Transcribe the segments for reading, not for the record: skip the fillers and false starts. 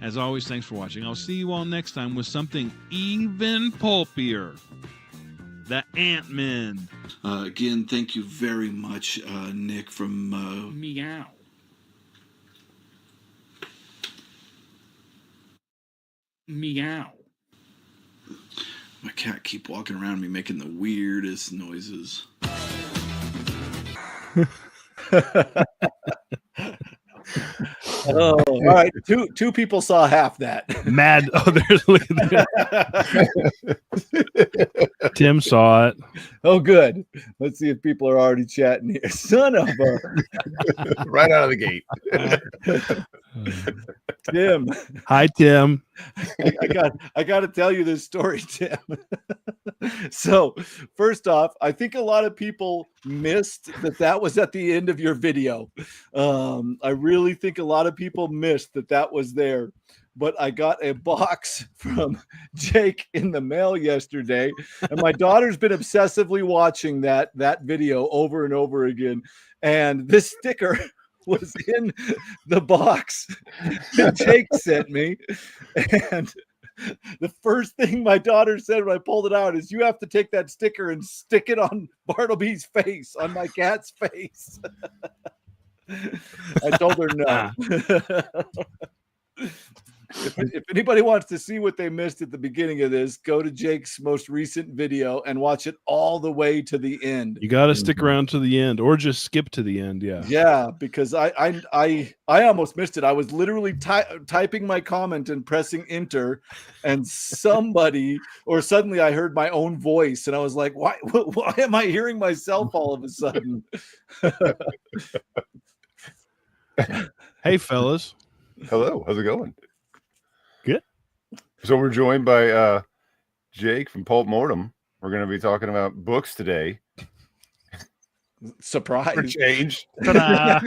As always, thanks for watching. I'll see you all next time with something even pulpier. The Ant-Man. Again, thank you very much, Nick from... Meow. Meow. My cat keep walking around me making the weirdest noises. Oh, all right. Two people saw half that. Mad. Oh, there's look at that. Tim saw it. Oh, good. Let's see if people are already chatting here. Son of a right out of the gate. Tim. Hi, Tim. I got to tell you this story, Tim. So, first off, I think a lot of people missed that was at the end of your video. I really think a lot of people missed that was there. But I got a box from Jake in the mail yesterday, and my daughter's been obsessively watching that video over and over again. And this sticker was in the box that Jake sent me. And the first thing my daughter said when I pulled it out is, "You have to take that sticker and stick it on Bartleby's face, on my cat's face." I told her no. If anybody wants to see what they missed at the beginning of this, go to Jake's most recent video and watch it all the way to the end. You got to stick around to the end, or just skip to the end. Yeah, because I almost missed it. I was literally typing my comment and pressing enter, and suddenly I heard my own voice, and I was like, why am I hearing myself all of a sudden? Hey, fellas. Hello, how's it going? Good. So we're joined by Jake from Pulp Mortem. We're going to be talking about books today. Surprise. For change. Yeah,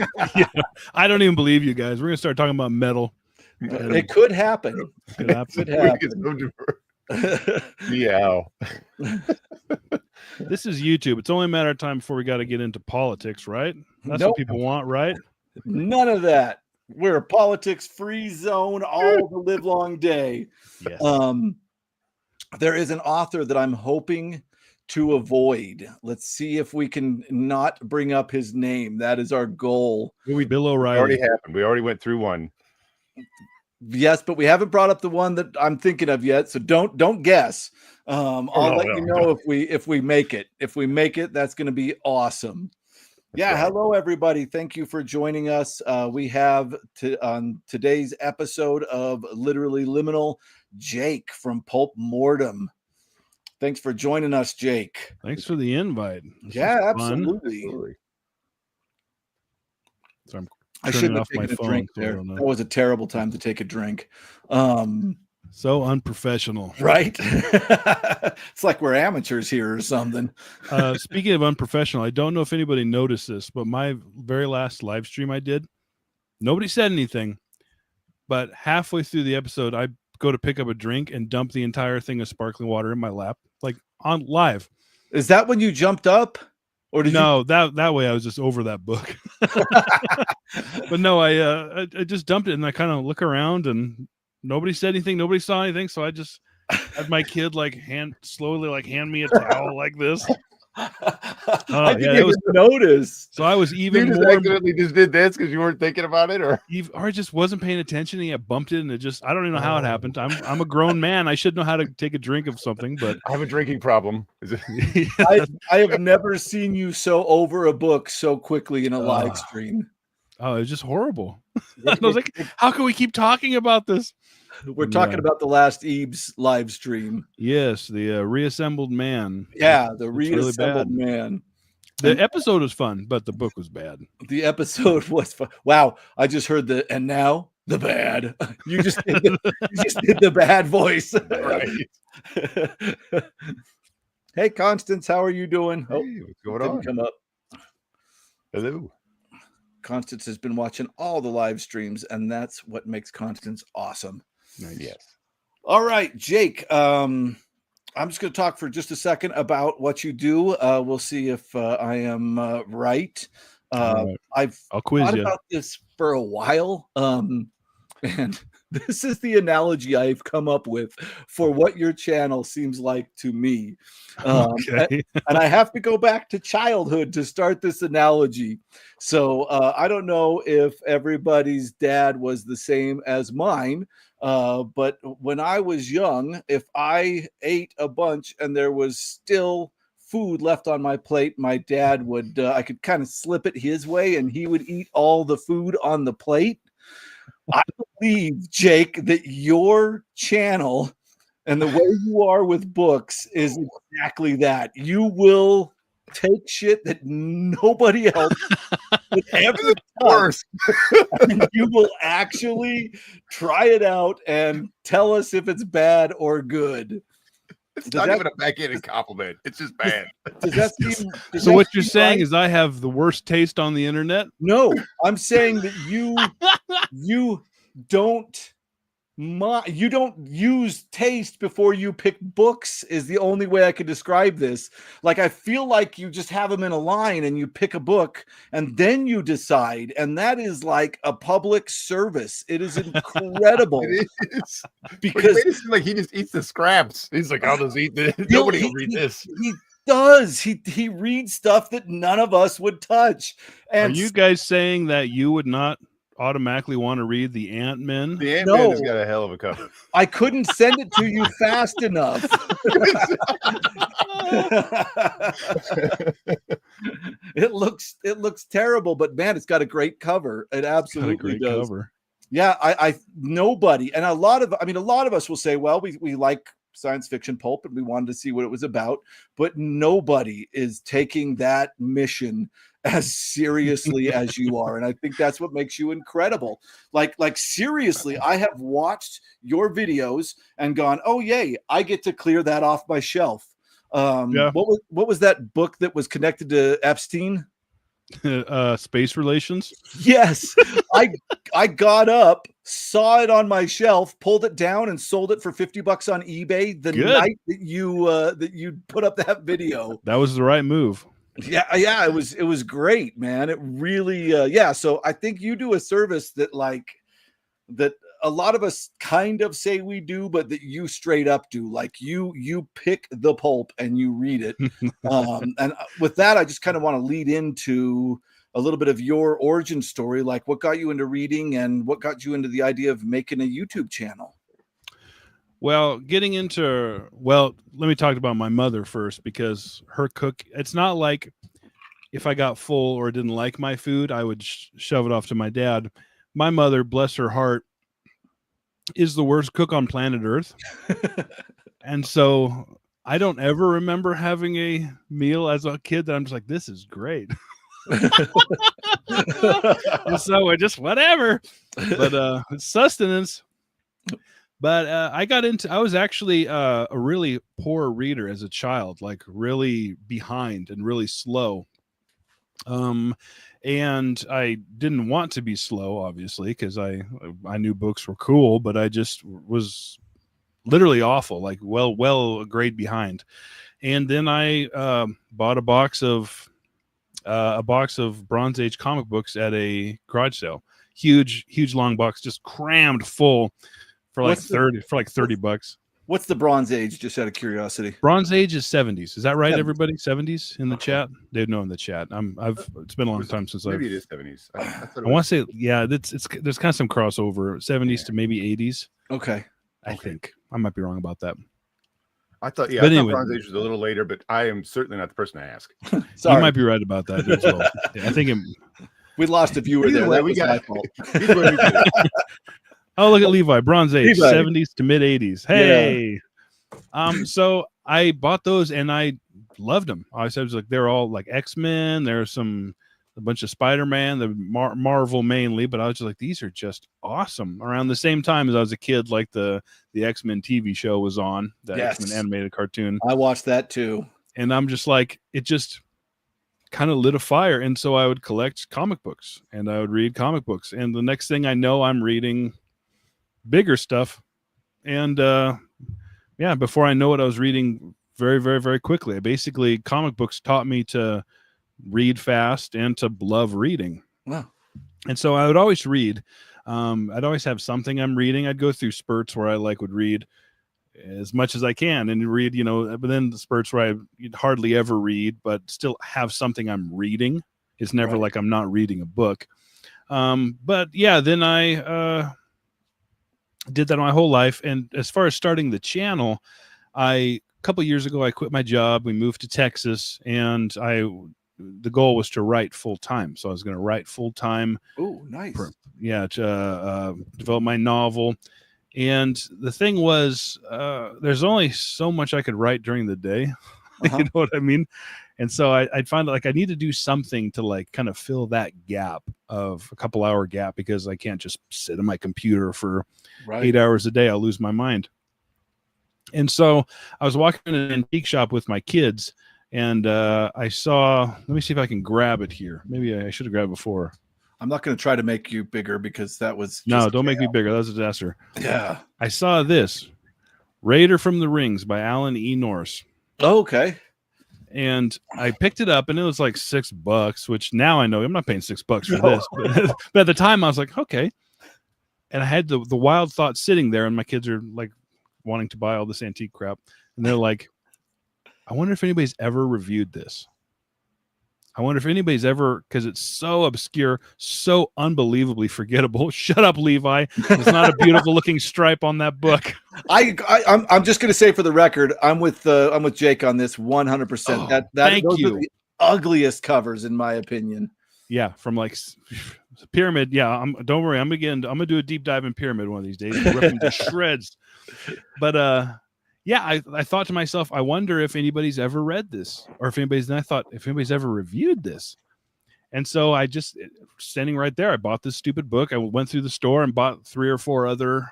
I don't even believe you guys. We're going to start talking about metal. It could happen. Could happen. Meow. This is YouTube. It's only a matter of time before we got to get into politics, right? That's what people want, right? None of that. We're a politics-free zone all the live long day. Yes. There is an author that I'm hoping to avoid. Let's see if we can not bring up his name. That is our goal. Bill O'Reilly. It already happened. We already went through one. Yes, but we haven't brought up the one that I'm thinking of yet. So don't guess. I'll let you know if we make it. If we make it, that's going to be awesome. Yeah, hello everybody. Thank you for joining us. We have on today's episode of Literally Liminal, Jake from Pulp Mortem. Thanks for joining us, Jake. Thanks for the invite. Yeah, absolutely. So I shouldn't have taken a drink there. That was a terrible time to take a drink. So unprofessional, right? It's like we're amateurs here or something. Speaking of unprofessional, I don't know if anybody noticed this, but my very last live stream I did, nobody said anything, but halfway through the episode, I go to pick up a drink and dump the entire thing of sparkling water in my lap, like on live. Is that when you jumped up? Or did no, that way I was just over that book. But no, I just dumped it, and I kind of look around and nobody said anything. Nobody saw anything. So I just had my kid hand me a towel like this. I didn't even notice. So I was even you more accidentally just did this because you weren't thinking about it, or I just wasn't paying attention. And I bumped it, and I don't even know how it happened. I'm a grown man. I should know how to take a drink of something, but I have a drinking problem. I have never seen you so over a book so quickly in a live stream. Oh, it was just horrible. I was like, how can we keep talking about this? We're talking about the last Eves live stream. Yes, the reassembled man. Yeah, the reassembled man. The episode was fun, but the book was bad. The episode was fun. Wow, I just heard and now the bad. You just did the bad voice. Right. Hey, Constance, how are you doing? Hey, what's going on? Come up. Hello. Constance has been watching all the live streams, and that's what makes Constance awesome. Nice. Yes. All right, Jake. I'm just going to talk for just a second about what you do. We'll see if I am right. I'll I've quiz thought you about this for a while, and This is the analogy I've come up with for what your channel seems like to me. Okay. And I have to go back to childhood to start this analogy. So I don't know if everybody's dad was the same as mine, but when I was young, if I ate a bunch and there was still food left on my plate, my dad would, I could kind of slip it his way and he would eat all the food on the plate. I believe, Jake, that your channel and the way you are with books is exactly that. You will take shit that nobody else would ever touch, and you will actually try it out and tell us if it's bad or good. It's not even a backhanded compliment. It's just bad. Does that seem? So what you're saying is I have the worst taste on the internet? No, I'm saying that you don't you don't use taste before you pick books is the only way I could describe this. Like, I feel like you just have them in a line and you pick a book and then you decide, and that is like a public service. It is incredible. It is. Because it seems like he just eats the scraps. He's like, I'll just eat this. Nobody will read this. He does. He reads stuff that none of us would touch. And are you guys saying that you would not automatically want to read the Ant-Man? The Ant-Man has got a hell of a cover. I couldn't send it to you fast enough. It looks terrible, but man, it's got a great cover. It absolutely does. Cover. Yeah, I nobody, and a lot of us will say, well, we like science fiction pulp and we wanted to see what it was about, but nobody is taking that mission as seriously as you are, and I think that's what makes you incredible. Like seriously, I have watched your videos and gone, oh yay, I get to clear that off my shelf. What was that book that was connected to Epstein? Space Relations. Yes. I got up, saw it on my shelf, pulled it down, and sold it for $50 on eBay the night that you put up that video. That was the right move. Yeah, it was great, man. It really so I think you do a service that a lot of us kind of say we do, but that you straight up do. Like you pick the pulp and you read it. And with that, I just kind of want to lead into a little bit of your origin story, like what got you into reading and what got you into the idea of making a YouTube channel. Well, let me talk about my mother first, because her cook, it's not like if I got full or didn't like my food, I would shove it off to my dad. My mother, bless her heart, is the worst cook on planet Earth. And so I don't ever remember having a meal as a kid that I'm just like, this is great. So we're just whatever, but it's sustenance. But I was actually a really poor reader as a child, like really behind and really slow. And I didn't want to be slow, obviously, because I knew books were cool, but I just was literally awful, like well a grade behind. And then I bought a box of Bronze Age comic books at a garage sale. Huge long box, just crammed full. For like $30. What's the Bronze Age? Just out of curiosity. Bronze Age is 70s. Is that right, everybody? 70s in the chat? They'd know in the chat. It's been a long time since maybe it is 70s. I want to say, yeah, there's kind of some crossover, 70s to maybe 80s. Okay. I think I might be wrong about that. I thought anyway, Bronze Age was a little later, but I am certainly not the person to ask. You might be right about that as well. Yeah, I think we lost a viewer there. That was my fault. Oh, look at Levi, Bronze Age, 70s to mid 80s. Hey. Yeah. So I bought those and I loved them. I was like, they're all like X-Men. There's a bunch of Spider-Man, the Marvel mainly, but I was just like, these are just awesome. Around the same time as I was a kid, like the X-Men TV show was on, the X-Men animated cartoon. I watched that too. And I'm just like, it just kind of lit a fire. And so I would collect comic books and I would read comic books. And the next thing I know, I'm reading bigger stuff, and before I know it, I was reading very, very, very quickly. Basically, comic books taught me to read fast and to love reading. Wow. And so I would always read. I'd always have something I'm reading. I'd go through spurts where I would read as much as I can and read, but then the spurts where I hardly ever read, but still have something I'm reading. It's never like I'm not reading a book. But yeah, then I did that my whole life. And as far as starting the channel, a couple years ago, I quit my job. We moved to Texas, and the goal was to write full time. So I was going to write full time. Oh, nice. To develop my novel. And the thing was, there's only so much I could write during the day. You know what I mean? And so I'd find I need to do something to kind of fill that gap of a couple hour gap, because I can't just sit on my computer for 8 hours a day. I'll lose my mind. And so I was walking in an antique shop with my kids, and I saw, let me see if I can grab it here. Maybe I should have grabbed it before. I'm not going to try to make you bigger, because that was no, don't make me bigger. That was a disaster. Yeah. I saw this Raider from the Rings by Alan E. Norse. Oh, okay. And I picked it up, and it was like $6, which now I know I'm not paying $6 for this. But at the time I was like, okay. And I had the wild thought sitting there, and my kids are wanting to buy all this antique crap. And they're like, I wonder if anybody's ever reviewed this. I wonder if anybody's ever, because it's so obscure, so unbelievably forgettable. Shut up, Levi. It's not a beautiful looking stripe on that book. I'm just going to say for the record, I'm with Jake on this 100%. Thank those you. are the ugliest covers, in my opinion. Yeah, from Pyramid. Yeah, don't worry. I'm gonna do a deep dive in Pyramid one of these days and rip them to shreds. But yeah, I thought to myself, I wonder if anybody's ever read this, or if anybody's ever reviewed this. And so I just, standing right there, I bought this stupid book. I went through the store and bought 3 or 4 other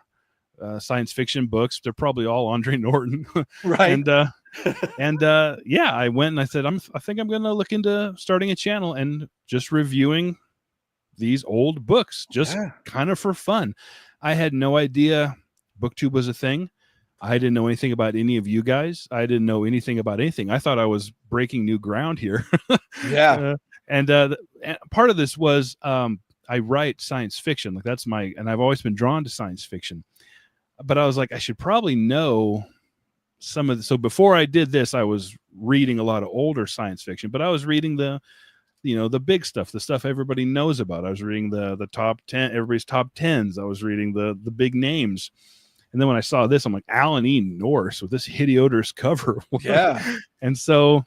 science fiction books. They're probably all Andre Norton. Right. And yeah, I went and I said, I think I'm going to look into starting a channel and just reviewing these old books, just kind of for fun. I had no idea BookTube was a thing. I didn't know anything about any of you guys. I didn't know anything about anything. I thought I was breaking new ground here. Yeah. And part of this was I write science fiction. And I've always been drawn to science fiction. But I was like, I should probably know some of the, so before I did this, I was reading a lot of older science fiction, but I was reading the big stuff, the stuff everybody knows about. I was reading the top 10, everybody's top 10s. I was reading the big names. And then when I saw this, I'm like, Alan E. Norse with this hideous cover. Yeah. And so,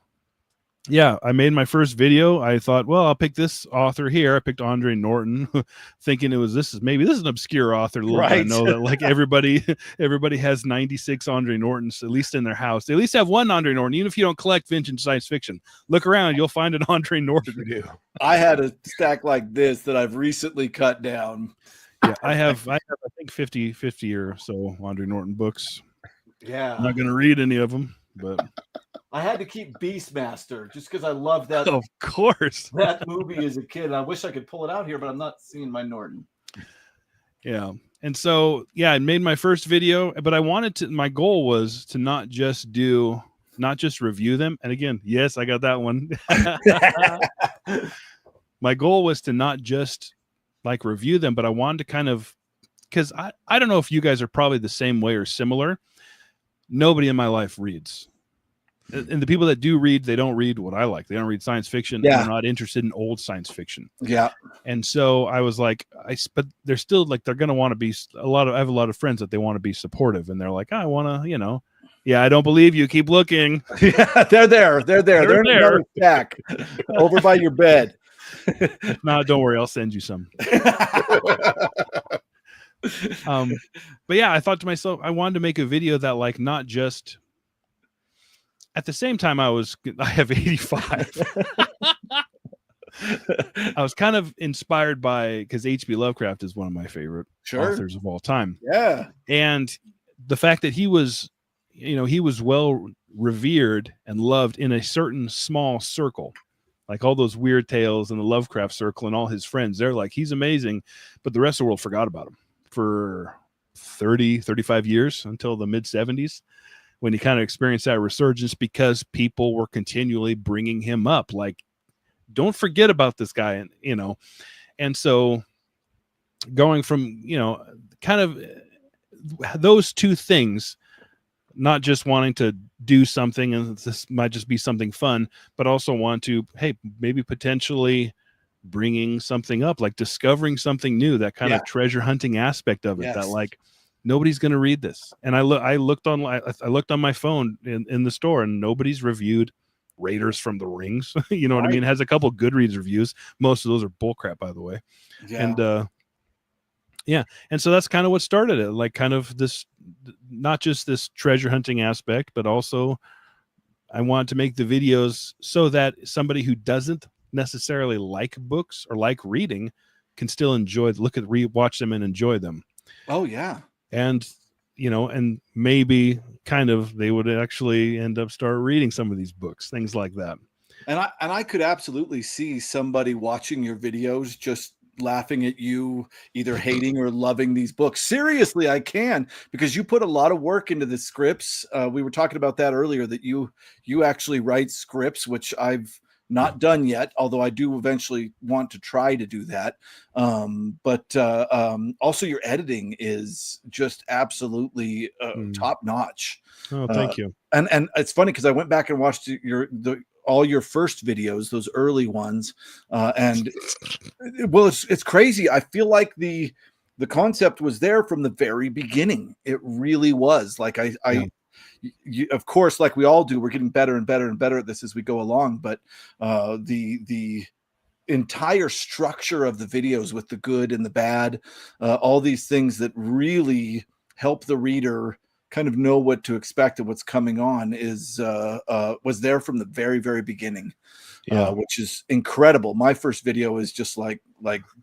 yeah, I made my first video. I thought, well, I'll pick this author here. I picked Andre Norton, thinking this is an obscure author. I know that everybody has 96 Andre Nortons, at least in their house. They at least have one Andre Norton. Even if you don't collect vintage science fiction, look around, you'll find an Andre Norton. I had a stack like this that I've recently cut down. Yeah, I have I think 50 or so Andre Norton books. Yeah. I'm not going to read any of them, but I had to keep Beastmaster just because I loved that. Of course. That movie as a kid. I wish I could pull it out here, but I'm not seeing my Norton. Yeah. And so, yeah, I made my first video, but my goal was to not just review them. And again, yes, I got that one. My goal was to not just review them, but I wanted to kind of, because I don't know if you guys are probably the same way or similar. Nobody in my life reads. And the people that do read, they don't read what I like. They don't read science fiction. Yeah. They're not interested in old science fiction. Yeah. And so I was like, but they're still they're going to want to be I have a lot of friends that they want to be supportive, and they're like, I want to, yeah, I don't believe you. Keep looking. Yeah, they're there. They're in another stack over by your bed. No, don't worry. I'll send you some. But yeah, I thought to myself, I wanted to make a video that not just, at the same time I have 85. I was kind of inspired because H.P. Lovecraft is one of my favorite authors of all time. Yeah. And the fact that he was well revered and loved in a certain small circle, like all those weird tales and the Lovecraft circle and all his friends, they're like, he's amazing, but the rest of the world forgot about him for 35 years until the mid 70s, when he kind of experienced that resurgence because people were continually bringing him up. Like, don't forget about this guy. And so going from, kind of those two things, not just wanting to do something and this might just be something fun, but also want to, hey, maybe potentially bringing something up, like discovering something new, that kind of treasure hunting aspect of it, that like nobody's going to read this. And I looked on my phone in the store, and nobody's reviewed Raiders from the Rings. You know what I mean? It has a couple Goodreads reviews. Most of those are bullcrap, by the way. And and so that's kind of what started it, like kind of this, not just this treasure hunting aspect, but also I wanted to make the videos so that somebody who doesn't necessarily like books or like reading can still watch them and enjoy them. Oh yeah. And and maybe kind of they would actually end up start reading some of these books, things like that. And I could absolutely see somebody watching your videos just laughing at you, either hating or loving these books. Seriously, I can, because you put a lot of work into the scripts. We were talking about that earlier, that you actually write scripts, which I've not done yet, although I do eventually want to try to do that. But also your editing is just absolutely top notch. Oh, thank you. And it's funny because I went back and watched all your first videos, those early ones, and well, it's crazy. I feel like the concept was there from the very beginning. It really was. Like you, of course, like we all do, we're getting better and better and better at this as we go along. But the entire structure of the videos, with the good and the bad, all these things that really help the reader kind of know what to expect and what's coming on, was there from the very, very beginning. Which is incredible. My first video is just like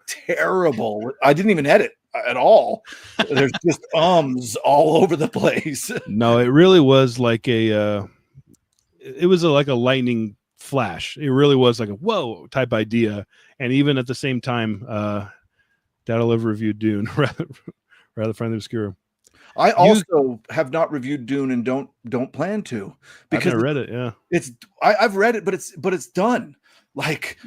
terrible. I didn't even edit at all. There's just all over the place. No, it really was like like a lightning flash. It really was like a whoa type idea. And even at the same time, Dad'll ever review Dune rather find the obscure. I also have not reviewed Dune and don't plan to, because I read it. Yeah, I've read it, but it's done. Like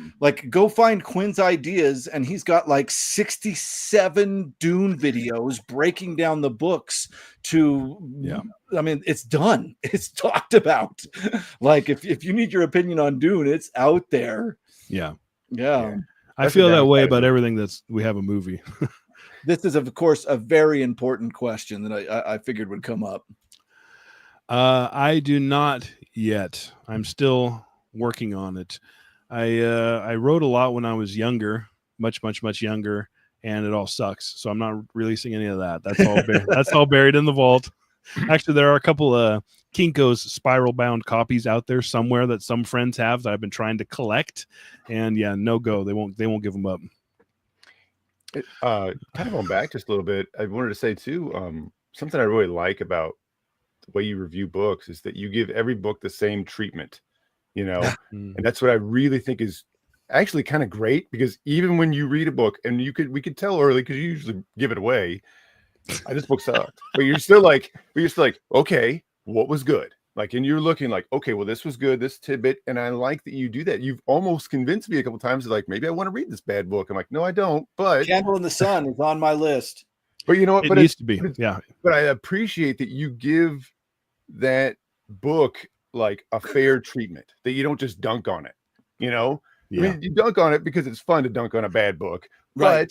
go find Quinn's Ideas, and he's got like 67 Dune videos breaking down the books to. Yeah, I mean, it's done. It's talked about. Like if you need your opinion on Dune, it's out there. Yeah. I That's feel that way about everything we have a movie. This is, of course, a very important question that I figured would come up. I do not yet. I'm still working on it. I wrote a lot when I was younger, much younger, and it all sucks. So I'm not releasing any of that. That's all buried in the vault. Actually, there are a couple of Kinko's spiral bound copies out there somewhere that some friends have that I've been trying to collect, and no go. They won't give them up. Kind of going back just a little bit, I wanted to say too, something I really like about the way you review books is that you give every book the same treatment, and that's what I really think is actually kind of great, because even when you read a book, and we could tell early, because you usually give it away, this book sucked, but you're still like, okay, what was good? Like, and you're looking like, okay, well, this was good, this tidbit, and I like that you do that. You've almost convinced me a couple times, like, maybe I want to read this bad book. I'm like, no, I don't. But Candle in the Sun is on my list. But you know what? It needs to be, yeah. But I appreciate that you give that book like a fair treatment, that you don't just dunk on it. I mean, you dunk on it because it's fun to dunk on a bad book, right? But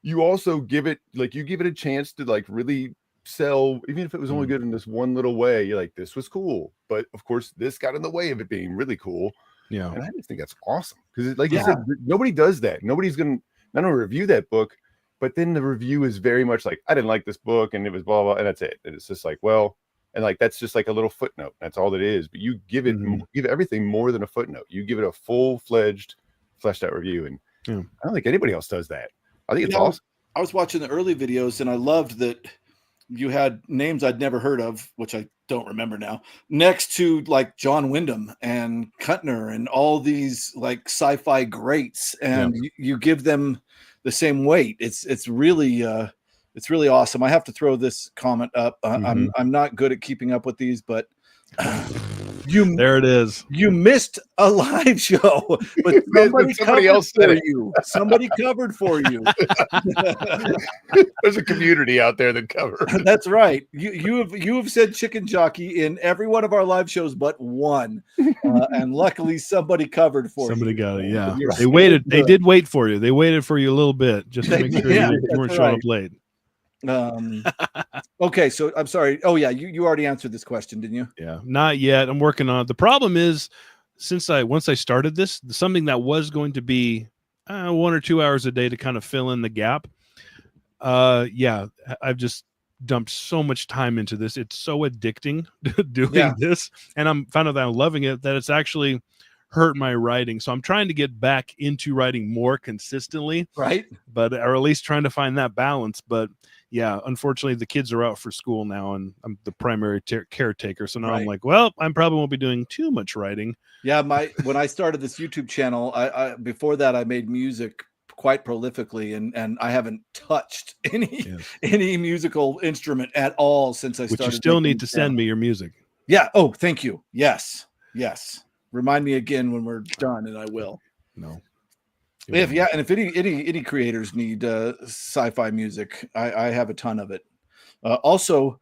you also give it a chance to like really sell, even if it was only good in this one little way. You're like, this was cool, but of course this got in the way of it being really cool. Yeah, and I just think that's awesome, because you said, nobody does that. Nobody's gonna not only review that book, but then the review is very much like, I didn't like this book and it was blah blah, and that's it. And it's just like, well, and like that's just like a little footnote. That's all it is. But you give it give everything more than a footnote. You give it a full-fledged, fleshed out review, and I don't think anybody else does that. I think it's awesome. I was watching the early videos, and I loved that you had names I'd never heard of, which I don't remember now, next to like John Wyndham and Kuttner and all these like sci-fi greats, and you give them the same weight. It's really awesome. I have to throw this comment up. I'm not good at keeping up with these, but You There it is. you missed a live show, but somebody somebody covered else said for it. you. Somebody covered for you. There's a community out there that cover. That's right. You have said chicken jockey in every one of our live shows but one, and luckily somebody covered for Somebody you. got it. Yeah. You're They so waited. They good. did wait for you. They waited for you a little bit just to They make did, sure yeah, you weren't that's showing right. up late. Okay, so I'm sorry. Oh yeah, you already answered this question, didn't you? Yeah, not yet. I'm working on it. The problem is, once I started this, something that was going to be 1 or 2 hours a day to kind of fill in the gap. Yeah, I've just dumped so much time into this. It's so addicting doing this, and I'm found out that I'm loving it, that it's actually hurt my writing. So I'm trying to get back into writing more consistently, Right. but or at least trying to find that balance. But yeah, unfortunately, the kids are out for school now, and I'm the primary caretaker. So now I'm like, well, I probably won't be doing too much writing. Yeah, when I started this YouTube channel, I before that I made music quite prolifically, and I haven't touched any musical instrument at all since I started. Which you still making need to send me your music. Yeah. Oh, thank you. Yes. Remind me again when we're done, and I will. No. If any creators need sci-fi music, I have a ton of it. Also,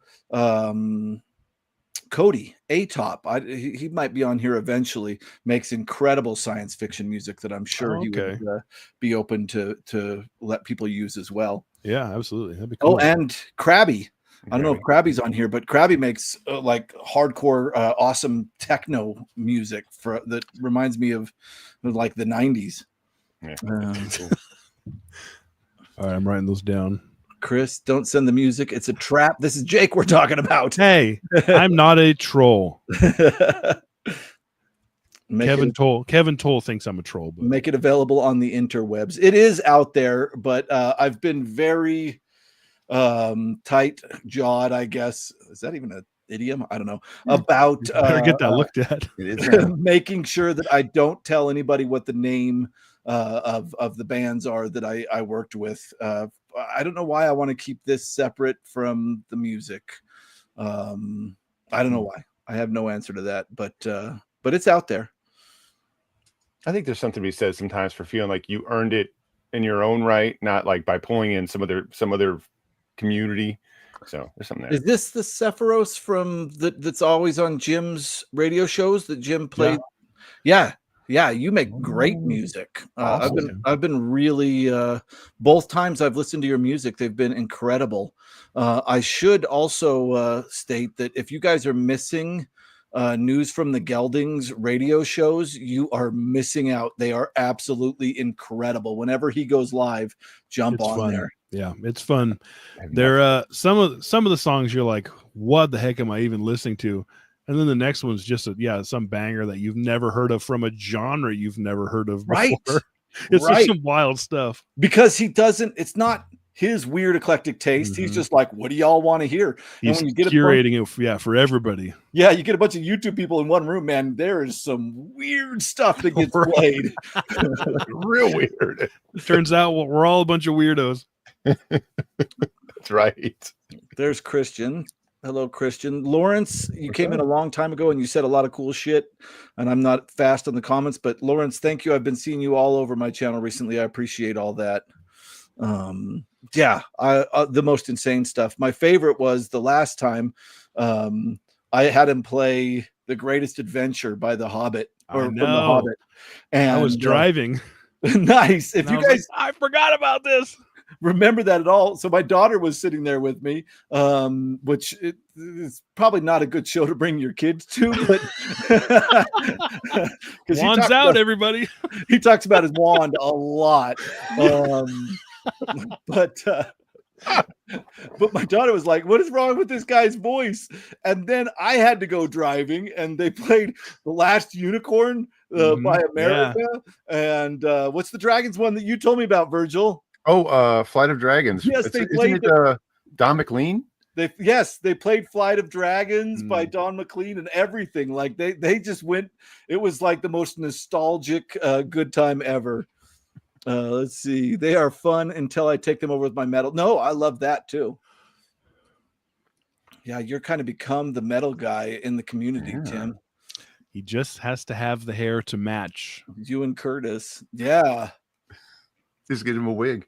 Cody A-Top, he might be on here eventually, makes incredible science fiction music that I'm sure he would be open to let people use as well. Yeah, absolutely. That'd be cool. Oh, and Krabby. I don't know if Krabby's on here, but Krabby makes like hardcore, awesome techno music that reminds me of like the 90s. Yeah. All right, I'm writing those down. Chris, don't send the music. It's a trap. This is Jake we're talking about. Hey, I'm not a troll. Kevin Toll thinks I'm a troll. But make it available on the interwebs. It is out there, but I've been very tight-jawed, I guess. Is that even an idiom? I don't know. About get that looked at. Making sure that I don't tell anybody what the name of the bands are that I worked with. I don't know why I want to keep this separate from the music. I don't know why. I have no answer to that, but it's out there. I think there's something to be said sometimes for feeling like you earned it in your own right, not like by pulling in some other community. So there's something there. Is this the Sephiros from that's always on Jim's radio shows that Jim played? Yeah. You make great music. Awesome. I've been really both times I've listened to your music, they've been incredible. I should also state that if you guys are missing News from the Geldings radio shows, you are missing out. They are absolutely incredible. Whenever he goes live, jump on there. Yeah, it's fun. There some of the songs you're like, what the heck am I even listening to? And then the next one's just some banger that you've never heard of from a genre you've never heard of before. Right. It's just some wild stuff. Because it's not his weird eclectic taste. He's just like, what do y'all want to hear? He's and when you get curating it for everybody. Yeah, you get a bunch of YouTube people in one room, man, there is some weird stuff that gets played. Real weird. Turns out we're all a bunch of weirdos. That's right. There's Christian. Hello, Christian. Lawrence, you came in a long time ago and you said a lot of cool shit, and I'm not fast on the comments, but Lawrence, thank you. I've been seeing you all over my channel recently. I appreciate all that. The most insane stuff. My favorite was the last time I had him play The Greatest Adventure by The Hobbit, from The Hobbit. And I was driving. Nice. If you guys, I forgot about this. Remember that at all. So my daughter was sitting there with me, which is probably not a good show to bring your kids to, but wand's out, everybody. He talks about his wand a lot. But my daughter was like, what is wrong with this guy's voice? And then I had to go driving, and they played The Last Unicorn by America. And what's the Dragons one that you told me about, Virgil? Oh, Flight of Dragons. Yes, they played Don McLean. They played Flight of Dragons by Don McLean and everything. Like they just went. It was like the most nostalgic good time ever. Let's see. They are fun until I take them over with my metal. No, I love that too. Yeah, you're kind of become the metal guy in the community, Tim. He just has to have the hair to match. You and Curtis. Yeah. Just get him a wig.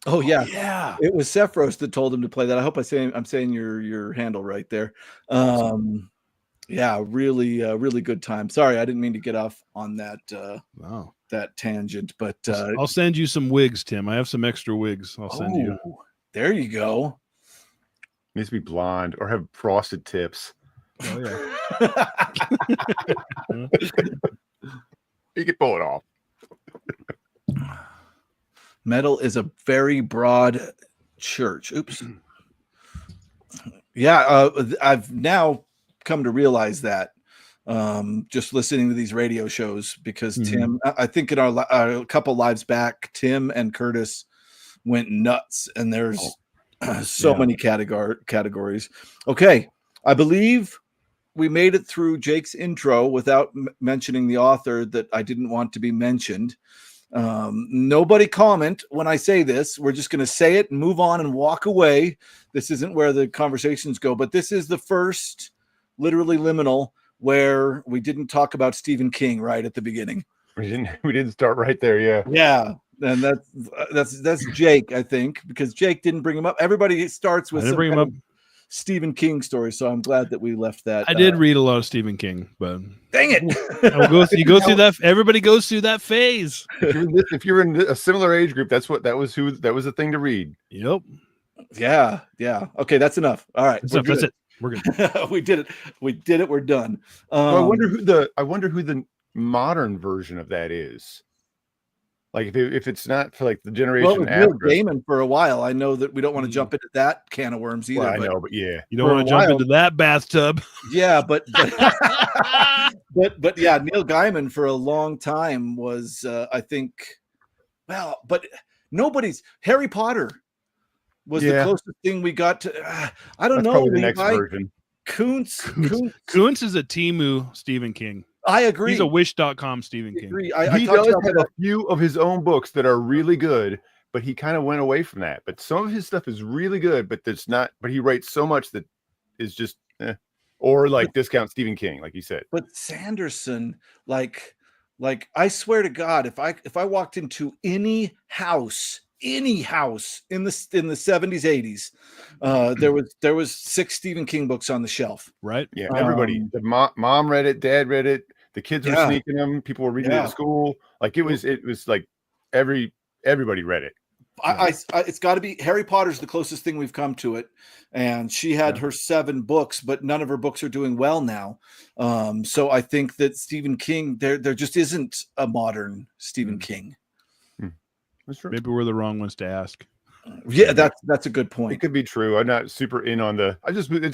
Oh yeah. Yeah. It was Sephiroth that told him to play that. I hope I'm saying your handle right there. Yeah, really, really good time. Sorry, I didn't mean to get off on that Wow. that tangent, but I'll send you some wigs, Tim. I have some extra wigs. I'll send you. There you go. Needs to be blonde or have frosted tips. Oh yeah. You can pull it off. Metal is a very broad church. Oops. Yeah, I've now come to realize that just listening to these radio shows, because Tim, I think in our couple lives back, Tim and Curtis went nuts, and there's so many categories. Okay, I believe we made it through Jake's intro without mentioning the author that I didn't want to be mentioned. Nobody comment when I say this. We're just going to say it and move on and walk away. This isn't where the conversations go, but this is the first literally liminal where we didn't talk about Stephen King right at the beginning. We didn't start right there. Yeah. And that's Jake, I think, because Jake didn't bring him up. Everybody starts with some bring him up. Stephen King story, so I'm glad that we left that. I did read a lot of Stephen King, but dang it. You go through that. Everybody goes through that phase. If you're in a similar age group, that was the thing to read. Yep. Yeah. Okay, that's enough. All right. That's it. We're good. We did it. We're done. I wonder who the modern version of that is. Like if it's not for like the generation after. Neil Gaiman for a while. I know that we don't want to jump into that can of worms either. Well, I know, but yeah, you don't want to jump into that bathtub. Yeah, but but yeah, Neil Gaiman for a long time was I think. Well, but nobody's Harry Potter was the closest thing we got to. I don't know. Probably the next version. Kuntz is a Timu Stephen King. I agree. He's a wish.com Stephen King. He does have a few of his own books that are really good, but he kind of went away from that. But some of his stuff is really good, but there's not. But he writes so much that is just, or like discount Stephen King, like you said. But Sanderson, like I swear to God, if I walked into any house in the 70s, 80s, there was 6 Stephen King books on the shelf. Right. Yeah. Everybody, the mom read it, dad read it, the kids were sneaking them, people were reading it at school. Like it was like everybody read it. It's got to be Harry Potter's the closest thing we've come to it, and she had her 7 books, but none of her books are doing well now. So I think that Stephen King, there just isn't a modern Stephen King. That's true. Maybe we're the wrong ones to ask. Yeah, that's a good point. It could be true. I'm not super in on I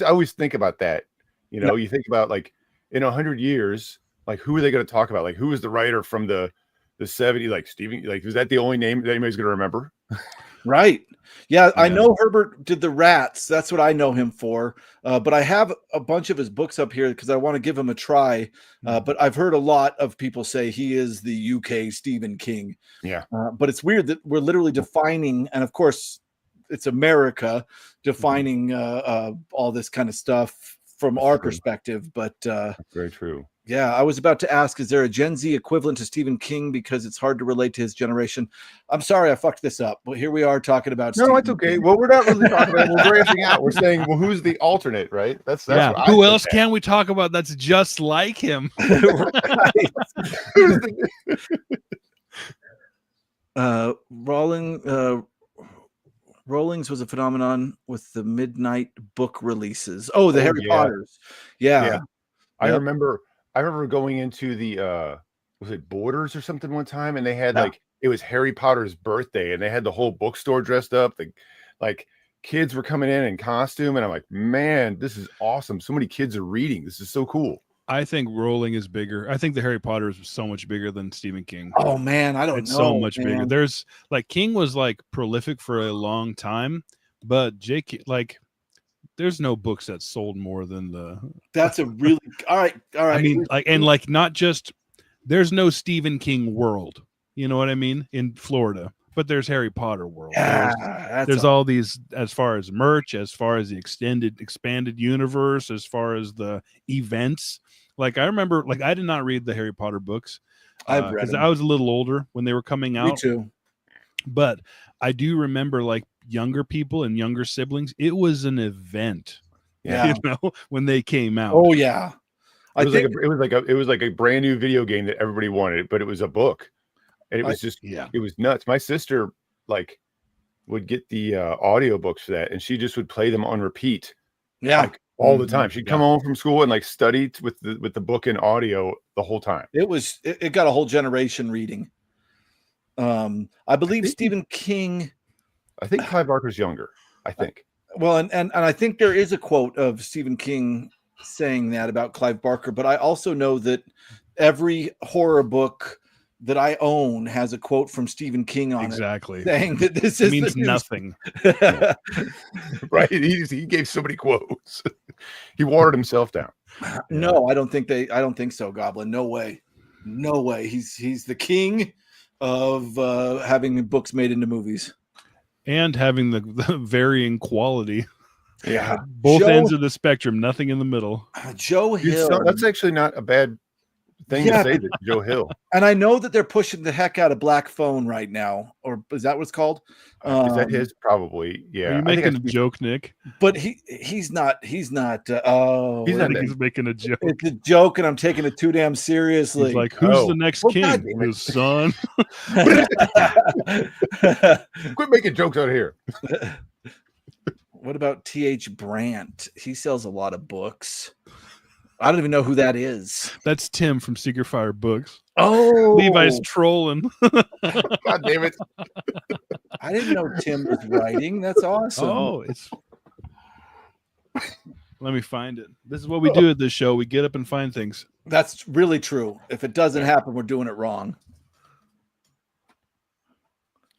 always think about that. You know, you think about like in 100 years, like who are they going to talk about? Like who is the writer from the 70s? Like Stephen, like is that the only name that anybody's going to remember? Right. Yeah, I know Herbert did the Rats. That's what I know him for. But I have a bunch of his books up here because I want to give him a try. But I've heard a lot of people say he is the UK Stephen King. Yeah. But it's weird that we're literally defining, and of course, it's America defining all this kind of stuff from our perspective. But That's very true. Yeah, I was about to ask, is there a Gen Z equivalent to Stephen King because it's hard to relate to his generation? I'm sorry I fucked this up, but here we are talking about No, it's okay. Well, we're not really talking about it. We're branching out. We're saying, well, who's the alternate, right? That's who else can we talk about that's just like him? Rollings was a phenomenon with the midnight book releases. Oh, the Harry Potters. Yeah. I remember going into the was it Borders or something one time, and they had like it was Harry Potter's birthday, and they had the whole bookstore dressed up. Like kids were coming in costume, and I'm like, man, this is awesome. So many kids are reading. This is so cool. I think Rowling is bigger. I think the Harry Potters was so much bigger than Stephen King. Oh man, I don't know. So much bigger. There's like King was like prolific for a long time, but J.K. like there's no books that sold more than the. That's a really all right. I mean, like not just there's no Stephen King world. You know what I mean? In Florida, but there's Harry Potter world. Yeah, there's all these as far as merch, as far as the expanded universe, as far as the events. Like I remember, like I did not read the Harry Potter books I've read because them. I was a little older when they were coming Me out. too. But I do remember like younger people and younger siblings. It was an event, Yeah. you know, when they came out. Oh yeah. It was like a brand new video game that everybody wanted, but it was a book, and it was it was nuts. My sister like would get the audiobooks for that, and she just would play them on repeat, like all the time. She'd come home from school and like study with the book and audio the whole time. It got a whole generation reading. I believe Stephen King. I think Clive Barker's younger. I think. Well, and I think there is a quote of Stephen King saying that about Clive Barker, but I also know that every horror book that I own has a quote from Stephen King on Exactly. it saying that this is means nothing. Right. He gave so many quotes. He watered himself down. No, I don't think so, Goblin. No way. No way. He's the king of having books made into movies. And having the varying quality. Yeah. Both ends of the spectrum, nothing in the middle. Joe Hill. That's actually not a bad thing to say that Joe Hill. And I know that they're pushing the heck out of Black Phone right now, or is that what it's called? Is that his? Probably. Yeah. Are you making a joke, Nick? But he's not. He's not. He's making a joke. It's a joke, and I'm taking it too damn seriously. He's like, who's the next king? His son. Quit making jokes out here. What about T.H. Brandt? He sells a lot of books. I don't even know who that is. That's Tim from Secret Fire Books. Oh, Levi's trolling. God damn it. I didn't know Tim was writing. That's awesome. Oh, let me find it. This is what we do at this show. We get up and find things. That's really true. If it doesn't happen, we're doing it wrong.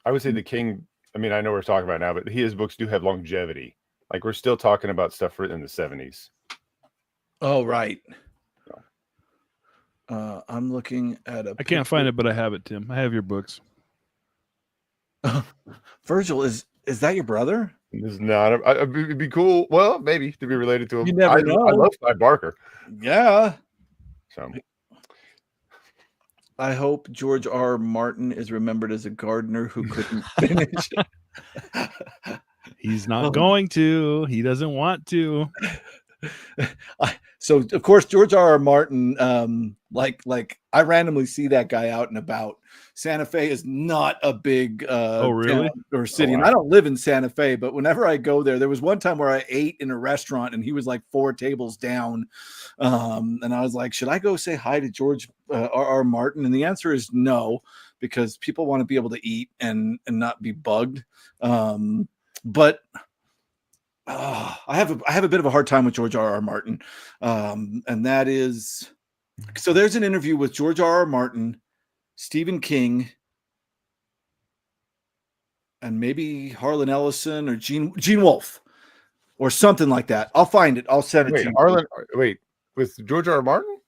I would say the King, I mean, I know we're talking about now, but his books do have longevity. Like we're still talking about stuff written in the 70s. Oh, right. I'm looking at I can't find it, but I have it, Tim. I have your books. Virgil, is that your brother? It's not. It'd be cool. Well, maybe to be related to him. You never know. I love Clive Barker. Yeah. So I hope George R. Martin is remembered as a gardener who couldn't finish. He's not going to. He doesn't want to. So of course George R. Martin, like I randomly see that guy out and about. Santa Fe is not a big really? town or city, Oh, wow. and I don't live in Santa Fe, but whenever I go there was one time where I ate in a restaurant and he was like 4 tables down, and I was like, should I go say hi to George R. Martin? And the answer is no, because people want to be able to eat and not be bugged. But I have a bit of a hard time with George R. Martin, and that is, so there's an interview with George R. Martin, Stephen King, and maybe Harlan Ellison or Gene Wolfe or something like that. I'll find it. I'll send it to you. With George R. Martin?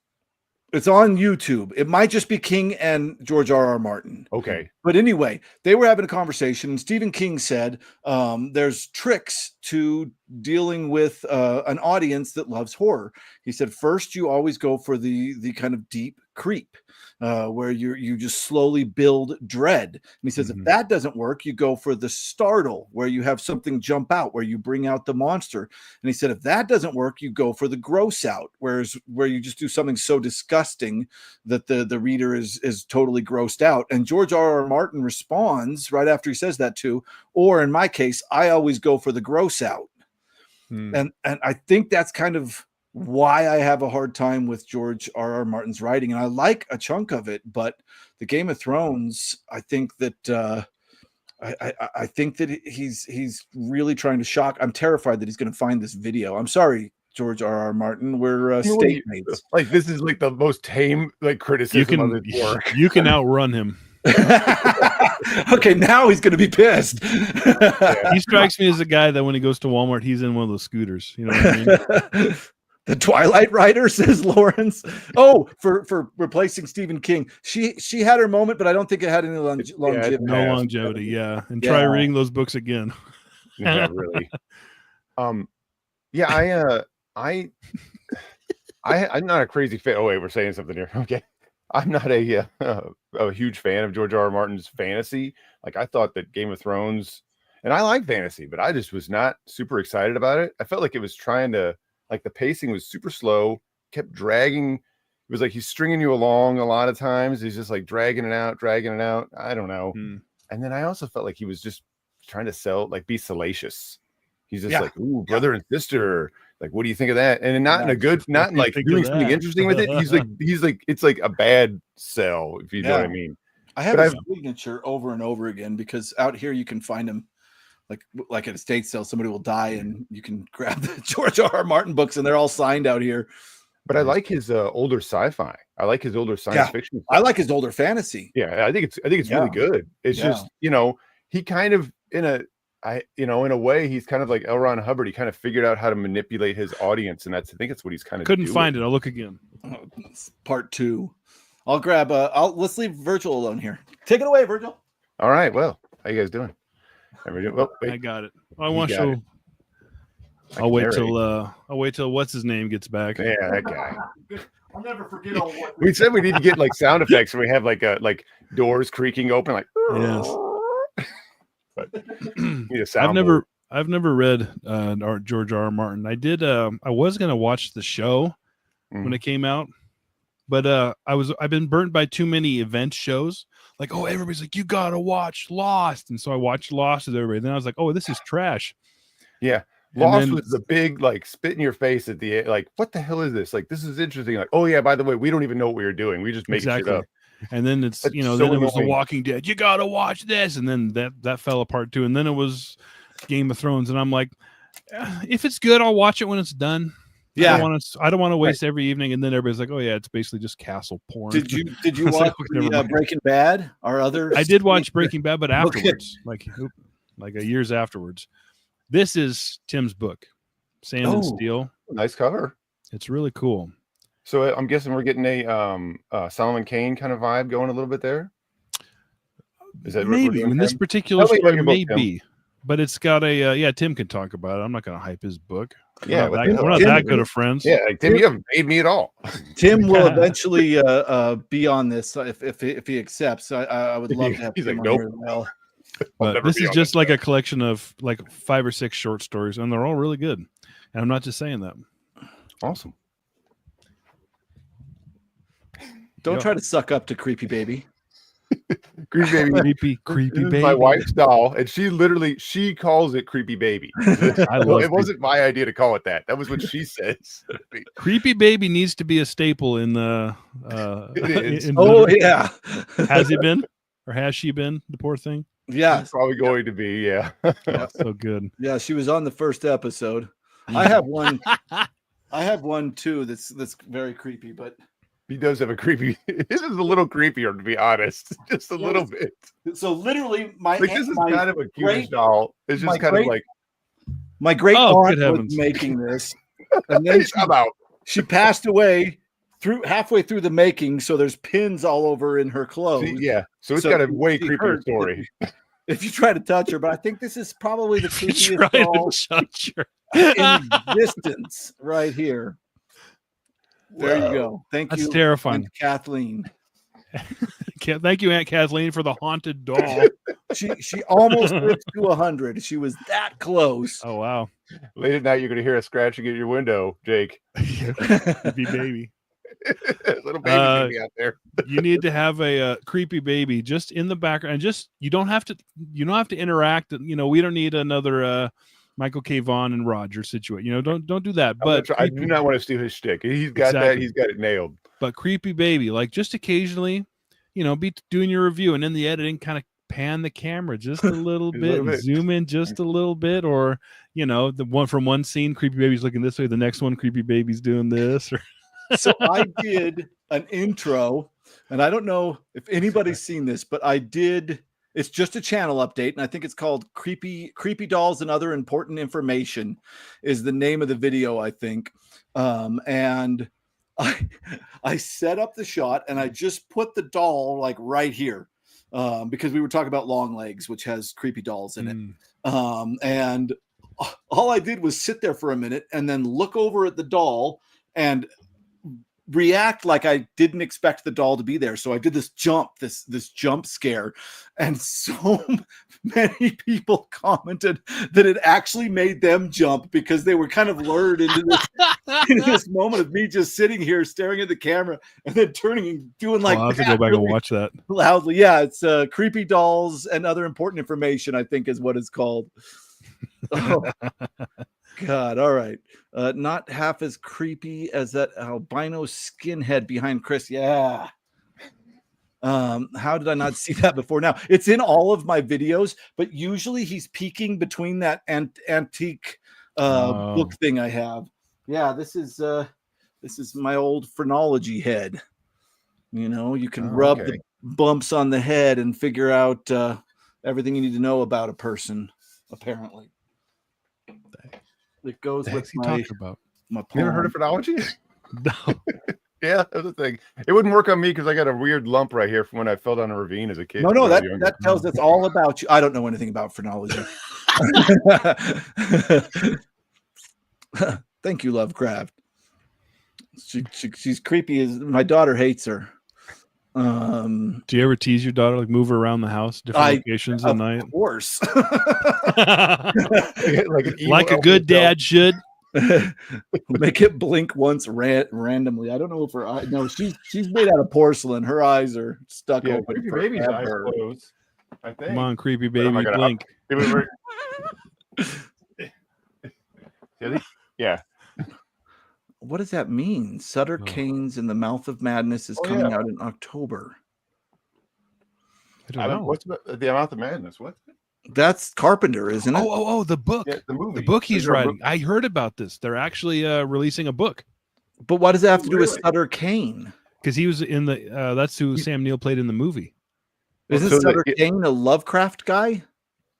It's on YouTube. It might just be King and George R. R. Martin. Okay. But anyway, they were having a conversation, and Stephen King said there's tricks to dealing with an audience that loves horror. He said, first, you always go for the kind of deep creep, where you just slowly build dread. And he says, if that doesn't work, you go for the startle, where you have something jump out, where you bring out the monster. And he said, if that doesn't work, you go for the gross out, where you just do something so disgusting that the reader is totally grossed out. And George R. R. Martin responds right after he says that or in my case, I always go for the gross out. And I think that's kind of why I have a hard time with George R. R. Martin's writing. And I like a chunk of it, but the Game of Thrones, I think that I think that he's really trying to shock. I'm terrified that he's going to find this video. I'm sorry, George R. R. Martin. We're state mates. Like this is like the most tame like criticism of his work. You can outrun him. Okay, now he's going to be pissed. He strikes me as a guy that when he goes to Walmart, he's in one of those scooters. You know what I mean? The Twilight Rider, says Lawrence. Oh, for replacing Stephen King. She had her moment, but I don't think it had any longevity. No longevity, yeah. And try reading those books again. Yeah, really. Yeah, I I'm not a crazy fan. Oh wait, we're saying something here. Okay, I'm not a huge fan of George R. R. Martin's fantasy. Like I thought that Game of Thrones, and I like fantasy, but I just was not super excited about it. I felt like it was trying to, like the pacing was super slow, kept dragging. It was like he's stringing you along a lot of times. He's just like dragging it out, dragging it out. I don't know. And then I also felt like he was just trying to sell, like be salacious. He's just like, ooh, brother and sister. Like, what do you think of that? And not in a good, not in like doing something interesting with it. He's like, it's like a bad sell, if you know what I mean. I have a signature over and over again because out here you can find them like at a estate sale. Somebody will die and you can grab the George R. R. Martin books and they're all signed out here. But I like his older sci-fi. I like his older science fiction stuff. I like his older fantasy. Yeah, I think it's really good. It's just, he kind of in a way, he's kind of like L. Ron Hubbard. He kind of figured out how to manipulate his audience, and I think that's what he's kind of couldn't find it. I'll look again. Part 2. I'll grab let's leave Virgil alone here. Take it away, Virgil. All right. Well, how you guys doing? Well, I got it. I want to show. I'll wait till what's his name gets back. Yeah, that guy. I'll never forget all what we said. We need to get like sound effects. We have like doors creaking open, like yes. But need a sound I've never read George R. R. Martin. I did. I was gonna watch the show when it came out, but I've been burnt by too many event shows. Like, oh, everybody's like, you gotta watch Lost, and so I watched Lost with everybody. Then I was like, oh, this is trash. Yeah. Lost was the big like spit in your face at the end. Like, what the hell is this? Like, this is interesting. Like, oh yeah, by the way, we don't even know what we were doing. We just make shit up. And then it's That's then so it was The annoying. Walking Dead. You gotta watch this, and then that fell apart too. And then it was Game of Thrones, and I'm like, if it's good, I'll watch it when it's done. Yeah, I don't want to waste every evening. And then everybody's like, oh yeah, it's basically just castle porn. Did you watch Breaking Bad? Or other? I did watch Breaking Bad, but afterwards, like a years afterwards. This is Tim's book, Sand and Steel. Nice cover. It's really cool. So I'm guessing we're getting a Solomon Kane kind of vibe going a little bit there. Is that maybe in this particular story? Maybe, but it's got a Tim can talk about it. I'm not going to hype his book. Yeah, we're not that good of friends. Yeah, like, Tim, you haven't paid me at all. Tim will eventually be on this if he accepts. I would love to have him on here as well. But this is just like a collection of like 5 or 6 short stories, and they're all really good. And I'm not just saying that. Awesome. Don't try to suck up to Creepy Baby. Creepy Baby. Creepy Baby. My wife's doll, and she calls it Creepy Baby. It wasn't my idea to call it that. That was what she says. Creepy Baby needs to be a staple in the. Yeah. Has he been, or has she been? The poor thing. Yeah, it's probably going to be. Yeah. So good. Yeah, she was on the first episode. I have one. I have one too. That's very creepy, but. He does have a creepy. This is a little creepier, to be honest, just a little bit. So literally, this is kind of a cute doll. It's just kind of like my great aunt was making this, and then she passed away halfway through the making. So there's pins all over in her clothes. So it's got a way creepier story. If you try to touch her, but I think this is probably the creepiest doll in existence right here. There you go. Thank you. That's terrifying. Kathleen. Thank you, Aunt Kathleen, for the haunted doll. She almost lived to 100. She was that close. Oh, wow. Late at night, you're going to hear a scratching at your window, Jake. Creepy baby. Little baby's going to be out there. You need to have a creepy baby just in the background. And just you don't have to interact. We don't need another Michael K. Vaughn and Roger situation. Don't do that. But I do not want to steal his shtick. He's got that. He's got it nailed. But creepy baby, like just occasionally, be doing your review and in the editing, kind of pan the camera just a little bit, and zoom in just a little bit, or the one from one scene, creepy baby's looking this way, the next one, creepy baby's doing this. So I did an intro, and I don't know if anybody's seen this, but I did. It's just a channel update, and I think it's called Creepy Dolls and Other Important Information is the name of the video, I think. And I set up the shot, and I just put the doll like right here because we were talking about Long Legs, which has creepy dolls in it. And all I did was sit there for a minute and then look over at the doll, and react like I didn't expect the doll to be there. So I did this jump scare, and so many people commented that it actually made them jump because they were kind of lured into this moment of me just sitting here staring at the camera and then turning and doing like I'll have to go back and watch that loudly. Yeah, it's Creepy Dolls and Other Important Information, I think is what it's called. Oh. God, all right. Not half as creepy as that albino skinhead behind Chris. Yeah. How did I not see that before now? It's in all of my videos, but usually he's peeking between that antique book thing I have. Yeah, this is my old phrenology head. You know, you can rub the bumps on the head and figure out everything you need to know about a person, apparently. It goes with my You never heard of phrenology? No. Yeah, that's the thing. It wouldn't work on me because I got a weird lump right here from when I fell down a ravine as a kid. No, that tells us all about you. I don't know anything about phrenology. Thank you, Lovecraft. She's creepy as my daughter hates her. Do you ever tease your daughter, like move her around the house, different locations at night? Of course. like a good dad should. Make it blink once randomly. I don't know if her eye. No, she's made out of porcelain. Her eyes are stuck open. Creepy baby's eyes closed, I think. Come on, creepy baby, blink. Yeah. What does that mean? Sutter Kane's In the Mouth of Madness is coming out in October. I don't know. What's the Mouth of Madness? What? That's Carpenter, isn't it? Oh, the book. Yeah, the movie. The book he's writing. I heard about this. They're actually releasing a book. But what does that have to do with Sutter Kane? Because he was in the that's who Sam Neill played in the movie. Isn't Sutter Kane a Lovecraft guy?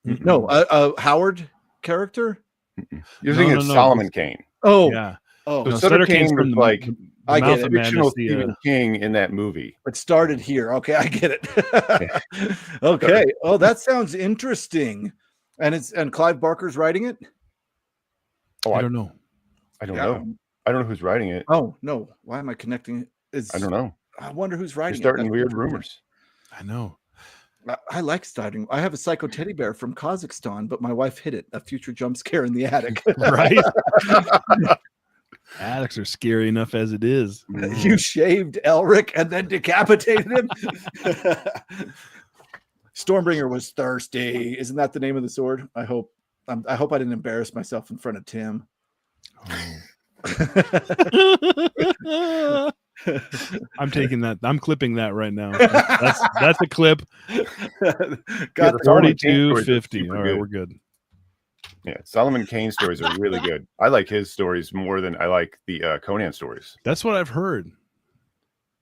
Mm-mm. No, a Howard character? Mm-mm. You're thinking of Solomon Kane. Oh, yeah. Oh, so Sutter Kane was like I get it. Fictional Stephen King in that movie. It started here. Okay, I get it. Okay. Oh, that sounds interesting. And Clive Barker's writing it? Oh, I don't know. I don't know. I don't know who's writing it. Oh, no. Why am I connecting it? I don't know. I wonder who's writing You're starting weird rumors. I know. I like starting. I have a psycho teddy bear from Kazakhstan, but my wife hid it. A future jump scare in the attic. Right? Attics are scary enough as it is. You shaved Elric and then decapitated him. Stormbringer was thirsty. Isn't that the name of the sword? I hope I didn't embarrass myself in front of Tim. Oh. I'm taking that. I'm clipping that right now. That's a clip. Got 3250. All right, we're good. Yeah, Solomon Kane stories are really good. I like his stories more than I like the Conan stories. That's what I've heard.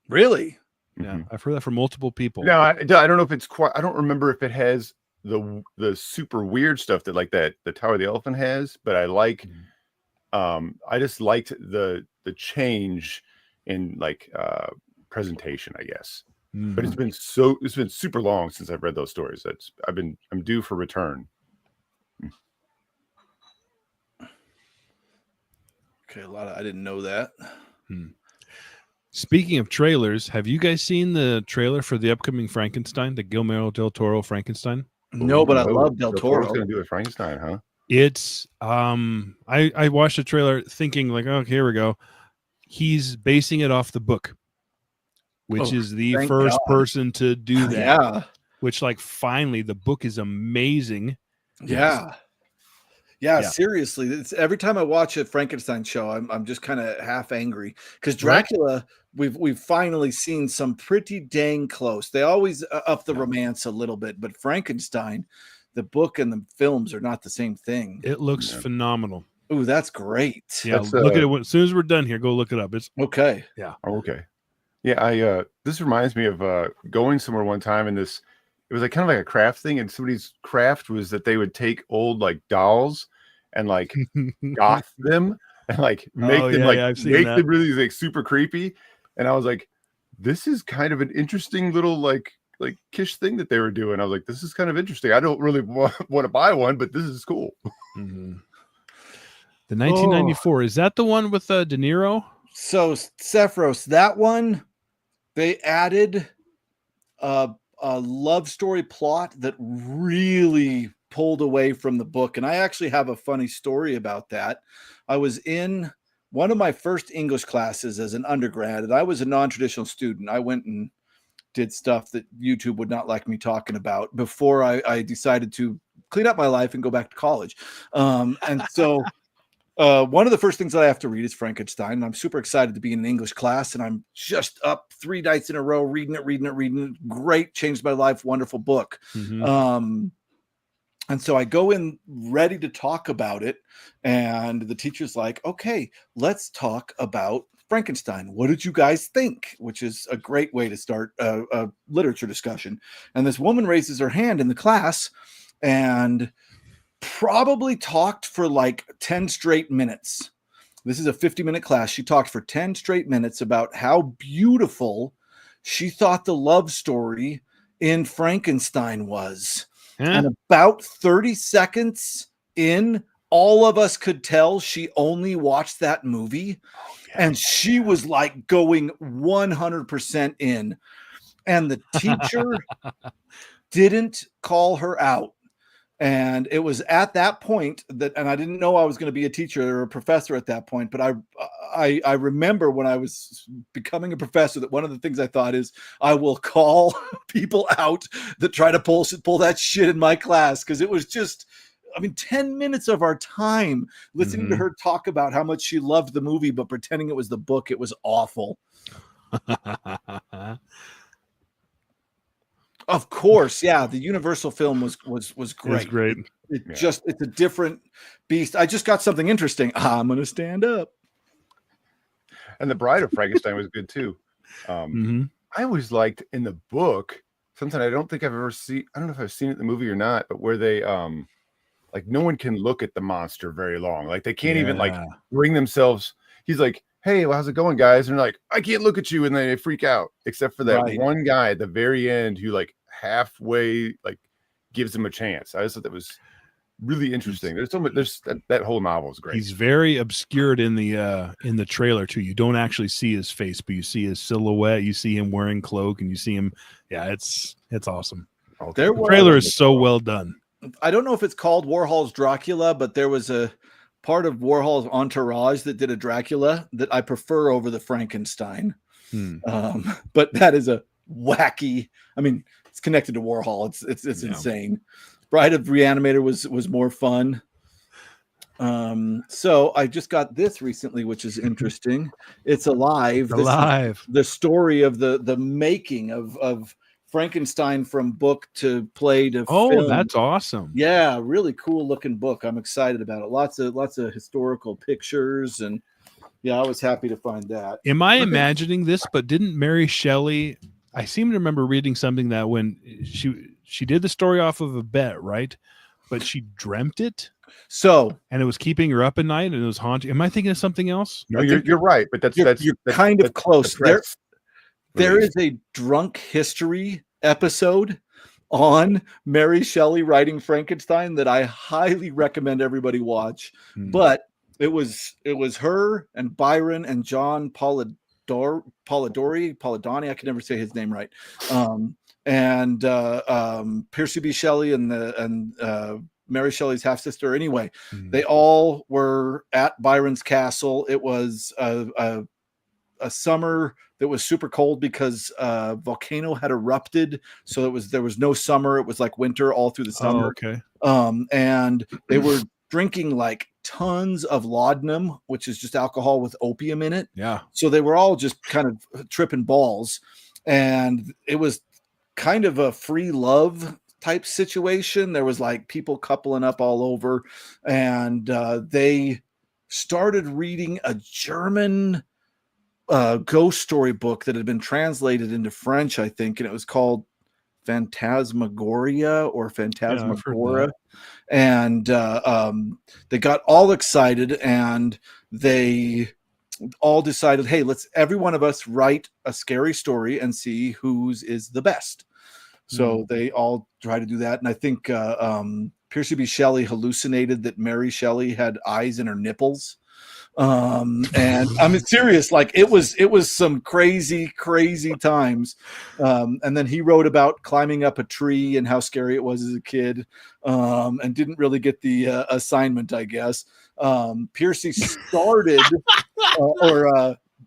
Really? Yeah, Mm-hmm. I've heard that from multiple people. No, I don't know if it's quite. I don't remember if it has the super weird stuff that the Tower of the Elephant has, but I like. I just liked the change in presentation, I guess. Mm-hmm. But it's been super long since I've read those stories. I'm due for return. Okay, I didn't know that. Speaking of trailers, have you guys seen the trailer for the upcoming Frankenstein, the Guillermo del Toro Frankenstein? No, but I love Del Toro. Going to do a Frankenstein, huh? It's I watched the trailer thinking like, oh, here we go. He's basing it off the book, which is the first person to do that. Yeah. Which finally the book is amazing. Yeah. Yeah, seriously. It's, every time I watch a Frankenstein show, I'm just kind of half angry because Dracula, we've finally seen some pretty dang close. They always up the romance a little bit, but Frankenstein, the book and the films are not the same thing. It looks phenomenal. Ooh, that's great. Yeah, look at it as soon as we're done here. Go look it up. It's okay. Yeah. Oh, okay. Yeah, this reminds me of going somewhere one time and this. It was kind of like a craft thing, and somebody's craft was that they would take old dolls and goth them and make them really super creepy. And I was like, this is kind of an interesting little kish thing that they were doing. I was like, this is kind of interesting. I don't really want to buy one, but this is cool. Mm-hmm. The 1994 is that the one with De Niro? So Sephiroth, that one, they added a love story plot that really pulled away from the book. And I actually have a funny story about that. I was in one of my first English classes as an undergrad, and I was a non-traditional student. I went and did stuff that YouTube would not like me talking about before I decided to clean up my life and go back to college. And so one of the first things that I have to read is Frankenstein. And I'm super excited to be in an English class, and I'm just up 3 nights in a row reading it. Great, changed my life, wonderful book. Mhm. And so I go in ready to talk about it, and the teacher's like, okay, let's talk about Frankenstein. What did you guys think? Which is a great way to start a literature discussion. And this woman raises her hand in the class and probably talked for like 10 straight minutes. This is a 50-minute class. She talked for 10 straight minutes about how beautiful she thought the love story in Frankenstein was. And about 30 seconds in, all of us could tell she only watched that movie. And she was like going 100% in. And the teacher didn't call her out. And it was at that point that, and I didn't know I was going to be a teacher or a professor at that point, but I remember when I was becoming a professor that one of the things I thought is I will call people out that try to pull that shit in my class. Cause it was just, 10 minutes of our time listening to her talk about how much she loved the movie, but pretending it was the book. It was awful. Of course, yeah. The Universal film was great. It's great. It's a different beast. I just got something interesting. I'm gonna stand up. And the Bride of Frankenstein was good too. I always liked in the book something I don't think I've ever seen. I don't know if I've seen it in the movie or not, but where they like no one can look at the monster very long. Like they can't even like bring themselves. He's like, hey, well, how's it going, guys? And they're like, I can't look at you, and they freak out. Except for that one guy at the very end who like halfway like gives him a chance. I just thought that was really interesting. There's so much. That whole novel is great. He's very obscured in the trailer too. You don't actually see his face, but you see his silhouette. You see him wearing cloak, and you see him. Yeah, it's awesome. Okay. The trailer is so well done. I don't know if it's called Warhol's Dracula, but there was a part of Warhol's entourage that did a Dracula that I prefer over the Frankenstein. But that is a wacky. It's connected to Warhol. It's insane. Bride of Reanimator was more fun. So I just got this recently, which is interesting. It's Alive. The story of the making of Frankenstein from book to play to film. That's awesome. Yeah, really cool looking book. I'm excited about it. Lots of historical pictures, and yeah, I was happy to find that. Am I imagining this? But didn't Mary Shelley? I seem to remember reading something that when she did the story off of a bet, right? But she dreamt it. And it was keeping her up at night, and it was haunting. Am I thinking of something else? No, you're right, but that's kind of close. There is a drunk history episode on Mary Shelley writing Frankenstein that I highly recommend everybody watch. But it was her and Byron and John Polidori. I can never say his name right. And Percy B. Shelley and Mary Shelley's half sister. Anyway, they all were at Byron's castle. It was a summer that was super cold because a volcano had erupted. So there was no summer. It was like winter all through the summer. And they were drinking like tons of laudanum, which is just alcohol with opium in it. Yeah. So they were all just kind of tripping balls. And it was kind of a free love type situation. There was like people coupling up all over. And they started reading a German ghost story book that had been translated into French, I think, and it was called Phantasmagoria or Phantasmagora. And they got all excited, and they all decided, hey, let's every one of us write a scary story and see whose is the best. So they all try to do that. And I think Percy B. Shelley hallucinated that Mary Shelley had eyes in her nipples. And I'm serious, like it was some crazy times. And then he wrote about climbing up a tree and how scary it was as a kid, and didn't really get the assignment, I guess. Piercy started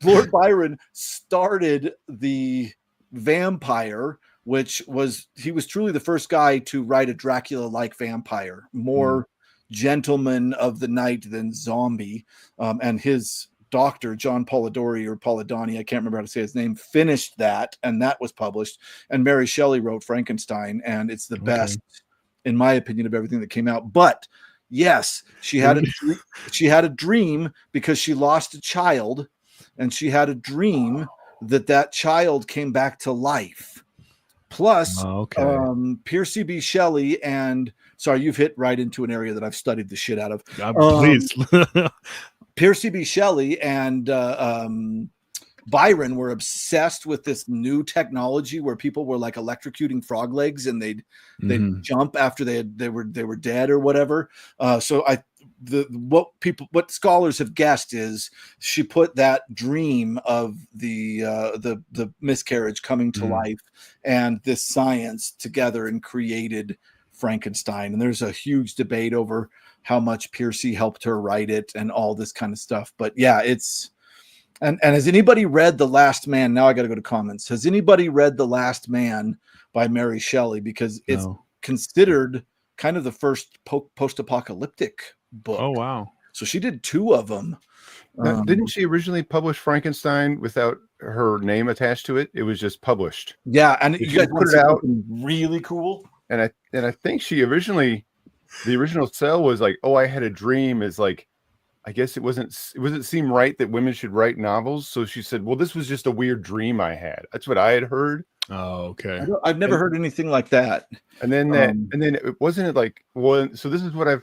Lord Byron started the Vampire, which was, he was truly the first guy to write a Dracula-like vampire, more gentleman of the night than zombie. And his doctor, John Polidori or Polidoni, I can't remember how to say his name, finished that, and that was published. And Mary Shelley wrote Frankenstein, and it's the best, in my opinion, of everything that came out. But yes, she had a dream because she lost a child, and she had a dream that child came back to life. Plus, Piercy B. Shelley and, sorry, you've hit right into an area that I've studied the shit out of. Please. Piercy B. Shelley and Byron were obsessed with this new technology where people were like electrocuting frog legs, and they'd jump after they were dead or whatever. What scholars have guessed is she put that dream of the miscarriage coming to life and this science together and created Frankenstein. And there's a huge debate over how much Piercy helped her write it and all this kind of stuff. But yeah, it's, and has anybody read The Last Man? Now I got to go to comments. Has anybody read The Last Man by Mary Shelley? Because it's considered kind of the first post-apocalyptic book. Oh, wow. So she did 2 of them. Didn't she originally publish Frankenstein without her name attached to it? It was just published. Yeah, and you guys put it out really cool. And I think she originally, the original sell was like, "Oh, I had a dream." Is like, I guess it wasn't seem right that women should write novels. So she said, "Well, this was just a weird dream I had." That's what I had heard. Oh, okay. I've never heard anything like that. And then it wasn't like, well, so this is what I've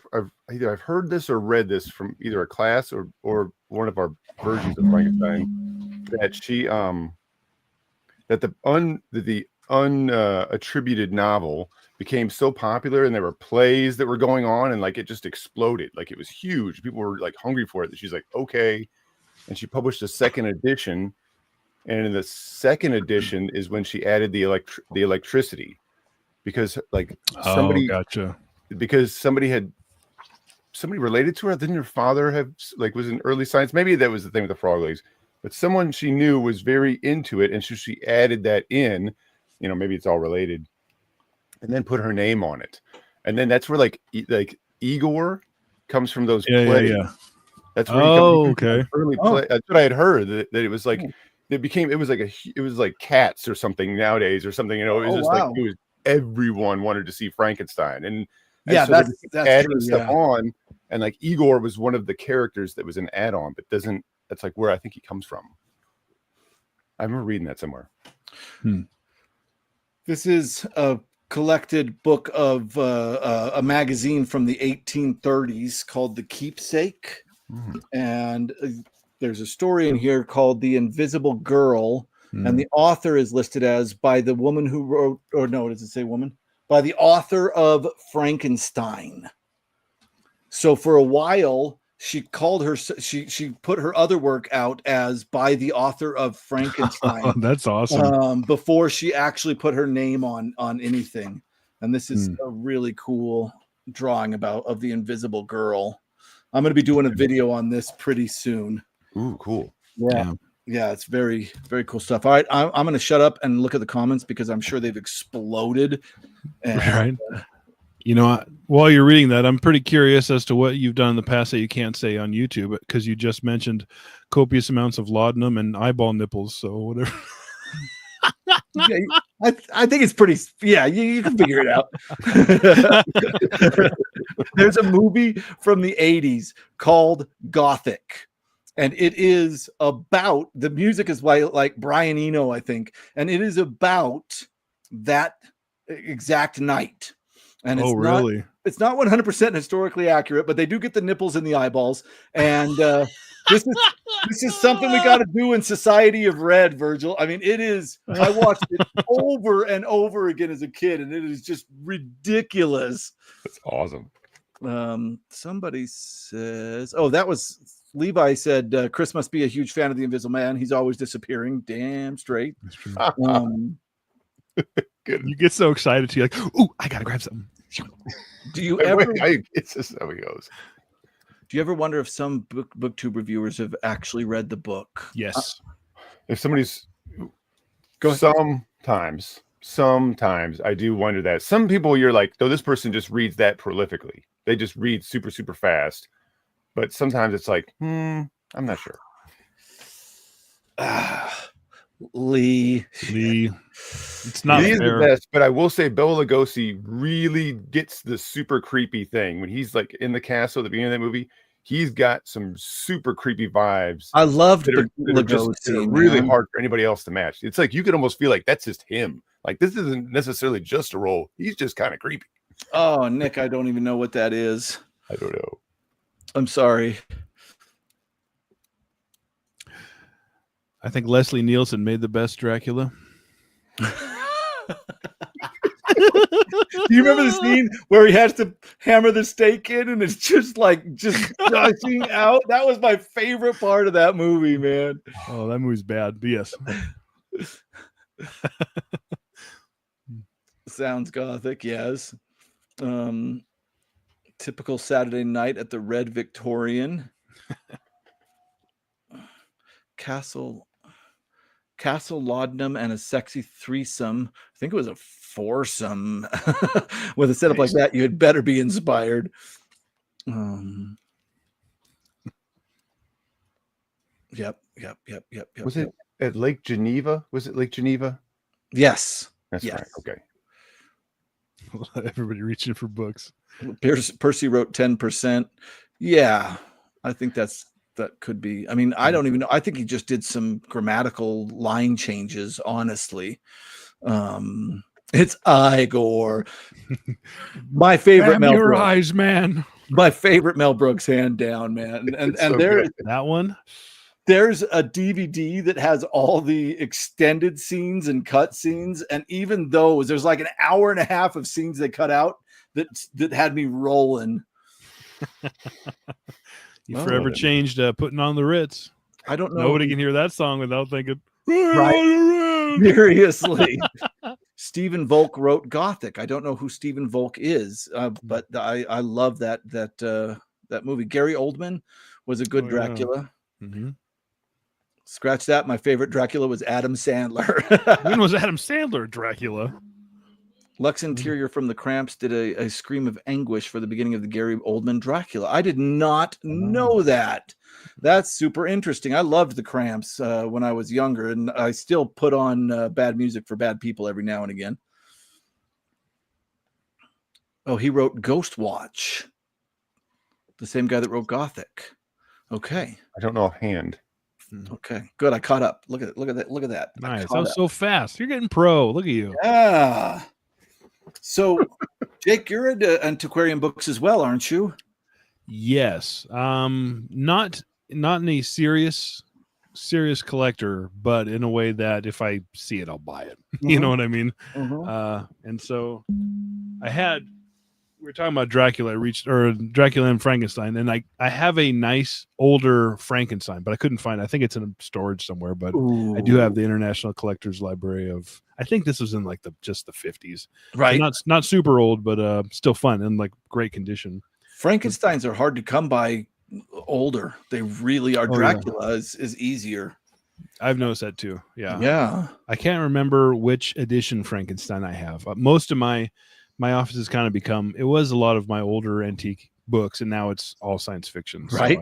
either I've heard this or read this from either a class or one of our versions of Frankenstein, that she that the unattributed novel became so popular, and there were plays that were going on, and like it just exploded, like it was huge. People were like hungry for it. That she's like, okay, and she published a second edition. And in the second edition is when she added the electricity, because like somebody because somebody related to her. Didn't her father have like was in early science? Maybe that was the thing with the frog legs, but someone she knew was very into it, and so she added that in. You know, maybe it's all related, and then put her name on it, and then that's where like Igor comes from those plays. Yeah. That's where okay. Early play. That's what I had heard, that it was like. It was like Cats or something nowadays or something, you know. It was like it was, everyone wanted to see Frankenstein, and yeah, so that's adding true, stuff on, and like Igor was one of the characters that was an add-on, but that's like where I think he comes from. I remember reading that somewhere. This is a collected book of a magazine from the 1830s called The Keepsake, and there's a story in here called The Invisible Girl, and the author is listed as by the woman who wrote, or no, does it say woman? By the author of Frankenstein. So for a while, she called her, she put her other work out as by the author of Frankenstein. That's awesome. Before she actually put her name on anything. And this is a really cool drawing of the Invisible Girl. I'm going to be doing a video on this pretty soon. Ooh, cool. Yeah, it's very, very cool stuff. All right, I'm going to shut up and look at the comments because I'm sure they've exploded. Right. You know, while you're reading that, I'm pretty curious as to what you've done in the past that you can't say on YouTube, because you just mentioned copious amounts of laudanum and eyeball nipples. So whatever. Yeah, I think it's pretty. Yeah, you can figure it out. There's a movie from the 80s called Gothic. And it is about, the music is like Brian Eno, I think. And it is about that exact night. And it's really? It's not 100% historically accurate, but they do get the nipples in the eyeballs. And this is something we got to do in Society of Red, Virgil. I mean, it is. I watched it over and over again as a kid, and it is just ridiculous. That's awesome. Somebody says, oh, that was Levi said Chris must be a huge fan of the Invisible Man. He's always disappearing. Damn straight. That's true. Good. You get so excited to like, ooh, I gotta grab something. Do you ever It's just how he goes. do you ever wonder if some booktube reviewers have actually read the book? Yes. If somebody's Go ahead. sometimes I do wonder that. Some people you're like, oh, this person just reads that prolifically. They just read super, super fast. But sometimes it's like, I'm not sure. Lee. It's not He is fair. the best, but I will say Bela Lugosi really gets the super creepy thing when he's like in the castle at the beginning of that movie. He's got some super creepy vibes. I loved that are Lugosi. really man. hard for anybody else to match. It's like you could almost feel like that's just him. Like this isn't necessarily just a role. He's just kind of creepy. Oh, Nick, I don't even know what that is. I don't know. I'm sorry. I think Leslie Nielsen made the best Dracula. Do you remember the scene where he has to hammer the stake in and it's just gushing out? That was my favorite part of that movie, man. Oh, that movie's bad. But yes. Sounds gothic, yes. Typical Saturday night at the Red Victorian. Castle Laudanum and a sexy threesome. I think it was a foursome. With a setup like that, you had better be inspired. Yep. Was it at Lake Geneva? Was it Lake Geneva? Yes. That's Yes. right. Okay. Everybody reaching for books. Percy wrote 10%. Yeah, I think that could be. I mean, I don't even know. I think he just did some grammatical line changes, honestly. It's Igor. My favorite Damn Mel your Brooks. eyes, man. My favorite Mel Brooks, hand down, man. And So there, good. That one. there's a DVD that has all the extended scenes and cut scenes, and even those, there's like an hour and a half of scenes they cut out that had me rolling. You Well, forever then. changed putting on the Ritz. I don't know. Nobody can hear that song without thinking, Right. Seriously. Stephen Volk wrote Gothic. I don't know who Stephen Volk is, but I love that movie. Gary Oldman was a good Oh, yeah. Dracula. Mm-hmm. Scratch that. My favorite Dracula was Adam Sandler. When was Adam Sandler Dracula? Lux Interior from the Cramps did a scream of anguish for the beginning of the Gary Oldman Dracula. I did not know that. That's super interesting. I loved the Cramps when I was younger, and I still put on bad music for bad people every now and again. Oh, he wrote Ghost Watch. The same guy that wrote Gothic. Okay. I don't know offhand. Okay. Good. I caught up. Look at that. I Nice. That caught was up. so fast. You're getting pro. Look at you. Yeah. So, Jake, you're into antiquarian books as well, aren't you? Yes. Not in a serious collector, but in a way that if I see it, I'll buy it. You know what I mean? And so we were talking about Dracula. Dracula and Frankenstein, and I have a nice older Frankenstein, but I couldn't find it. I think it's in a storage somewhere, but Ooh. I do have the International Collectors Library of, I think this was in like just the 50s. Right. So not super old, but still fun and like great condition. Frankensteins are hard to come by older. They really are. Oh, Dracula is easier. I've noticed that too. Yeah. Yeah. I can't remember which edition Frankenstein I have. Most of my office has kind of become, it was a lot of my older antique books, and now it's all science fiction. So Right.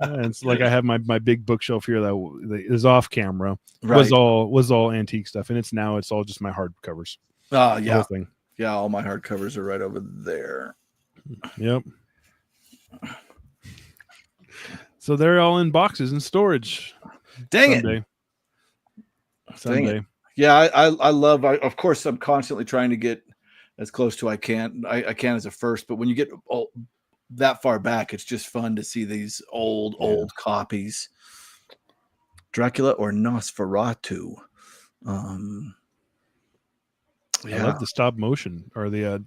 it's like I have my big bookshelf here that is off camera. Right. Was all antique stuff, and it's all just my hardcovers. The whole Yeah. thing. Yeah. All my hardcovers are right over there. Yep. So they're all in boxes in storage. Dang someday. it. Someday. Yeah. I love, of course, I'm constantly trying to get as close to I can as a first, but when you get that far back, it's just fun to see these old copies. Dracula or Nosferatu. I love the stop motion or the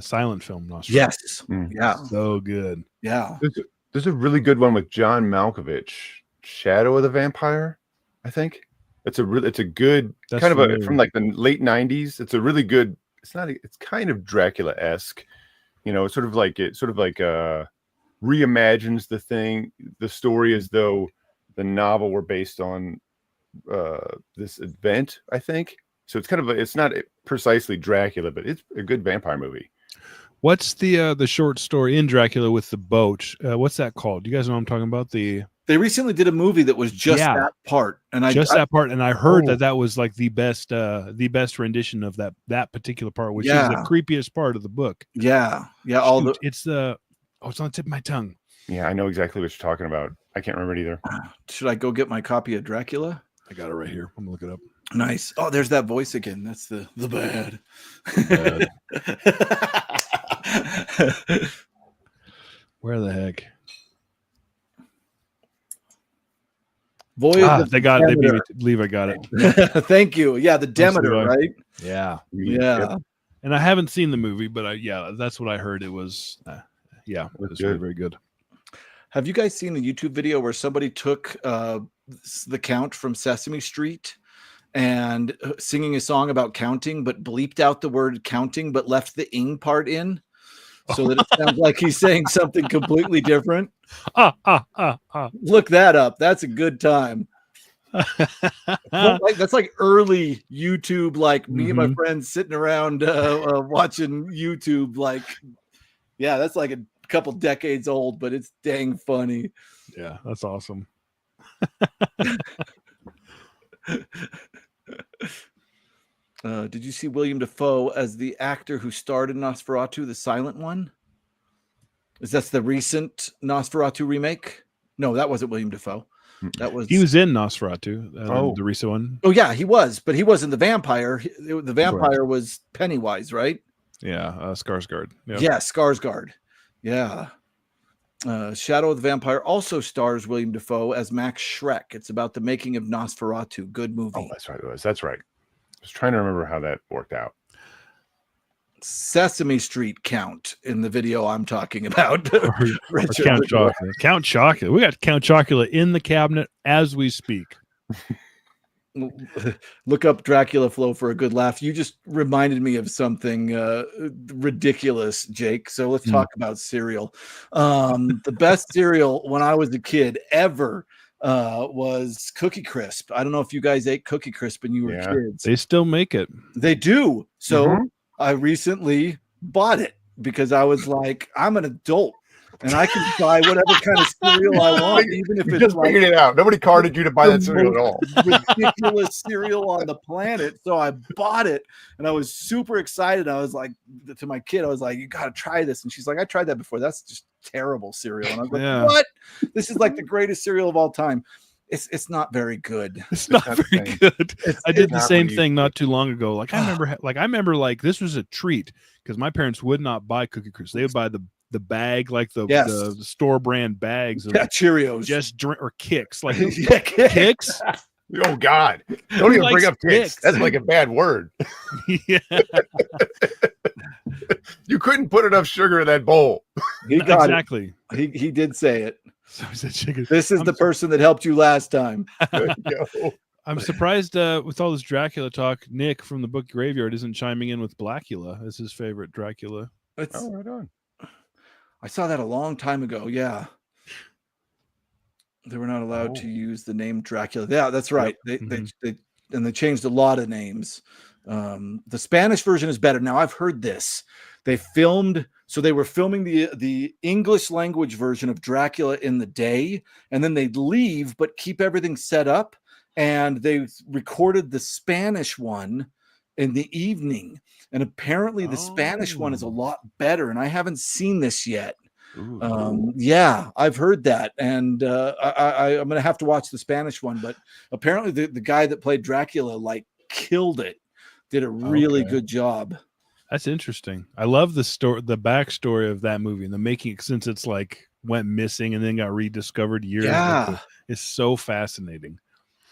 silent film. Nosferatu. Yes. Mm. Yeah. So good. Yeah. There's a really good one with John Malkovich, Shadow of the Vampire, I think. It's a good That's kind of familiar. from like the late 90s. It's a really good, it's kind of Dracula-esque, you know, sort of like reimagines the story as though the novel were based on this event, I think. So it's kind of it's not precisely Dracula, but it's a good vampire movie. What's the short story in Dracula with the boat? What's that called? You guys know what I'm talking about? They recently did a movie that was just that part, and that part, and I heard that was like the best rendition of that particular part, which is the creepiest part of the book. Yeah. Shoot, it's on the tip of my tongue. Yeah, I know exactly what you're talking about. I can't remember it either. Should I go get my copy of Dracula? I got it right here. I'm gonna look it up. Nice. Oh, there's that voice again. That's the bad. Where the heck? Voyage they got it. They beat me to believe I got it. Thank you. Yeah, the Demeter, right? Yeah. Yeah. And I haven't seen the movie, but that's what I heard. It was it was very, very good. Have you guys seen the YouTube video where somebody took the Count from Sesame Street and singing a song about counting, but bleeped out the word counting, but left the ing part in so that it sounds like he's saying something completely different? Look that up. That's a good time. That's like early YouTube, like me and my friends sitting around watching YouTube. Like, yeah, that's like a couple decades old, but it's dang funny. Yeah, that's awesome. Did you see William Dafoe as the actor who starred in Nosferatu, the silent one? Is that the recent Nosferatu remake? No, that wasn't William Dafoe. He was in Nosferatu, the recent one. Oh yeah, he was, but he wasn't the vampire. The vampire was Pennywise, right? Yeah, Skarsgård. Yeah, Skarsgård. Yeah. Shadow of the Vampire also stars William Dafoe as Max Schreck. It's about the making of Nosferatu. Good movie. Oh, that's right. That's right. I was trying to remember how that worked out. Sesame Street Count in the video I'm talking about. Or Count Chocula. Count Chocula. We got Count Chocula in the cabinet as we speak. Look up Dracula Flow for a good laugh. You just reminded me of something ridiculous, Jake. So let's talk about cereal. The best cereal when I was a kid ever was Cookie Crisp. I don't know if you guys ate Cookie Crisp when you were kids. They still make it. They do. So I recently bought it because I was like, I'm an adult and I can buy whatever kind of cereal I want, even if you it's just figured it out. Nobody carded you to buy that cereal at all. Ridiculous cereal on the planet. So I bought it and I was super excited. I was like, to my kid, I was like, you got to try this. And she's like, I tried that before. That's just terrible cereal. And I was like, what? This is like the greatest cereal of all time. It's not very good. It's not very good. I did the same thing not too long ago. Like I remember like this was a treat because my parents would not buy Cookie Crisp. They would buy the bag, like the store brand bags of Cheerios, just drink or Kicks, like Kicks. Oh God! Don't even bring up Kicks. That's like a bad word. Yeah. You couldn't put enough sugar in that bowl. Exactly. He did say it. So he said chicken. This is the person that helped you last time. I'm surprised with all this Dracula talk, Nick from the Book Graveyard isn't chiming in with Blackula as his favorite Dracula. Right on. I saw that a long time ago. Yeah. They were not allowed to use the name Dracula. Yeah, that's right. They changed a lot of names. The Spanish version is better. Now I've heard this. They were filming the English language version of Dracula in the day, and then they'd leave but keep everything set up, and they recorded the Spanish one in the evening. And apparently the Spanish one is a lot better, and I haven't seen this yet. Yeah, I've heard that, and I'm gonna have to watch the Spanish one. But apparently the guy that played Dracula like killed it, did a really good job. That's interesting. I love the backstory of that movie and the making, since it's like went missing and then got rediscovered years later. It's so fascinating.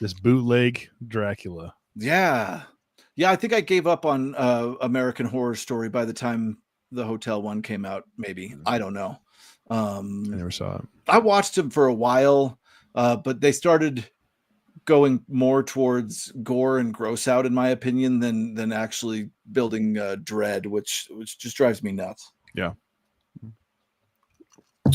This bootleg Dracula. Yeah. I think I gave up on American Horror Story by the time the hotel one came out. Maybe, I don't know. I never saw it. I watched them for a while, but they started going more towards gore and gross out, in my opinion, than actually building dread, which just drives me nuts. Yeah.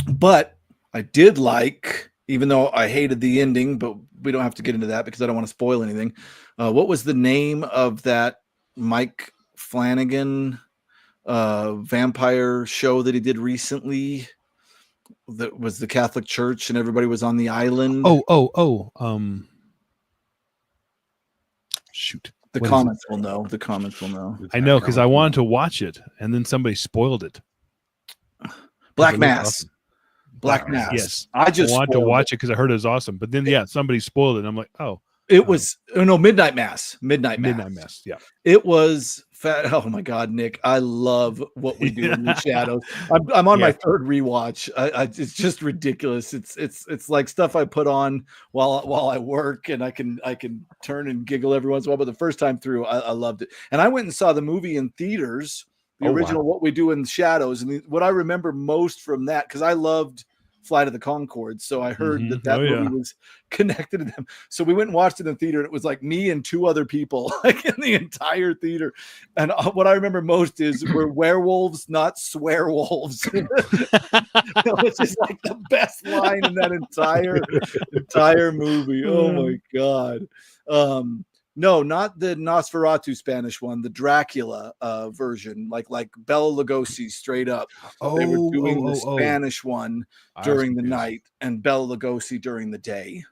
But I did like, even though I hated the ending, but we don't have to get into that because I don't want to spoil anything. What was the name of that Mike Flanagan vampire show that he did recently? That was the Catholic Church and everybody was on the island. Shoot. The What is comments will know. The comments will know. I know, because I wanted to watch it, and then somebody spoiled it. Black It looked Mass. awesome. Black Mass. Yes. I just wanted to spoiled watch it because I heard it was awesome. But then, somebody spoiled it. And I'm like, oh. It was Midnight Mass. Midnight Mass. Yeah. It was fat. Oh my God, Nick! I love what we do in the shadows. I'm on my third rewatch. It's just ridiculous. It's like stuff I put on while I work, and I can turn and giggle every once in a while. But the first time through, I loved it. And I went and saw the movie in theaters, the original What We Do in the Shadows. And what I remember most from that, because I loved Flight of the Conchords, so I heard that movie was connected to them. So we went and watched it in the theater, and it was like me and two other people, like in the entire theater. And what I remember most is we're werewolves, not swearwolves, which is like the best line in that entire movie. Oh my God. No, not the Nosferatu Spanish one, the Dracula version, like Bela Lugosi straight up. They were doing the Spanish one during the night and Bela Lugosi during the day.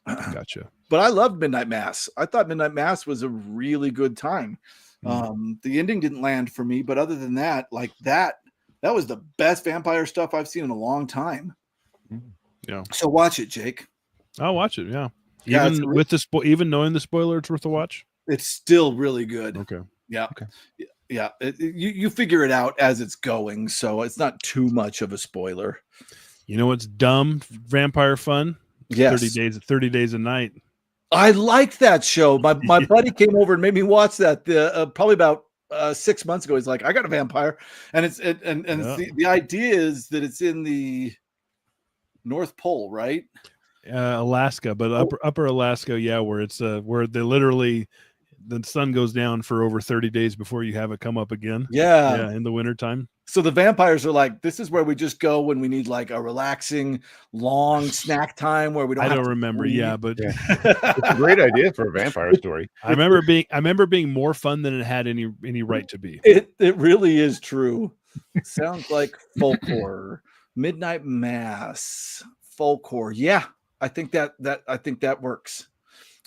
Gotcha. But I loved Midnight Mass. I thought Midnight Mass was a really good time. The ending didn't land for me, but other than that, like that was the best vampire stuff I've seen in a long time. Yeah. So watch it, Jake. I'll watch it. Yeah. Yeah, Even with the even knowing the spoiler, it's worth a watch. It's still really good. Okay. Yeah. Okay. Yeah. You figure it out as it's going, so it's not too much of a spoiler. You know what's dumb vampire fun? Yes. 30 days a night. I liked that show. My buddy came over and made me watch that probably about 6 months ago. He's like, I got a vampire, and it's the idea is that it's in the North Pole, right? Alaska, but upper Alaska, where it's where they literally the sun goes down for over 30 days before you have it come up again. Yeah, in the wintertime. So the vampires are like, this is where we just go when we need like a relaxing long snack time where we don't. I don't remember. But it's a great idea for a vampire story. I remember being more fun than it had any right to be. It really is true. Sounds like folk horror. Midnight Mass, folk horror. Yeah. I think that works.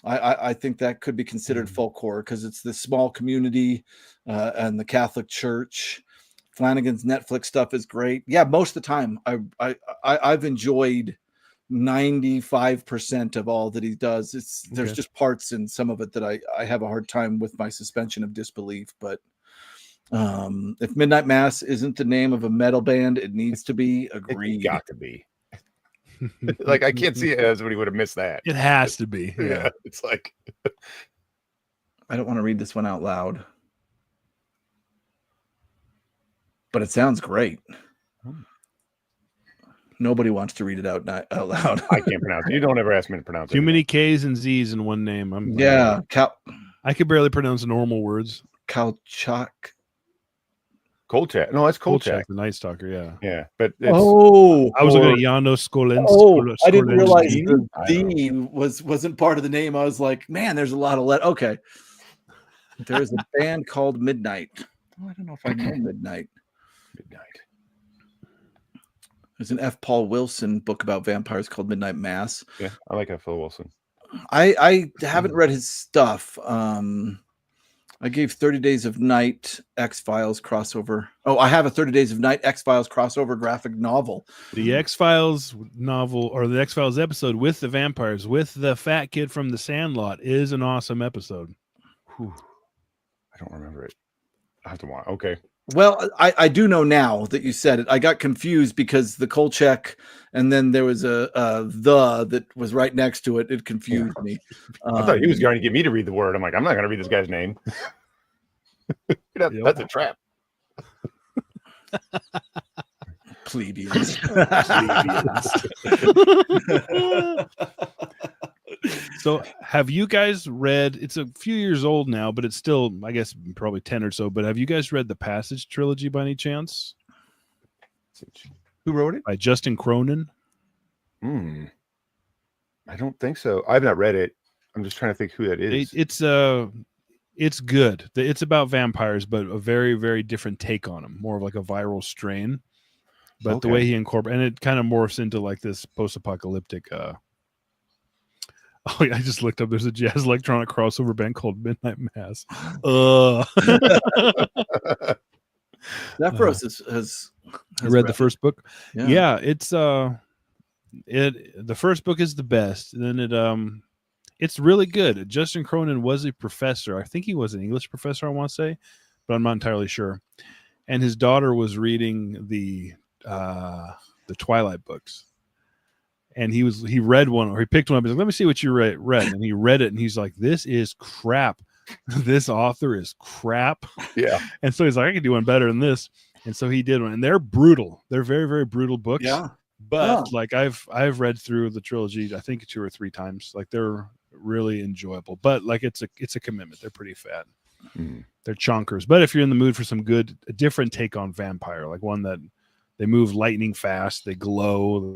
I think that could be considered folk horror because it's this small community and the Catholic Church. Flanagan's Netflix stuff is great. Yeah, most of the time I've enjoyed 95% of all that he does. There's just parts in some of it that I have a hard time with my suspension of disbelief. But if Midnight Mass isn't the name of a metal band, it needs to be. Agreed. It's got to be. Like I can't see it as somebody would have missed that. It has to be. Yeah. It's like I don't want to read this one out loud, but it sounds great. Nobody wants to read it out loud. I can't pronounce it. You don't ever ask me to pronounce it. Too many K's and Z's in one name. I could barely pronounce normal words. Kolchak. Kolchak. No, that's Kolchak. The Night Stalker, yeah. But I was looking at Janos Skolens. I didn't realize the D wasn't part of the name. I was like, man, there's a lot of okay. There's a band called Midnight. I don't know if I know Midnight. There's an F. Paul Wilson book about vampires called Midnight Mass. Yeah, I like F. Paul Wilson. I haven't read his stuff. I gave 30 Days of Night X-Files crossover. Oh, I have a 30 Days of Night X-Files crossover graphic novel. The X-Files novel or the X-Files episode with the vampires, with the fat kid from the Sandlot is an awesome episode. Whew. I don't remember it. I have to watch. Okay. Well, I do know now that you said it. I got confused because the Kolchak and then there was a that was right next to it. It confused me. I thought he was going to get me to read the word. I'm like, I'm not going to read this guy's name. That's a trap. Plebeians. So have you guys read, it's a few years old now, but it's still, I guess, probably 10 or so, but have you guys read the Passage trilogy by any chance? Who wrote it? By Justin Cronin? I don't think so. I've not read it. I'm just trying to think who that is. It's good. It's about vampires, but a very, very different take on them, more of like a viral strain. But the way he incorporates, and it kind of morphs into like this post-apocalyptic. Oh yeah, I just looked up. There's a jazz electronic crossover band called Midnight Mass. Zephyros has read the first book. Yeah. Yeah, it's the first book is the best. And then it's really good. Justin Cronin was a professor. I think he was an English professor, I want to say, but I'm not entirely sure. And his daughter was reading the Twilight books. And he read one, or he picked one up. He's like, let me see what you read. And he read it, and he's like, this is crap. This author is crap. Yeah. And so he's like, I could do one better than this. And so he did one. And they're brutal. They're very, very brutal books. Yeah. But like I've read through the trilogy, I think 2 or 3 times. Like they're really enjoyable. But like it's a commitment. They're pretty fat. They're chonkers. But if you're in the mood for some good, a different take on vampire, like one that they move lightning fast, they glow.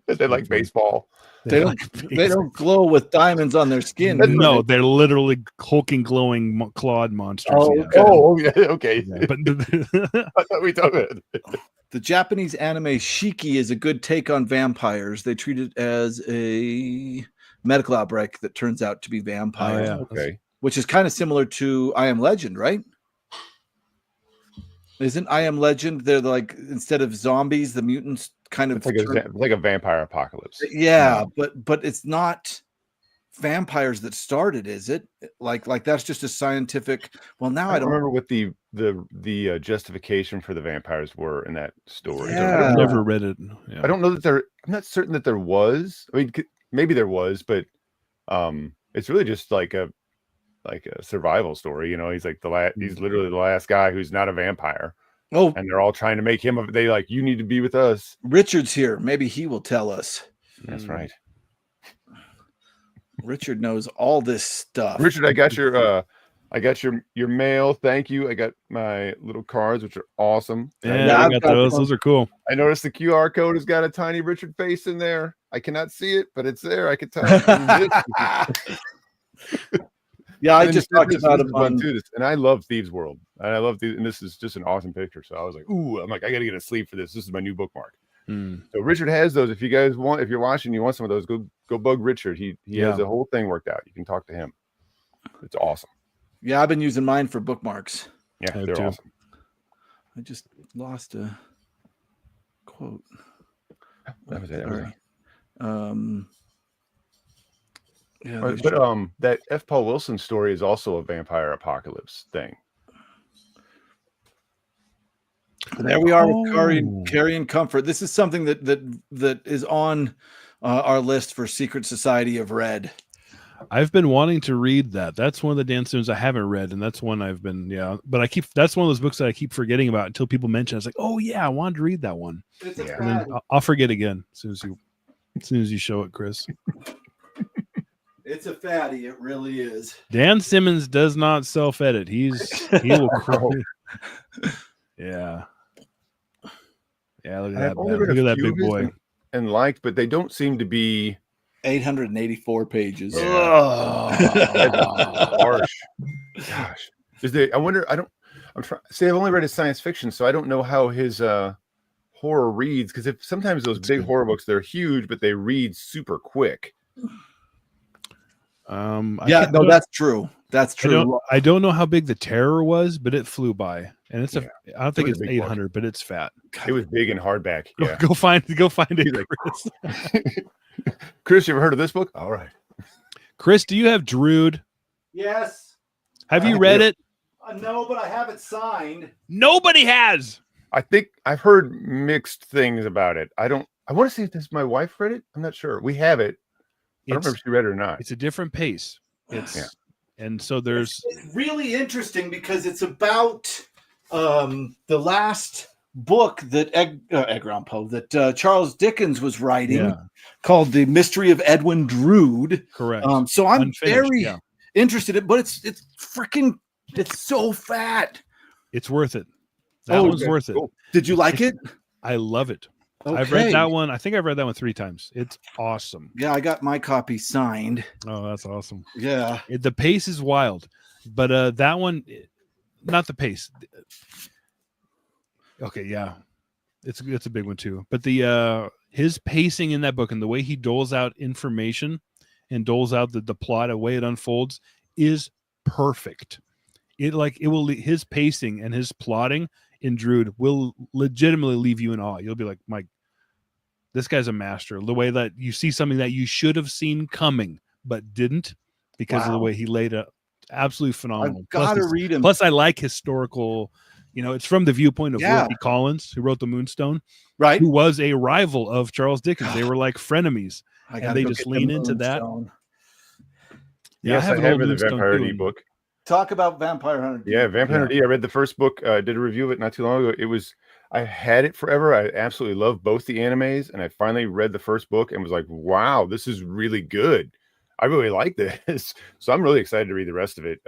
They like baseball. They don't glow with diamonds on their skin. No, they're literally hulking, glowing clawed monsters. Okay. Yeah, but I thought we talked about it. The Japanese anime Shiki is a good take on vampires. They treat it as a medical outbreak that turns out to be vampires. Okay. Which is kind of similar to I Am Legend, right? Isn't I Am Legend? They're like, instead of zombies, the mutants kind of It's like a vampire apocalypse. Yeah, but it's not vampires that started, is it? Like that's just a scientific. Well, now I don't remember what the justification for the vampires were in that story. Yeah. I've never read it. Yeah. I don't know that I'm not certain that there was. I mean, maybe there was, but it's really just like a survival story. You know, he's like he's literally the last guy who's not a vampire. Oh, and they're all trying to make him. They like, you need to be with us. Richard's here. Maybe he will tell us. That's right. Richard knows all this stuff. Richard, I got your mail. Thank you. I got my little cards, which are awesome. Yeah, I got those. Those are cool. I noticed the QR code has got a tiny Richard face in there. I cannot see it, but it's there. I can tell. Yeah, I just talked about it on too. And I love Thieves World. And I love these, and this is just an awesome picture. So I was like, ooh, I got to get a sleeve for this. This is my new bookmark. So Richard has those. If you guys want, if you're watching, you want some of those, go bug Richard. He has the whole thing worked out. You can talk to him. It's awesome. Yeah, I've been using mine for bookmarks. Yeah, they're awesome. I just lost a quote. That was it. Sorry. Yeah, but that F. Paul Wilson story is also a vampire apocalypse thing. There we are with Carrion Comfort. This is something that is on our list for Secret Society of Red. I've been wanting to read that. That's one of the Dan Simmons I haven't read, and that's one I've been but that's one of those books that I keep forgetting about until people mention it. I was like, oh yeah, I wanted to read that one. And then I'll forget again as soon as you show it, Chris. It's a fatty, it really is. Dan Simmons does not self-edit. He will crawl. Yeah. Yeah, look at that. Look at that big boy. And liked, but they don't seem to be 884 pages. Yeah. Harsh. Gosh. I wonder, I'm trying see, I've only read his science fiction, so I don't know how his horror reads, because if sometimes those big horror books, they're huge, but they read super quick. That's true. That's true. I don't know how big the Terror was, but it flew by, and I don't think it's 800, but it's fat. It was big and hardback. Yeah, go find it, Chris. Chris, you ever heard of this book? All right, Chris, do you have Drood? Yes. Have you read it? No, but I have it signed. Nobody has. I think I've heard mixed things about it. I want to see if my wife read it. I'm not sure. We have it. I don't remember if she read it or not. It's a different pace. And so there's it's really interesting because it's about the last book that Edgar Allan Poe, that Charles Dickens was writing, Yeah. called The Mystery of Edwin Drood. Correct. So I'm Unfinished, very yeah. interested in, but it's freaking, it's so fat. It's worth it. That Oh, one's okay, worth it. cool. Did you like it? I love it. Okay. I've read that one. I think I've read that one 3 times. It's awesome. Yeah, I got my copy signed. Oh, that's awesome. Yeah. The pace is wild, but that one, not the pace. Okay, yeah, it's a big one too. But the his pacing in that book and the way he doles out information and doles out the plot, the way it unfolds is perfect. It will, his pacing and his plotting in Drood will legitimately leave you in awe. You'll be like, Mike, this guy's a master. The way that you see something that you should have seen coming but didn't because of the way he laid it, absolutely phenomenal. I've got to read him. Plus, I like historical. It's from the viewpoint of Wilkie Collins, who wrote the Moonstone, right? Who was a rival of Charles Dickens. They were like frenemies, and they just lean into that. Yes, I have read the Vampire Hunter D book. Talk about Vampire Hunter D. Yeah, Vampire Hunter D. I read the first book. Did a review of it not too long ago. I had it forever. I absolutely loved both the animes, and I finally read the first book and was like, "Wow, this is really good. I really like this." So I'm really excited to read the rest of it.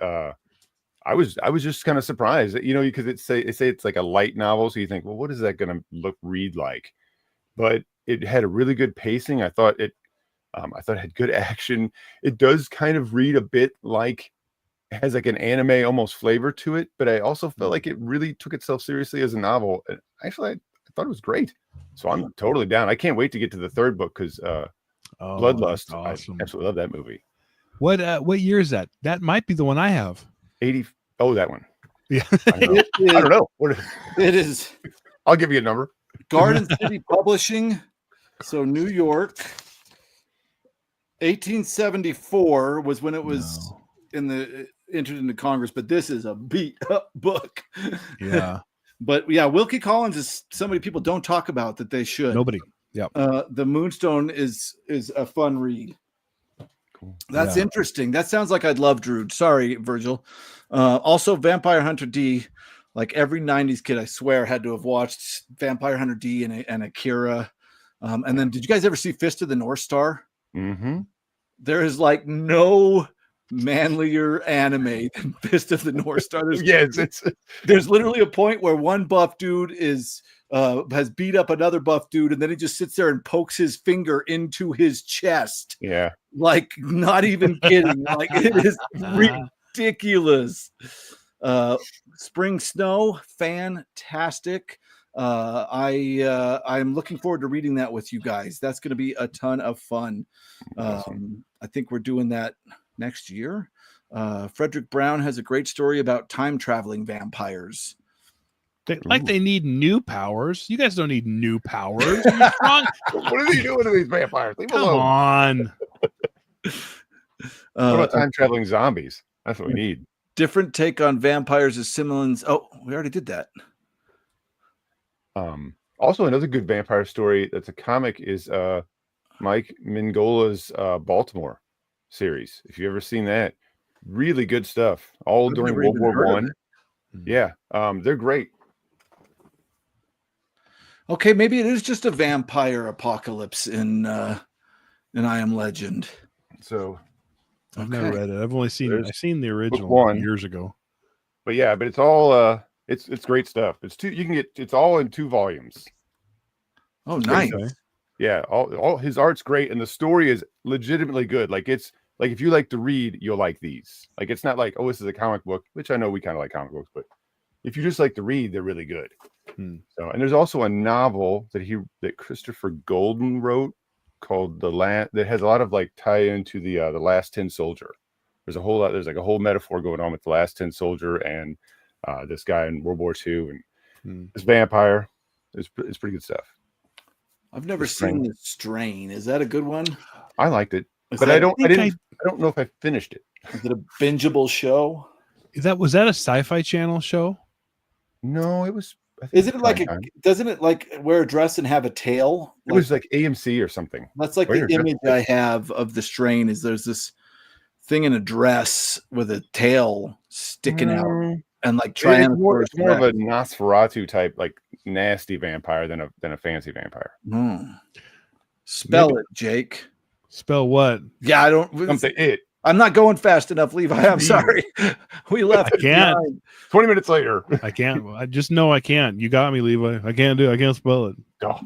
I was just kind of surprised, because they say it's like a light novel, so you think, well, what is that going to read like? But it had a really good pacing. I thought it had good action. It does kind of read a bit like, it has like an anime almost flavor to it, but I also felt like it really took itself seriously as a novel. And actually, I thought it was great. So I'm totally down. I can't wait to get to the third book because Bloodlust. Awesome. I absolutely love that movie. What year is that? That might be the one I have. 80. Oh, that one. Yeah. I don't know. It is. I'll give you a number. Garden City Publishing. So New York. 1874 was when it was entered into Congress, but this is a beat up book. Yeah. But yeah, Wilkie Collins is somebody people don't talk about that they should. Nobody. Yeah. The Moonstone is a fun read. Cool. That's interesting. That sounds like I'd love Drood. Sorry, Virgil. Also, Vampire Hunter D. Like every 90s kid, I swear, had to have watched Vampire Hunter D and Akira. And then, did you guys ever see Fist of the North Star? Mm-hmm. There is like no manlier anime than Fist of the North Star. There's literally a point where one buff dude has beat up another buff dude, and then he just sits there and pokes his finger into his chest. Yeah. Like, not even kidding. Like, it is ridiculous. Spring Snow, fantastic. I'm looking forward to reading that with you guys. That's going to be a ton of fun. Awesome. I think we're doing that next year. Frederick Brown has a great story about time traveling vampires. They need new powers. You guys don't need new powers. You're strong. What are they doing to these vampires? Leave them Come alone. on. What about time traveling zombies? That's what we need. Different take on vampires is Similans. Oh, we already did that. Also, another good vampire story that's a comic is Mike Minghola's Baltimore series. If you've ever seen that, really good stuff. All during World War I. Yeah, they're great. Okay, maybe it is just a vampire apocalypse in I Am Legend. So I've never read it. I've only seen it. I've seen the original one years ago. But yeah, but it's all it's great stuff. It's all in 2 volumes. Oh, nice. Okay. Yeah, all his art's great, and the story is legitimately good. Like, it's like, if you like to read, you'll like these. Like, it's not like, oh, this is a comic book, which I know we kind of like comic books, but if you just like to read, they're really good. So, and there's also a novel that Christopher Golden wrote called that has a lot of like tie into the Last Tin Soldier. There's like a whole metaphor going on with the Last Tin Soldier and this guy in World War II and this vampire. It's pretty good stuff. I've never seen The Strain. Is that a good one? I liked it, but I don't know if I finished it. Is it a bingeable show? Was that a Sci-Fi Channel show? No, it was. Isn't it like doesn't it like wear a dress and have a tail? It was like AMC or something. That's like the image I have of The Strain. Is there's this thing in a dress with a tail sticking out and like trying. It's more of a Nosferatu type, like nasty vampire than a fancy vampire. Spell Maybe. it, Jake. Spell what? Yeah, I don't. Something it. I'm not going fast enough, Levi. I'm sorry. We left. I can't. behind. 20 minutes later. I can't. I just know I can't. You got me, Levi. I can't do it. I can't spell it. Oh,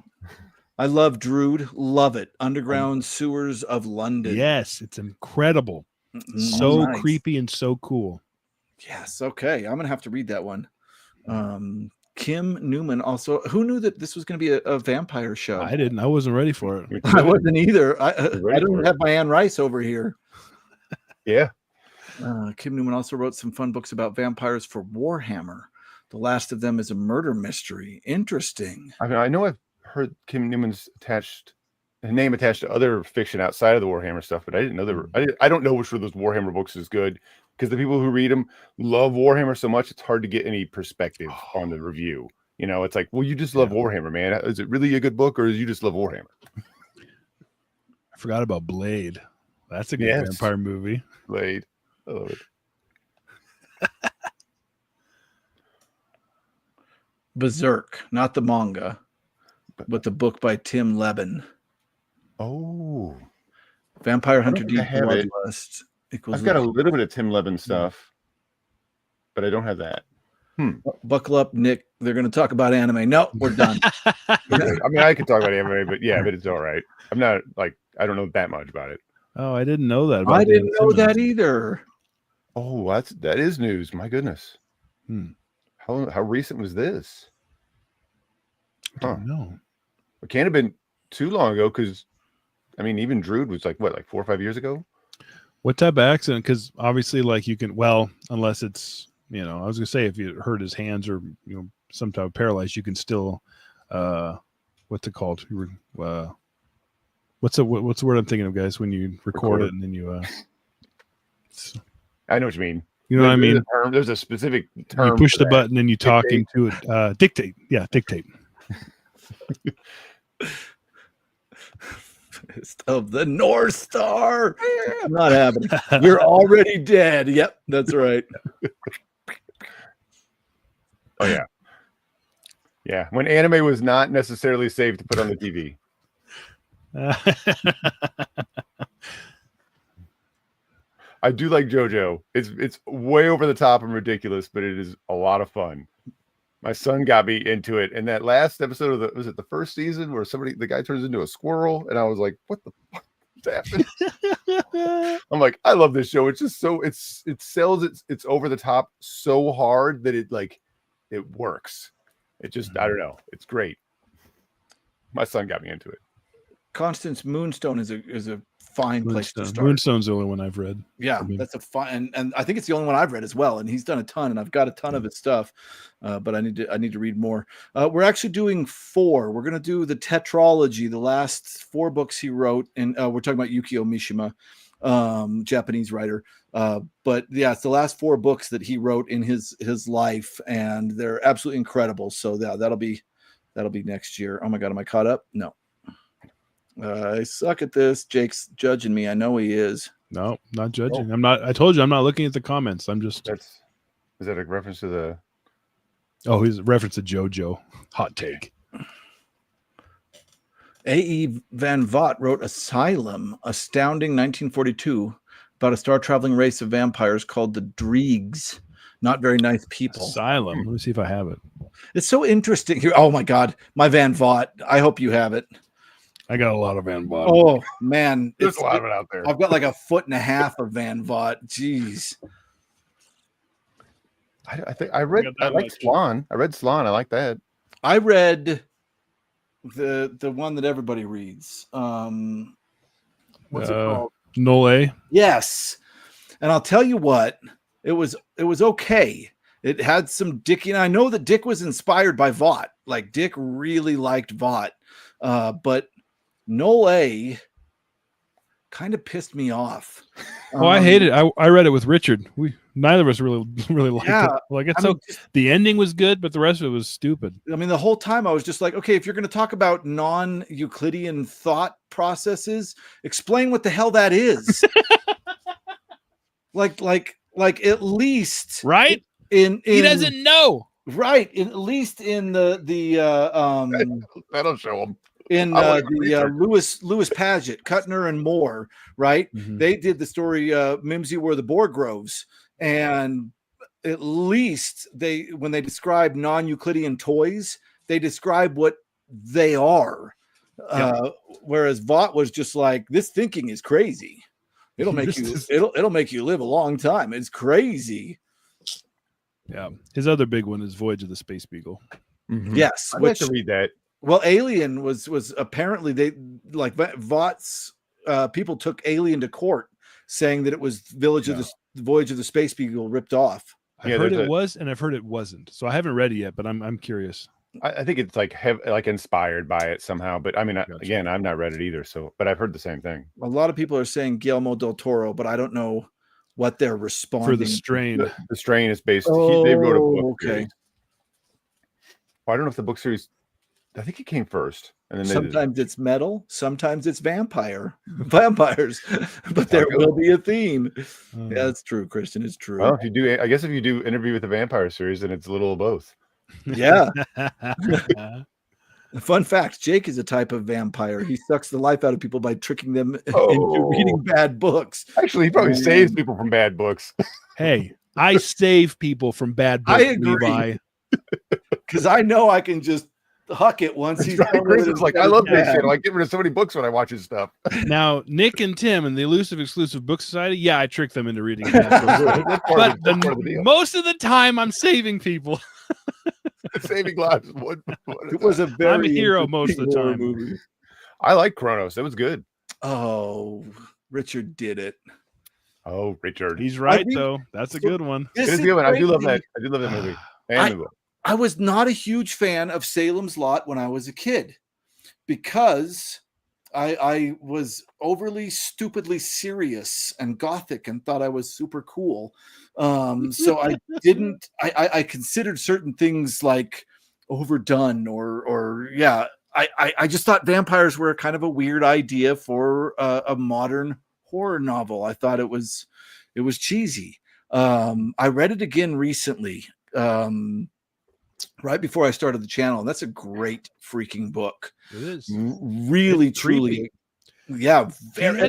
I love Drood. Love it. Underground Sewers of London. Yes, it's incredible. Mm, So nice. creepy and so cool. Yes. Okay. I'm gonna have to read that one. Kim Newman also. Who knew that this was going to be a vampire show? I didn't. I wasn't ready for it. I wasn't either. I ready don't for it. have my Anne Rice over here. yeah. Kim Newman also wrote some fun books about vampires for Warhammer. The last of them is a murder mystery. Interesting. I mean, I know I've heard Kim Newman's name attached to other fiction outside of the Warhammer stuff, but I didn't know there were. I don't know which of those Warhammer books is good because the people who read them love Warhammer so much it's hard to get any perspective on the review. You know, it's like, well, you just love Warhammer, man. Is it really a good book, or is you just love Warhammer? I forgot about Blade. That's a good vampire movie. Blade. I love it. Berserk, not the manga, but the book by Tim Levin. Oh, Vampire Hunter think D I have it. Bloodlust equals I've got a little bit of Tim Levin stuff, but I don't have that. Buckle up, Nick. They're going to talk about anime. No, we're done. I mean, I could talk about anime, but it's all right. I'm not like I don't know that much about it. Oh, I didn't know that. I didn't know that either. Oh, that is news. My goodness. How recent was this? No. It can't have been too long ago because, I mean, even Drood was like 4 or 5 years ago. What type of accident? Because obviously, like you can, unless it's, I was gonna say if you hurt his hands or some type of paralyzed, you can still, what's it called? What's the word I'm thinking of, guys? When you record it and then you, I know what you mean. You know what I mean? There's a specific term. You push the button and you talk into it. Dictate. Yeah, dictate. Fist of the North Star. I'm not having it. You're already dead. Yep, that's right. Oh yeah. Yeah. When anime was not necessarily safe to put on the TV. I do like JoJo. It's way over the top and ridiculous, but it is a lot of fun. My son got me into it, and that last episode of was it the first season where the guy turns into a squirrel, and I was like, "What the fuck happened?" I'm like, I love this show. It's just so it sells it's over the top so hard that it works. It just I don't know. It's great. My son got me into it. Constance Moonstone is a fine place to start. Moonstone's the only one I've read. Yeah, that's a fun, and I think it's the only one I've read as well. And he's done a ton, and I've got a ton of his stuff, but I need to read more. We're actually doing 4. We're going to do the tetralogy, the last 4 books he wrote, and we're talking about Yukio Mishima, Japanese writer. But yeah, it's the last 4 books that he wrote in his life, and they're absolutely incredible. So yeah, that'll be next year. Oh my God, am I caught up? No. I suck at this. Jake's judging me. I know he is. No, not judging. I'm not. I told you I'm not looking at the comments. I'm just. Is that a reference to the? Oh, he's a reference to JoJo. Hot take. A.E. Van Vogt wrote Asylum, astounding 1942, about a star-traveling race of vampires called the Dreegs. Not very nice people. Asylum. Let me see if I have it. It's so interesting. Oh my God, my Van Vogt. I hope you have it. I got a lot of Van Vogt. Oh man, There's a lot of it out there. I've got like 1.5 feet of Van Vogt. Jeez. I think I like Swan. I read Swan. I like that. I read the one that everybody reads. What's it called? Nole. Yes. And I'll tell you what, it was okay. It had some Dick, and I know that Dick was inspired by Vought. Like Dick really liked Vought. But Nole kind of pissed me off. Oh, I hate it. I read it with Richard. Neither of us really liked it. Like the ending was good, but the rest of it was stupid. I mean, the whole time I was just like, okay, if you're going to talk about non-Euclidean thought processes, explain what the hell that is. like at least right. In he doesn't know. Right. At least in the That'll show them. in I like the Lewis Paget, Kuttner and Moore, right? Mhm. They did the story Mimsy Were the Borgroves, and at least when they describe non-Euclidean toys, they describe what they are. Whereas Vought was just like, this thinking is crazy. It'll make you it'll make you live a long time. It's crazy. Yeah. His other big one is Voyage of the Space Beagle. Yes, I'd like to read that. well, Alien was apparently they like Vought's people took Alien to court saying that it was Voyage of the Space Beagle ripped off. I've heard it was, and I've heard it wasn't. So I haven't read it yet, but I'm curious. I think it's like inspired by it somehow, but I mean, again, I've not read it either. So, but I've heard the same thing. A lot of people are saying Guillermo del Toro, but I don't know what they're responding For the strain. The strain is based. They wrote a book. Okay. Series. Well, I don't know if the book series. I think it came first, and then Sometimes it's metal, sometimes it's vampires, but there will be a theme. Yeah, that's true, Christian. It's true. Well, I guess if you do Interview with the Vampire series, then it's a little of both. Yeah. Fun fact: Jake is a type of vampire. He sucks the life out of people by tricking them into reading bad books. Actually, he probably saves people from bad books. Hey, I save people from bad books, I agree. Because I know I can just huck it once he's done with it. It's like, I love that shit. I get rid of so many books when I watch his stuff. Now, Nick and Tim and the Elusive Exclusive Book Society, yeah, I trick them into reading bad books. But most of the time, I'm saving people. Saving lives. It was a very I'm a hero most of the time. Movie. I like Kronos. It was good. Oh, Richard did it. Oh, Richard. He's right, though. That's a good one. It is good one. I do love that. I do love that movie. I was not a huge fan of Salem's Lot when I was a kid because I was overly stupidly serious and gothic and thought I was super cool. So I didn't. I considered certain things like overdone or I just thought vampires were kind of a weird idea for a modern horror novel. I thought it was cheesy. I read it again recently. Right before I started the channel, and that's a great freaking book. It is really, truly, yeah. Very.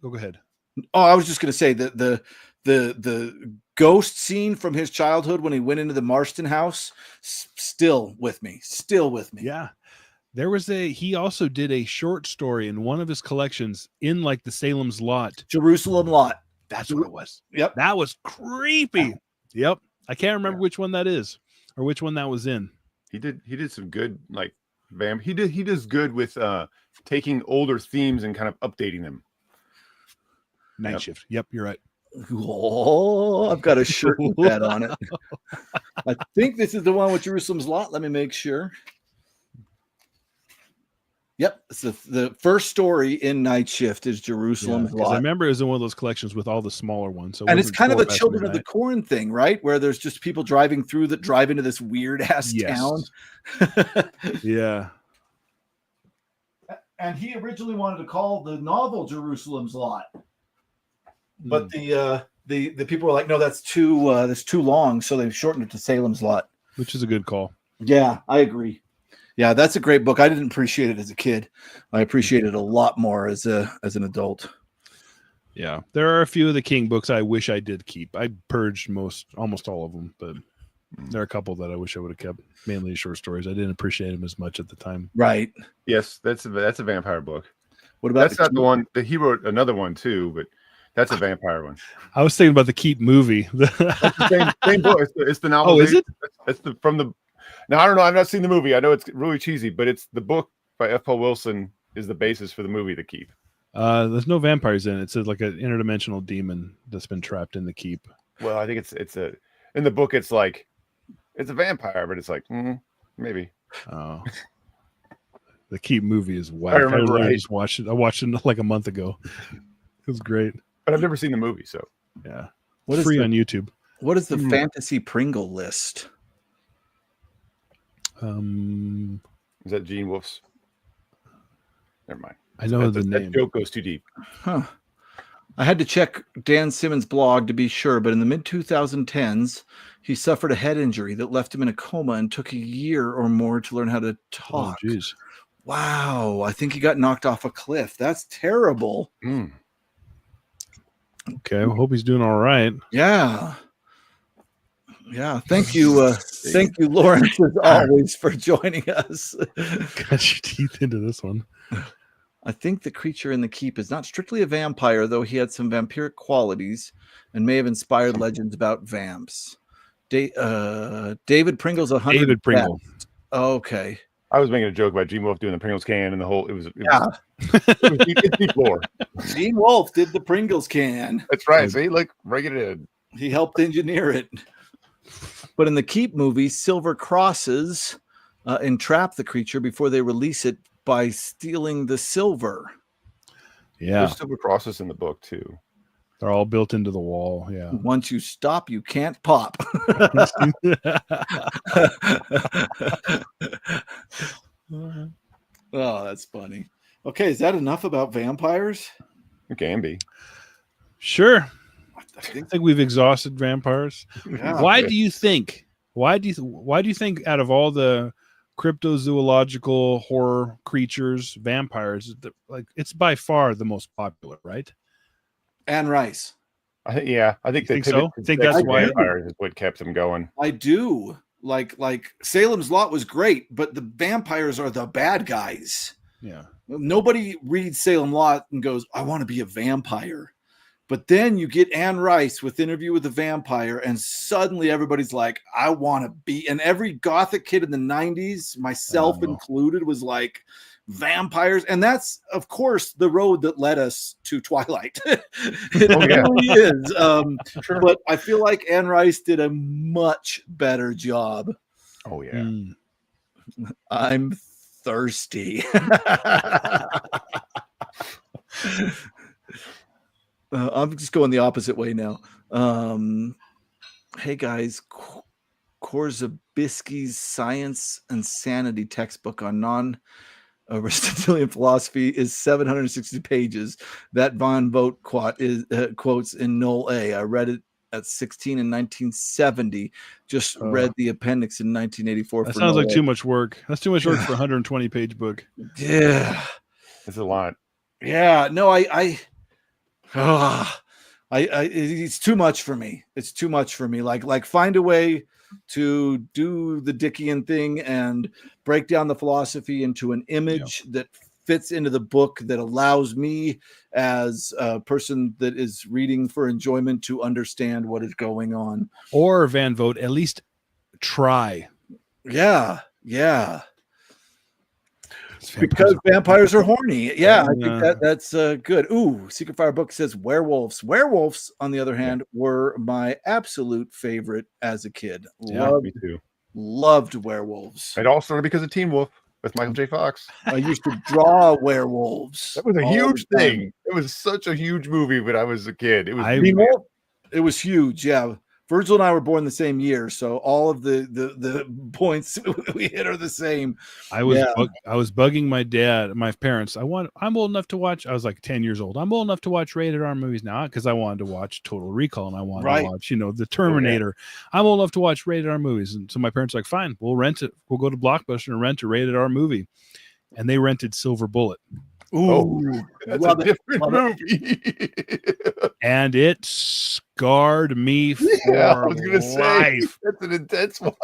Go ahead. Oh, I was just going to say that the ghost scene from his childhood when he went into the Marston house, still with me. Yeah, he also did a short story in one of his collections in like the Salem's Lot, Jerusalem Lot. That's what it was. Yep, that was creepy. Yep, I can't remember which one that is. Or which one that was in. He did some good he does good with taking older themes and kind of updating them. Night Shift. Yep, you're right. Oh, I've got a shirt with that on it. I think this is the one with Jerusalem's Lot. Let me make sure. Yep, it's the first story in Night Shift is Jerusalem's Lot. I remember it was in one of those collections with all the smaller ones. So and it's kind of a Children of the Corn thing, right? Where there's just people drive into this weird ass town. Yeah. And he originally wanted to call the novel Jerusalem's Lot, but the people were like, no, that's too long, so they shortened it to Salem's Lot, which is a good call. Yeah, I agree. Yeah, that's a great book. I didn't appreciate it as a kid. I appreciate it a lot more as an adult. Yeah, there are a few of the King books I wish I did keep. I purged almost all of them, but there are a couple that I wish I would have kept. Mainly the short stories. I didn't appreciate them as much at the time. Right. Yes, that's a vampire book. What about that's not the one that he wrote another one too, but that's a vampire one. I was thinking about the Keep movie. That's the same book. It's the novel. Oh, is it? That's from the. Now, I don't know. I've not seen the movie. I know it's really cheesy, but it's the book by F. Paul Wilson is the basis for the movie, The Keep. There's no vampires in it. It's like an interdimensional demon that's been trapped in the Keep. Well, I think it's in the book. It's like it's a vampire, but it's like maybe. Oh, the Keep movie is wild. I remember. I just watched it. I watched it like a month ago. It was great, but I've never seen the movie, so yeah. What is free on YouTube? What is the fantasy Pringle list? Is that Gene Wolfe's? Never mind. I know the name. That joke goes too deep. Huh. I had to check Dan Simmons' blog to be sure, but in the mid 2010s, He suffered a head injury that left him in a coma and took a year or more to learn how to Oh, talk. jeez. Wow. I think he got knocked off a cliff. That's terrible. Mm. Okay. I hope he's doing all right. Yeah. Yeah. Thank you. Thank you, Lawrence, as always, for joining us. Got your teeth into this one. I think the creature in the keep is not strictly a vampire, though he had some vampiric qualities and may have inspired legends about vamps. David Pringle's 100. David Pringle. Okay. I was making a joke about Gene Wolfe doing the Pringles can and the whole. It was deep lore. Gene Wolfe did the Pringles can. That's right. See, look, bring it in. He helped engineer it. But in the Keep movie, silver crosses entrap the creature before they release it by stealing the silver. Yeah. There's silver crosses in the book too. They're all built into the wall. Yeah. Once you stop, you can't pop. Oh, that's funny. Okay, is that enough about vampires? It can be. Sure. I I think think we've exhausted vampires. yeah. Why do you think? Why do you think out of all the cryptozoological horror creatures, vampires, like it's by far the most popular, right? Anne Rice. I think. Yeah, I think You they think so? pivoted Think to that's sex why? vampires is what kept them going. I do. Like Salem's Lot was great, but the vampires are the bad guys. Yeah. Nobody reads Salem Lot and goes, I want to be a vampire. But then you get Anne Rice with Interview with the Vampire, and suddenly everybody's like, I want to be. And every gothic kid in the 90s, myself included, was like, vampires. And that's, of course, the road that led us to Twilight. It really is. Sure. But I feel like Anne Rice did a much better job. Oh yeah. Mm. I'm thirsty. I'm just going the opposite way now. Hey guys, Korzybski's Science and Sanity textbook on non-Aristotelian philosophy is 760 pages. That Von Vogt quotes in Null A. I read it at 16 in 1970. Just read the appendix in 1984. That for sounds Null like A. too much work. That's too much work for a 120-page book. Yeah. It's a lot. Yeah. No, it's too much for me. It's too much for me. Like find a way to do the Dickian thing and break down the philosophy into an image that fits into the book, that allows me as a person that is reading for enjoyment to understand what is going on. Or Van Vogt, at least try. Yeah. Because vampires are horny. Yeah, I think that's good. Ooh, Secret Fire Book says werewolves. Werewolves, on the other hand, were my absolute favorite as a kid. Yeah, me too. Loved werewolves. It all started because of Teen Wolf with Michael J. Fox. I used to draw werewolves. That was a huge thing. It was such a huge movie when I was a kid. It was. It was huge. Yeah. Virgil and I were born the same year, so all of the points we hit are the same. I was bugging my parents. I'm old enough to watch. I was like 10 years old. I'm old enough to watch rated R movies now because I wanted to watch Total Recall and I wanted to watch, the Terminator. I'm old enough to watch rated R movies, and so my parents were like, fine, we'll rent it. We'll go to Blockbuster and rent a rated R movie, and they rented Silver Bullet. Ooh, that's a different movie. And it scarred me for I was gonna say, life. that's an intense one.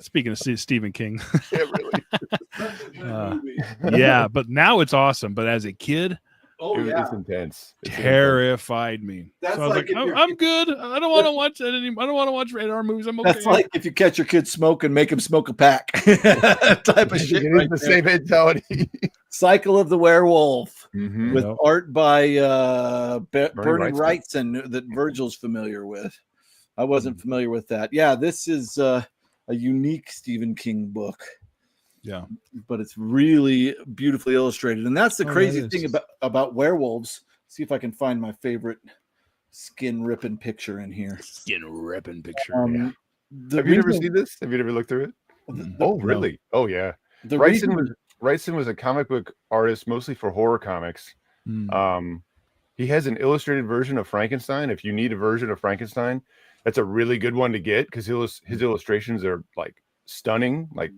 Speaking of Stephen King. Yeah, really. Yeah, but now it's awesome. But as a kid, it's intense. It's terrified me. That's so I was like I'm good. I don't want to watch that anymore. I don't want to watch rated R movies. I'm okay. That's like if you catch your kid smoking, make him smoke a pack. Type of shit. It is the same mentality. Cycle of the Werewolf with Yep. art by Bernie Wrightson. Wrightson that Virgil's familiar with. I wasn't familiar with that. Yeah, this is a unique Stephen King book. Yeah, but it's really beautifully illustrated, and that's the crazy that thing about werewolves. See if I can find my favorite skin ripping picture in here. Skin ripping picture. Have you ever seen this? Have you ever looked through it? Oh, really? Oh, yeah. Wrightson was a comic book artist, mostly for horror comics. He has an illustrated version of Frankenstein. If you need a version of Frankenstein, That's a really good one to get because his illustrations are like stunning. Like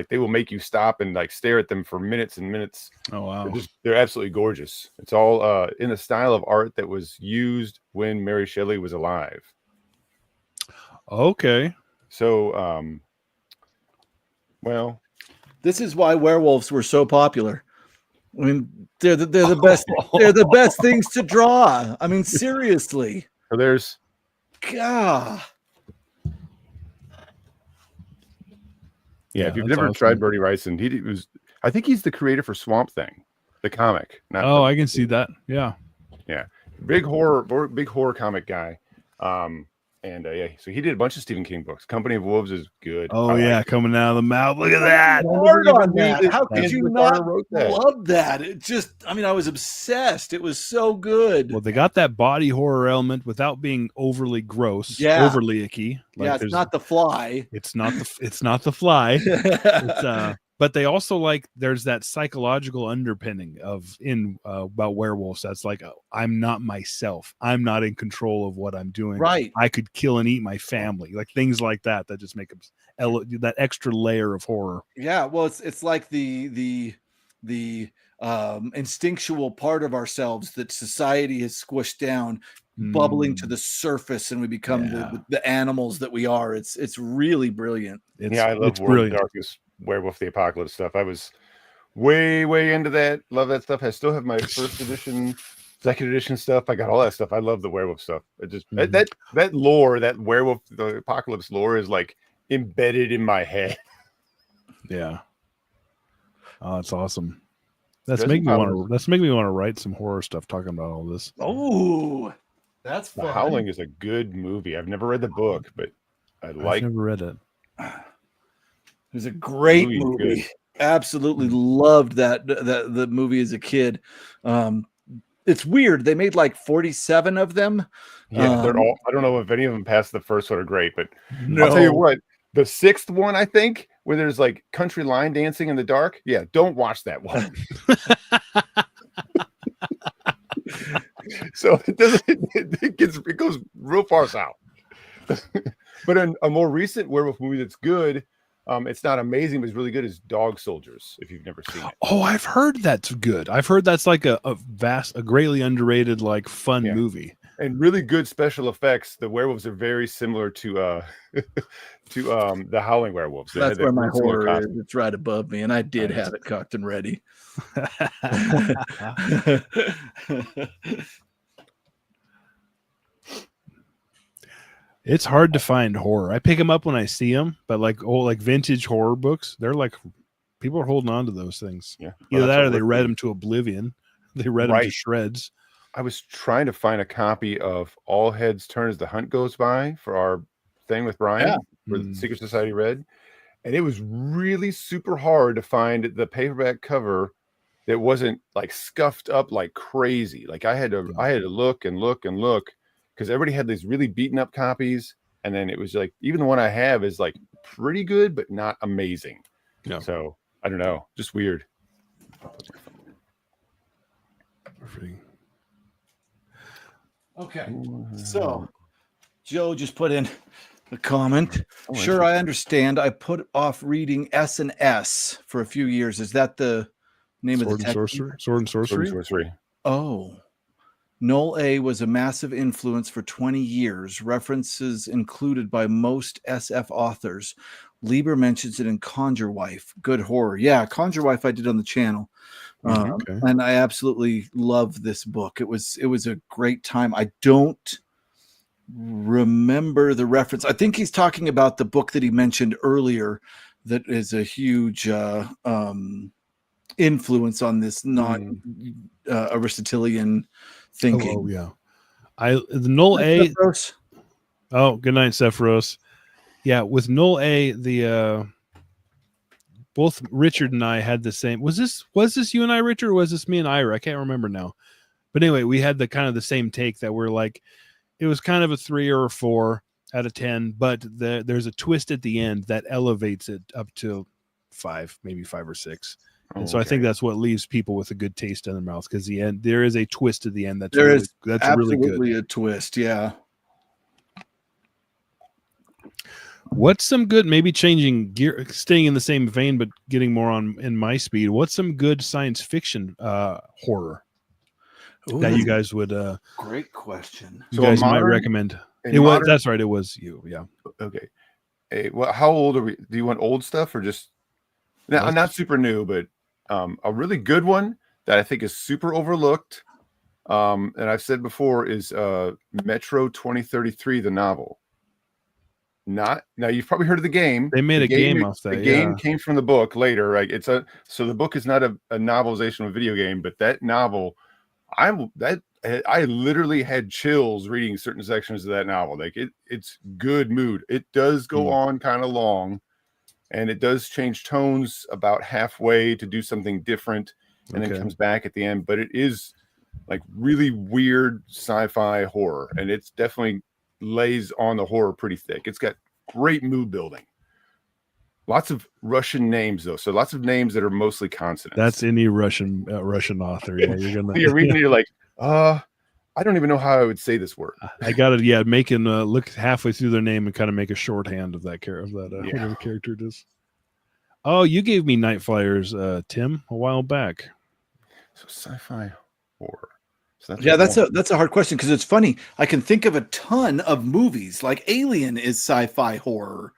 they will make you stop and like stare at them for minutes and minutes. Oh wow. They're absolutely gorgeous. It's all in the style of art that was used when Mary Shelley was alive. Okay. So, well, This is why werewolves were so popular. I mean, they're the best. They're the best things to draw. I mean, seriously. so there's God. if you've that's never awesome. tried Bertie Wrightson, I think he's the creator for Swamp Thing, the comic. Not Oh, I can see that. Yeah. big horror comic guy. So he did a bunch of Stephen King books. Company of Wolves is good. Oh I like yeah, it. coming out of the mouth. Look at that. Hard on knew that. that How could Ken you Lacaro not wrote that. love that? It just, I mean, I was obsessed. It was so good. Well, they got that body horror element without being overly gross, Yeah. overly icky. Yeah, it's there's- not The Fly. It's not the fly. But they also like there's that psychological underpinning about werewolves. That's like I'm not myself. I'm not in control of what I'm doing. Right. I could kill and eat my family. Like things like that just make them that extra layer of horror. Yeah, well, it's like the instinctual part of ourselves that society has squished down, bubbling to the surface, and we become the animals that we are. It's really brilliant. I love World of Darkness, Werewolf the Apocalypse stuff. I was way into that. Love that stuff. I still have my first edition, second edition stuff. I got all that stuff. I love the werewolf stuff. It just that lore, that werewolf the apocalypse lore is like embedded in my head. Yeah. Oh, that's awesome. That's making me want to write some horror stuff talking about all this. Oh, that's fun. The Howling is a good movie. I've never read the book, but I've never read it. It was a great movie. Absolutely loved the movie as a kid. It's weird. They made like 47 of them. Yeah, they're all. I don't know if any of them past the first one are great, but I'll tell you what. The sixth one, I think, where there's like country line dancing in the dark. Yeah, don't watch that one. So it doesn't. It goes real far south. But a more recent werewolf movie that's good. It's not amazing, but it's really good. Is Dog Soldiers? If you've never seen it. Oh, I've heard that's good. I've heard that's like a greatly underrated, like fun movie. And really good special effects. The werewolves are very similar to the Howling werewolves. That's where my horror is. It's right above me, and I did have it cocked and ready. It's hard to find horror. I pick them up when I see them, but like vintage horror books, they're like people are holding on to those things. Yeah, either that or they read them to oblivion. They read them to shreds. I was trying to find a copy of All Heads Turn as the Hunt Goes By for our thing with Brian, for the Secret Society read, and it was really super hard to find the paperback cover that wasn't like scuffed up like crazy. Like I had to look because everybody had these really beaten up copies, and then it was like even the one I have is like pretty good but not amazing. Yeah. So I don't know, just weird. Okay, so Joe just put in a comment. Sure, I understand. I put off reading S&S for a few years. Is that the name of the Sword and Sorcery? Oh. Noel A. was a massive influence for 20 years. References included by most SF authors. Lieber mentions it in Conjure Wife. Good horror. Yeah, Conjure Wife I did on the channel. And I absolutely love this book. It was a great time. I don't remember the reference. I think he's talking about the book that he mentioned earlier that is a huge influence on this Aristotelian thinking. Oh yeah. The Noel A. Oh, good night, Sephiros. Yeah, with Noel A, the both Richard and I had the same. Was this you and I, Richard, or was this me and Ira? I can't remember now. But anyway, we had the kind of the same take that we're like, it was kind of a 3 or a 4 out of 10, but there's a twist at the end that elevates it up to 5, maybe 5 or 6. And so I think that's what leaves people with a good taste in their mouth, because the end there is a twist at the end that's absolutely really good. A twist, yeah. What's some good, maybe changing gear, staying in the same vein, but getting more in my speed? What's some good science fiction horror Ooh, that that's you guys would great question. you So guys might modern- recommend? in It was modern- that's right. It was you. Yeah. Okay. Hey, well, how old are we? Do you want old stuff or just? No, Let's- not super new, but a really good one that I think is super overlooked. And I've said before is Metro 2033, the novel. Not now. You've probably heard of the game. They made The a game off that. The game Yeah. came from the book later. Right? So the book is not a novelization of a video game, but that novel, I literally had chills reading certain sections of that novel. Like it's good mood. It does go on kind of long, and it does change tones about halfway to do something different, and then comes back at the end. But it is like really weird sci-fi horror, and it's definitely lays on the horror pretty thick. It's got great mood building. Lots of Russian names though, so lots of names that are mostly consonants. That's any Russian author. Yeah, you're gonna. You're reading, you're like, I don't even know how I would say this word. I got it. Yeah, making look halfway through their name and kind of make a shorthand of that whatever character it is. Oh, you gave me Night Flyers, Tim, a while back. So sci-fi horror. So That's a hard question because it's funny. I can think of a ton of movies like Alien is sci-fi horror.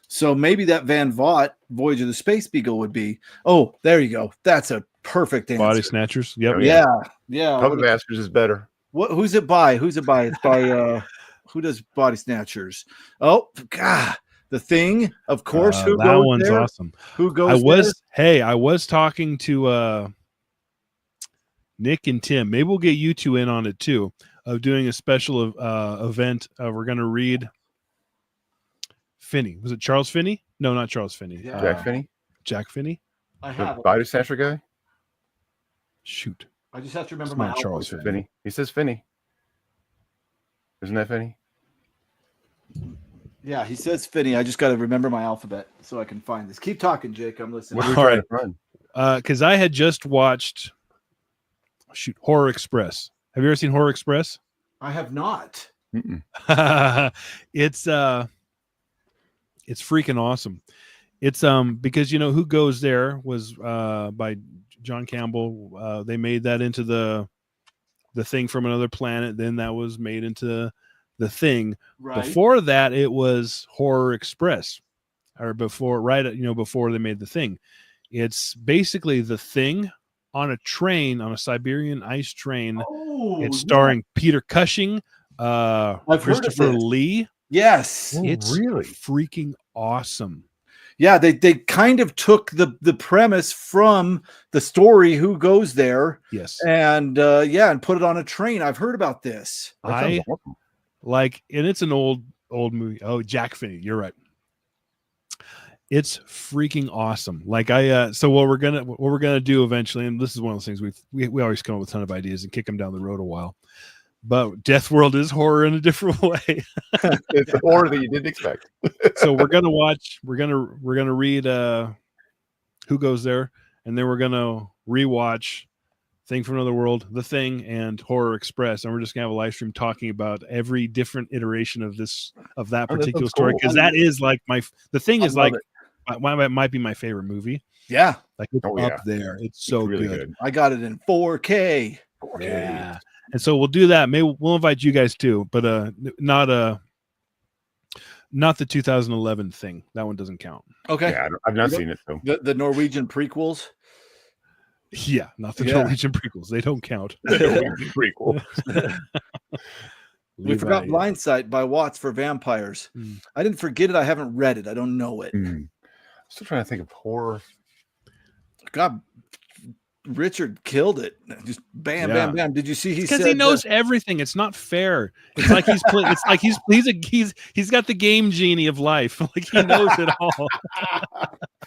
So maybe that Van Vogt Voyage of the Space Beagle would be. Oh, there you go. That's a perfect answer. Body Snatchers. Yep. Yeah. Puppet Masters is better. Who's it by? It's by who does Body Snatchers? Oh, God. The Thing, of course. Who that goes one's there? awesome. Who goes I was talking to Nick and Tim. Maybe we'll get you two in on it too, of doing a special event. We're going to read Finney. Was it Charles Finney? No, not Charles Finney. Yeah. Jack Finney? Jack Finney? I The have it. Body Snatcher guy? Shoot. I just have to remember It's my not Charles alphabet. Finney. He says Finney. Isn't that Finney? Yeah, he says Finney. I just got to remember my alphabet so I can find this. Keep talking, Jake. I'm listening. What are we All trying right. to find? Because I had just watched Horror Express. Have you ever seen Horror Express? I have not. It's freaking awesome. It's because Who Goes There was by John Campbell. They made that into the Thing from Another Planet. Then that was made into The Thing. Right. Before that, it was Horror Express, or before they made The Thing. It's basically The Thing on a train, on a Siberian ice train. Oh, It's starring Peter Cushing, I've heard of Christopher this. Lee. Yes. Oh, It's really? freaking awesome. Yeah, they kind of took the premise from the story Who Goes There Yes. and put it on a train. I've heard about this. That sounds I awesome. and it's an old movie. Oh, Jack Finney, you're right. It's freaking awesome. Like so what we're gonna do eventually, and this is one of those things we always come up with a ton of ideas and kick them down the road a while. But Death World is horror in a different way. It's a horror that you didn't expect. So we're gonna read Who Goes There, and then we're gonna rewatch Thing from Another World, The Thing, and Horror Express, and we're just gonna have a live stream talking about every different iteration of that particular sounds story, cool. because that is like The Thing is love like might be my favorite movie. Yeah, Like it's Oh, yeah. up there. It's so really good. I got it in 4K. Yeah. And so we'll do that. Maybe we'll invite you guys too, but not the 2011 Thing. That one doesn't count. Okay. Yeah, I've not seen it though. The Norwegian prequels. Yeah, not the Yeah. Norwegian prequels. They don't count. Pretty cool. We forgot Blindsight by Watts for vampires. Mm. I didn't forget it. I haven't read it. I don't know it. Still trying to think of horror. God, Richard killed it. Just bam, Yeah. bam, bam. Did you see? Because he knows everything. It's not fair. It's like he's playing. It's like he's got the game genie of life. Like he knows it all.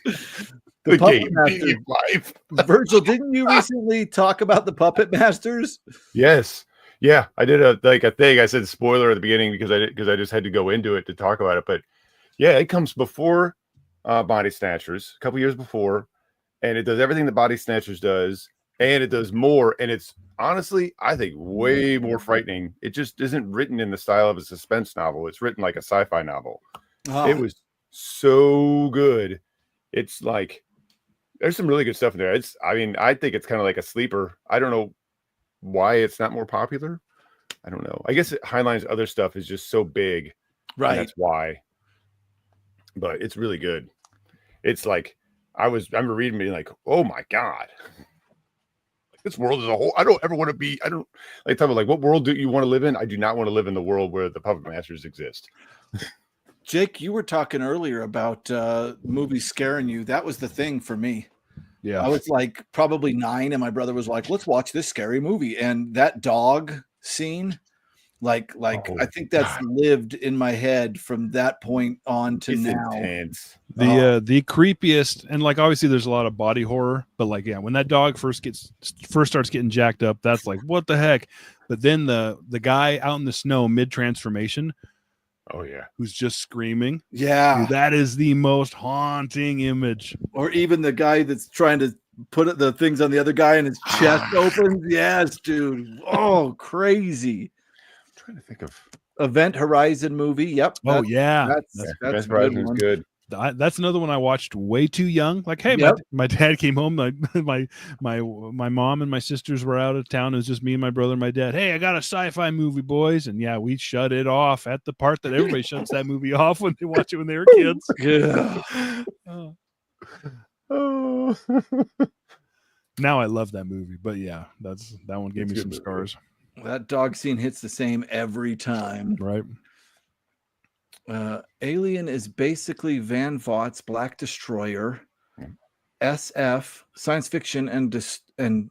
the Puppet game Masters. of life. Virgil, didn't you recently talk about the Puppet Masters? Yes. Yeah, I did a thing. I said spoiler at the beginning because I just had to go into it to talk about it. But yeah, it comes before Body Snatchers, a couple years before, and it does everything that Body Snatchers does, and it does more. And it's honestly, I think, way more frightening. It just isn't written in the style of a suspense novel. It's written like a sci-fi novel. Oh, It was so good. It's like there's some really good stuff in there. I think it's kind of like a sleeper. I don't know why it's not more popular. I don't know. I guess Heinlein's other stuff is just so big, Right. that's why. But it's really good. It's like I remember reading being like, oh my God. This world as a whole. I don't ever want to be. I don't like talk about like what world do you want to live in? I do not want to live in the world where the puppet masters exist. Jake, you were talking earlier about movies scaring you. That was the thing for me. Yeah. I was like probably 9, and my brother was like, "Let's watch this scary movie." And that dog scene, I think that's lived in my head from that point on to It's now. intense. The creepiest, and like obviously there's a lot of body horror, but like when that dog first starts getting jacked up, that's like what the heck. But then the guy out in the snow mid transformation, Oh yeah, who's just screaming, Yeah. dude, that is the most haunting image. Or even the guy that's trying to put the things on the other guy and his chest opens. Yes, dude. Oh, crazy. I'm trying to think of. Event Horizon movie. Yep. Oh yeah, That's a Best good Horizon is one. good. that's another one I watched way too young. Like, hey, Yep. my dad came home. My mom and my sisters were out of town. It was just me and my brother and my dad. Hey, I got a sci-fi movie, boys, and yeah, we shut it off at the part that everybody shuts that movie off when they watch it when they were kids. Yeah. Oh, Now I love that movie, but yeah, that one gave It's me a some good scars. That dog scene hits the same every time. Right? Alien is basically Van Vogt's Black Destroyer, SF, science fiction, and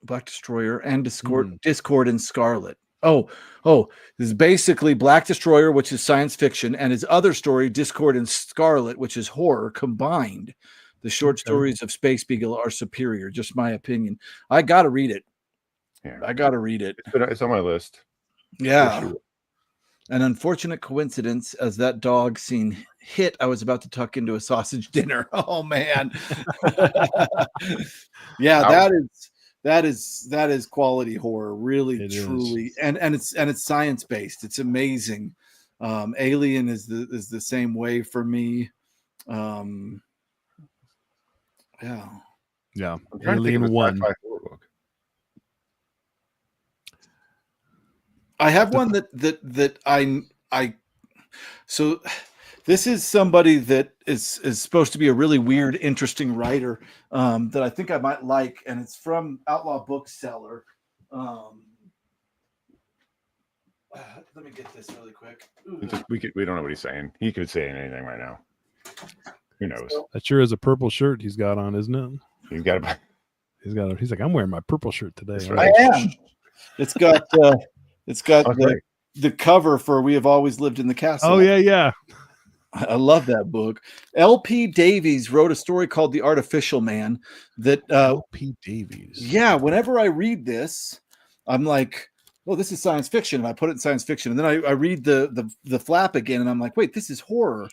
Black Destroyer and Discord and Scarlet. Oh, this is basically Black Destroyer, which is science fiction, and his other story, Discord and Scarlet, which is horror combined. The short stories of Space Beagle are superior, just my opinion. I got to read it. yeah. I got to read it. It's on my list. Yeah. For sure. An unfortunate coincidence as that dog scene hit, I was about to tuck into a sausage dinner. Oh man. Yeah, that is quality horror, really, truly. And it's science based. It's amazing. Alien is the same way for me. Yeah. Yeah. I'm trying to think of Alien a 1. sci-fi horror book. I have one that I so this is somebody that is supposed to be a really weird, interesting writer that I think I might like, and it's from Outlaw Bookseller. Let me get this really quick. We don't know what he's saying. He could say anything right now. Who knows? That sure is a purple shirt he's got on, isn't it? He's got to. He's like, I'm wearing my purple shirt today. That's All right. I am. It's got Okay. the cover for "We Have Always Lived in the Castle." Oh yeah. I love that book. L.P. Davies wrote a story called The Artificial Man that L.P. Davies. yeah, whenever I read this, I'm like, oh, this is science fiction. And I put it in science fiction. And then I read the flap again and I'm like, wait, this is horror.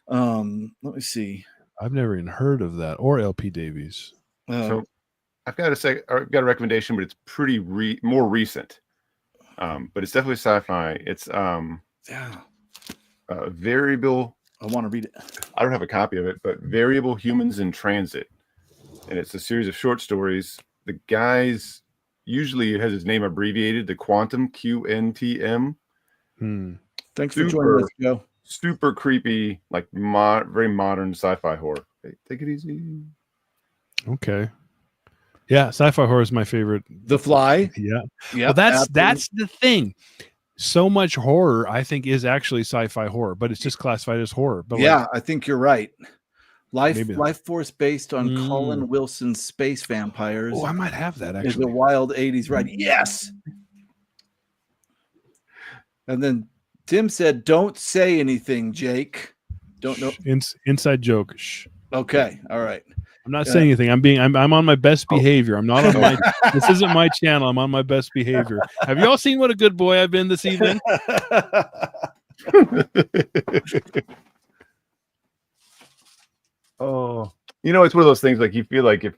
Let me see. I've never even heard of that or L.P. Davies. So I've got a recommendation, but it's pretty more recent. But it's definitely sci-fi. It's Variable. I want to read it. I don't have a copy of it, but Variable Humans in Transit. And it's a series of short stories. The guy's usually has his name abbreviated, the Quantum, QNTM. Thanks for joining us, Joe. Super creepy, like very modern sci-fi horror. Hey, take it easy. Okay. Yeah, sci-fi horror is my favorite. The Fly. Yeah. Yeah. Well, that's the thing. So much horror, I think, is actually sci-fi horror, but it's just classified as horror. But yeah, I think you're right. Maybe. Life Force based on Colin Wilson's Space Vampires. Oh, I might have that Is a actually. wild 80s ride. Yes. And then Tim said, "Don't say anything, Jake." Don't know. Inside joke. Shh. Okay. All right. I'm not saying anything. I'm on my best behavior. I'm not on my. This isn't my channel. I'm on my best behavior. Have you all seen what a good boy I've been this evening? Oh, it's one of those things like you feel like if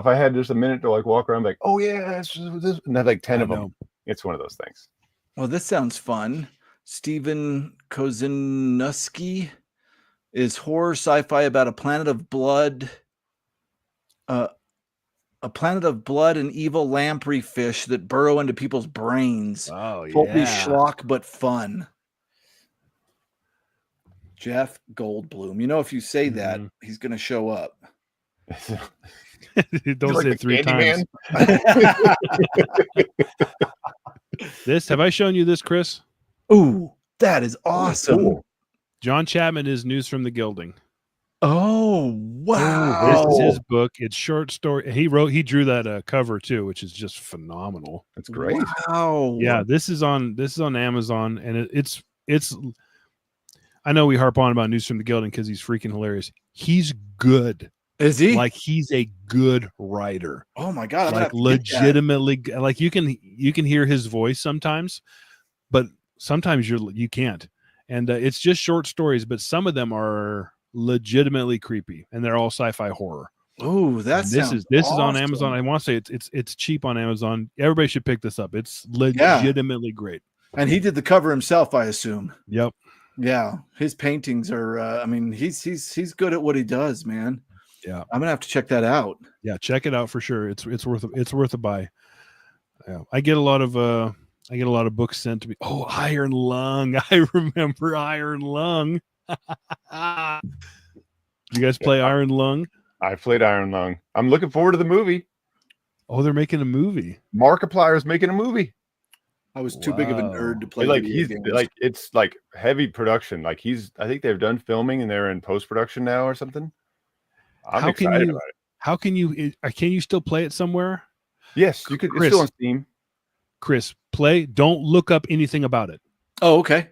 I had just a minute to like walk around like, oh yeah, it's this, and have like 10 of them. It's one of those things. Well, this sounds fun. Stephen Kozinuski is horror sci-fi about a planet of blood. A planet of blood and evil lamprey fish that burrow into people's brains. Oh Pulpy schlock, but fun. Jeff Goldblum. You know, if you say that, he's going to show up. Don't say the it 3 Candyman? times. Have I shown you this, Chris? Ooh, that is awesome. Cool. John Chapman is News from the Gilding. Oh, wow. This is his book. It's short story. He drew that cover too, which is just phenomenal. That's great. Wow. Yeah, this is on Amazon, and it's I know we harp on about News from the Gilding because he's freaking hilarious. He's good. Is he? Like, he's a good writer. Oh my God. Like, legitimately, like you can hear his voice sometimes, but sometimes you can't. And it's just short stories, but some of them are legitimately creepy, and they're all sci-fi horror. Oh, this is on Amazon. I want to say it's cheap on Amazon. Everybody should pick this up. It's legitimately great. And he did the cover himself, I assume. Yep. Yeah, his paintings are. I mean, he's good at what he does, man. Yeah, I'm gonna have to check that out. Yeah, check it out for sure. It's worth a buy. Yeah, I get a lot of books sent to me. Oh, Iron Lung! I remember Iron Lung. You guys play Iron Lung? I played Iron Lung. I'm looking forward to the movie. Oh, they're making a movie. Markiplier's making a movie. I was too big of a nerd to play. Like it's like heavy production. Like I think they've done filming and they're in post production now or something. I'm excited about it. How can you still play it somewhere? Yes, you could. It's still on Steam. Chris, don't look up anything about it. Oh, okay.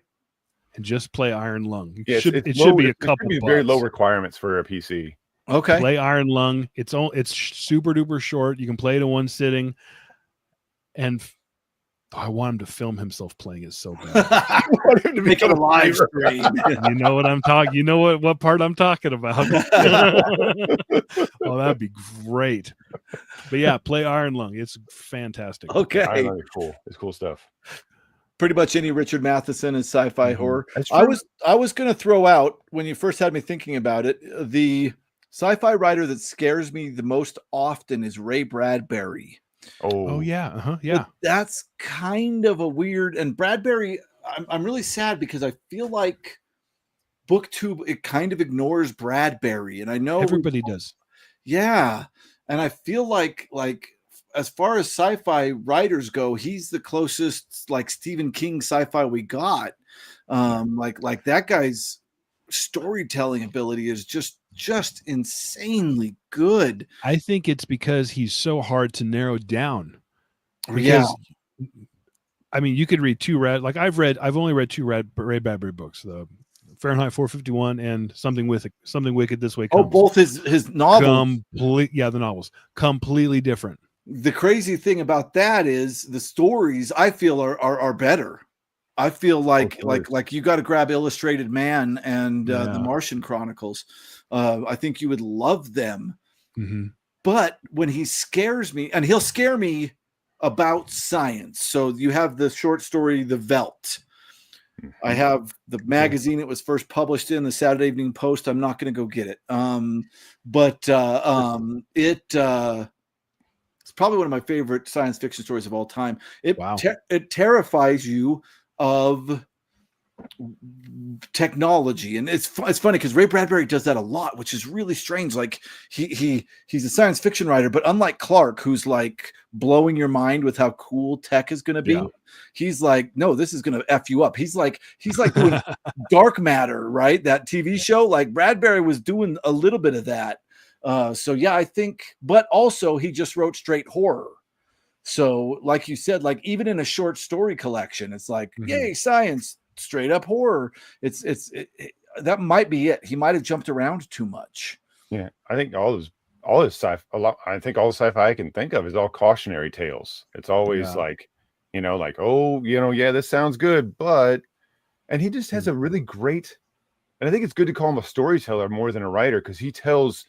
And just play Iron Lung. It should be a couple. Very low requirements for a PC. Okay. Play Iron Lung. It's super duper short. You can play it in one sitting. And I want him to film himself playing it so bad. I want him to make a live stream. You know what I'm talking. You know what part I'm talking about. Oh, that'd be great. But yeah, play Iron Lung. It's fantastic. Okay. Iron Lung is cool. It's cool stuff. Pretty much any Richard Matheson is sci-fi horror. I was going to throw out, when you first had me thinking about it, the sci-fi writer that scares me the most often is Ray Bradbury. Oh yeah. Yeah. But that's kind of a weird, and Bradbury, I'm really sad because I feel like BookTube, it kind of ignores Bradbury. And I know everybody does. Yeah. And I feel like as far as sci-fi writers go, he's the closest like Stephen King sci-fi we got. Like that guy's storytelling ability is just insanely good. I think it's because he's so hard to narrow down. Because, I mean, you could read I've only read 2 Ray Bradbury books, the Fahrenheit 451 and Something Wicked This Way Comes. Oh, both his novels. The novels completely different. The crazy thing about that is the stories I feel are better. I feel like you got to grab Illustrated Man and the Martian Chronicles. I think you would love them. Mm-hmm. But when he scares me, and he'll scare me about science. So you have the short story, The Veldt. I have the magazine it was first published in, the Saturday Evening Post. I'm not going to go get it. It's probably one of my favorite science fiction stories of all time. It terrifies you of technology, and it's funny because Ray Bradbury does that a lot, which is really strange. Like he's a science fiction writer, but unlike Clark, who's like blowing your mind with how cool tech is going to be, he's like, no, this is going to F you up. He's like doing Dark Matter, right? That TV show. Like Bradbury was doing a little bit of that. So yeah, I think, but also he just wrote straight horror. So like you said, like even in a short story collection, it's like, yay, science, straight up horror. It's that might be it. He might have jumped around too much. Yeah. I think all his sci-fi, I think all the sci-fi I can think of is all cautionary tales. It's always like, this sounds good, and he just has a really great, and I think it's good to call him a storyteller more than a writer, because he tells,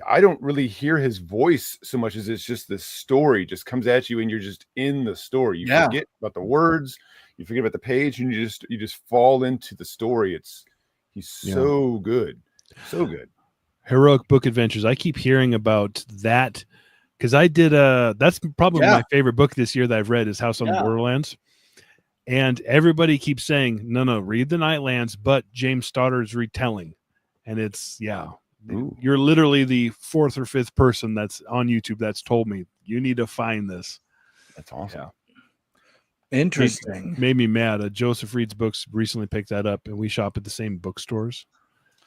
I don't really hear his voice so much as it's just the story just comes at you and you're just in the story. You forget about the words, you forget about the page, and you just fall into the story. He's so good. So good. Heroic Book Adventures. I keep hearing about that because I did that's probably my favorite book this year that I've read is House on the Borderlands. And everybody keeps saying, no, read the Nightlands, but James Stoddard's retelling. And it's you're literally the fourth or fifth person that's on YouTube that's told me you need to find this. That's awesome. Yeah. Interesting. Made me mad. Joseph Reed's books recently picked that up, and we shop at the same bookstores.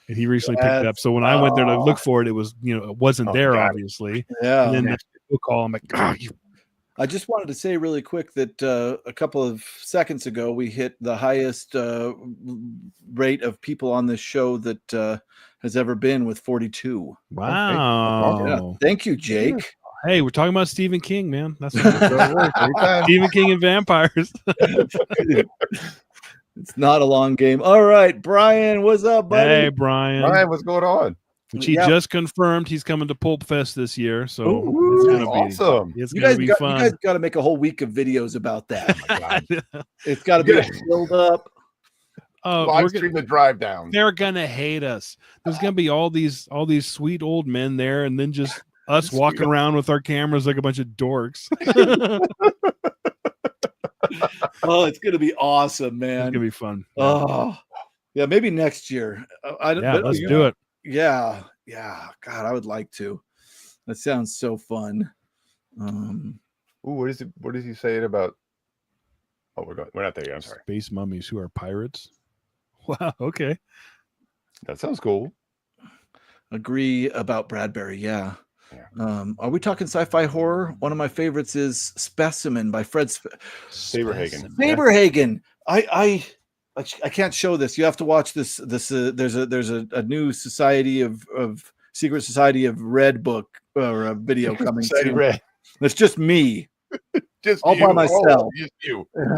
And he recently picked it up. So when I went there to look for it, it was, it wasn't there, obviously. Yeah. And then that book call, I'm like, I just wanted to say really quick that a couple of seconds ago, we hit the highest rate of people on this show that has ever been with 42. Wow. Yeah. Thank you, Jake. Hey, we're talking about Stephen King, man. That's what Stephen King and vampires. It's not a long game. All right, Brian, what's up, buddy? Hey, Brian. Brian, what's going on? Which he just confirmed he's coming to Pulp Fest this year, so it's gonna be awesome. It's gonna be fun. You guys got to make a whole week of videos about that. It's got to be a build up. Live stream the drive down. They're gonna hate us. There's gonna be all these sweet old men there, and then just us walking around with our cameras like a bunch of dorks. Oh, it's gonna be awesome, man. It's gonna be fun. Oh, yeah, maybe next year. Let's do it. Yeah. God, I would like to. That sounds so fun. What is he saying about? Oh, we're not there yet. I'm sorry. Space mummies who are pirates. Wow. Okay. That sounds cool. Agree about Bradbury. Yeah. Are we talking sci-fi horror? One of my favorites is Specimen by Fred Saberhagen. Saberhagen. I can't show this. You have to watch this. There's a new secret society of Red book or a video coming soon. Red. It's just me, just all by myself. Just you. And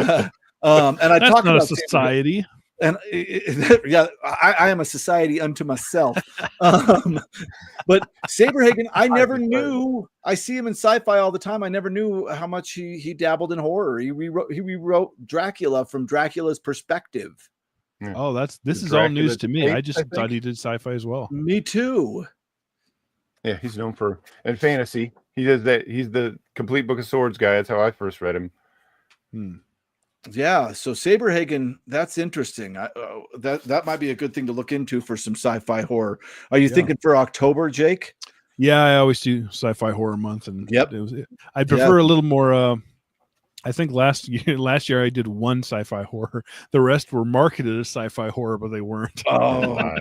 I That's talk not about a society. And I am a society unto myself. But Saberhagen, I never knew. I see him in sci-fi all the time. I never knew how much he dabbled in horror. He rewrote Dracula from Dracula's perspective. Oh, this is all news to me. I just thought he did sci-fi as well. Me too. Yeah, he's known for and fantasy. He does that. He's the Complete Book of Swords guy. That's how I first read him. Yeah, so Saberhagen, that's interesting. That might be a good thing to look into for some sci-fi horror. Are you thinking for October, Jake? Yeah, I always do sci-fi horror month, and yep, I prefer a little more. I think last year I did one sci-fi horror. The rest were marketed as sci-fi horror, but they weren't. Oh,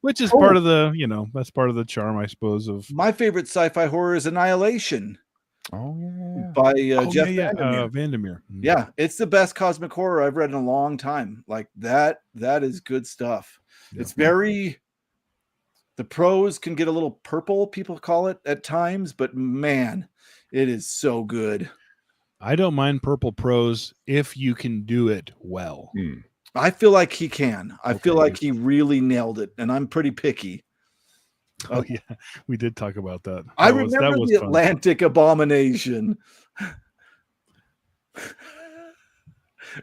which is part of the that's part of the charm, I suppose. Of my favorite sci-fi horror is Annihilation. Oh yeah, by Jeff Vandermeer. Vandermeer. Yeah, it's the best cosmic horror I've read in a long time. Like that is good stuff. Yeah. It's very, the prose can get a little purple, people call it at times, but man, it is so good. I don't mind purple prose if you can do it well. I feel like he can. I feel like he really nailed it, and I'm pretty picky. Oh yeah, we did talk about that. I remember the fun. Atlantic Abomination.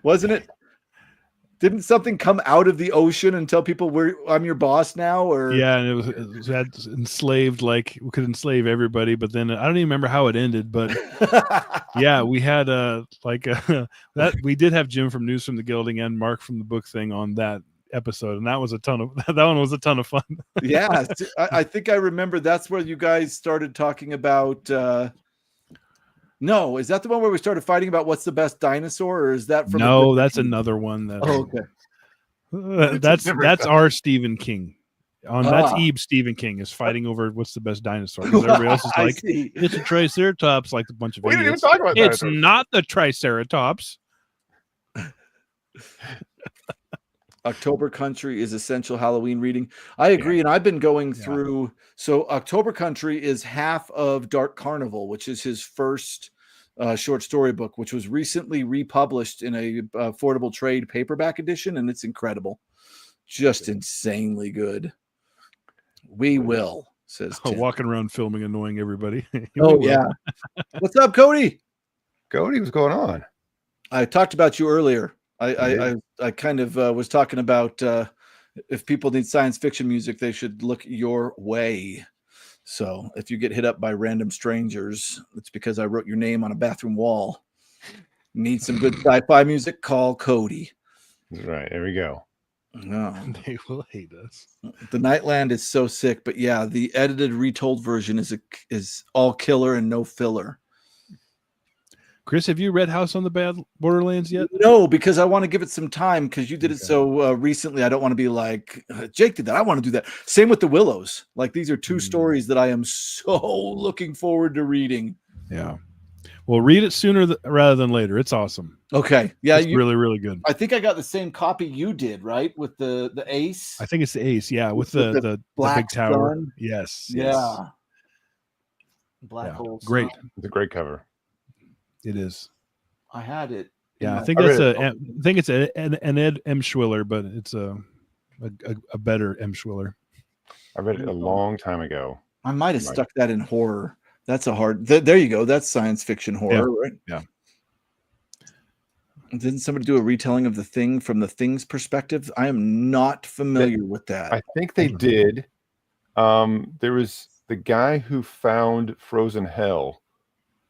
Wasn't it? Didn't something come out of the ocean and tell people I'm your boss now? Or yeah, and it was enslaved, like we could enslave everybody, but then I don't even remember how it ended. But yeah, we had that we did have Jim from News from the Gilding and Mark from the Book Thing on that episode, and that was a ton of fun. Yeah, I think I remember that's where you guys started talking about no, is that the one where we started fighting about what's the best dinosaur, or is that from that's another one that okay. That's our Stephen King. That's Ebe Stephen King is fighting over what's the best dinosaur, because everybody else is like it's a triceratops, like a bunch of idiots. Didn't even talk about that. It's not the triceratops. October Country is essential Halloween reading. I agree. And I've been going through. So October Country is half of Dark Carnival, which is his first short story book, which was recently republished in a affordable trade paperback edition. And it's incredible. Just insanely good. We will, says Tim. Walking around filming, annoying everybody. Yeah. What's up, Cody? Cody, what's going on? I talked about you earlier. I kind of was talking about if people need science fiction music, they should look your way. So if you get hit up by random strangers, it's because I wrote your name on a bathroom wall. Need some good sci-fi music? Call Cody. That's right. There we go. No. They will hate us. The Nightland is so sick, but yeah, the edited retold version is all killer and no filler. Chris, have you read House on the Borderlands yet? No, because I want to give it some time because you did it so recently. I don't want to be like, Jake did that. I want to do that. Same with the Willows. Like, these are two stories that I am so looking forward to reading. Yeah. Well, read it sooner rather than later. It's awesome. Okay. Yeah. It's really, really good. I think I got the same copy you did, right? With the ace. I think it's the ace. Yeah. With the black big tower. sun. Yes. Yeah. Black hole. Great. It's a great cover. It is. I had it. Yeah. I think it's an Ed M. Schwiller, but it's a better M. Schwiller. I read it a long time ago. I might have stuck that in horror. That's a hard. There you go. That's science fiction horror, right? Yeah. Didn't somebody do a retelling of The Thing from The Thing's perspective? I am not familiar with that. I think they did. There was the guy who found Frozen Hell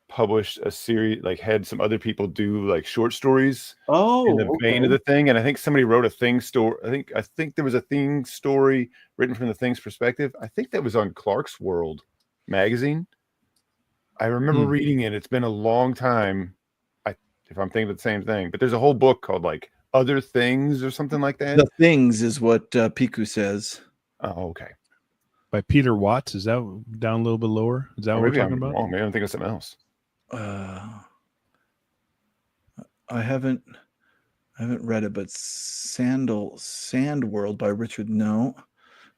published a series, like had some other people do like short stories in the vein of The Thing, and I think somebody wrote a Thing story. I think there was a Thing story written from The Thing's perspective. I think that was on Clark's World magazine. I remember reading it. It's been a long time. If I'm thinking of the same thing, but there's a whole book called like Other Things or something like that. The Things is what Piku says. Oh, okay. By Peter Watts. Is that down a little bit lower? Is that what we're talking about? Wrong. Maybe I'm thinking of something else. I haven't read it, but Sand World by Richard. No,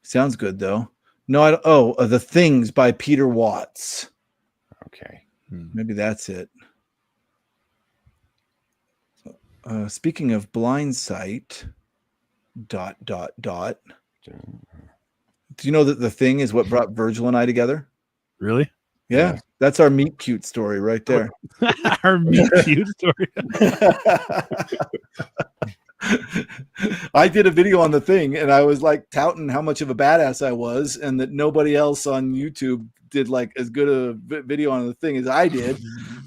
sounds good though. No, The Things by Peter Watts. Okay. Maybe that's it. Speaking of Blind Sight, ... Do you know that The Thing is what brought Virgil and I together? Really? Yeah. That's our meet cute story right there. Our meet cute story. I did a video on The Thing and I was like touting how much of a badass I was and that nobody else on YouTube did like as good a video on The Thing as I did.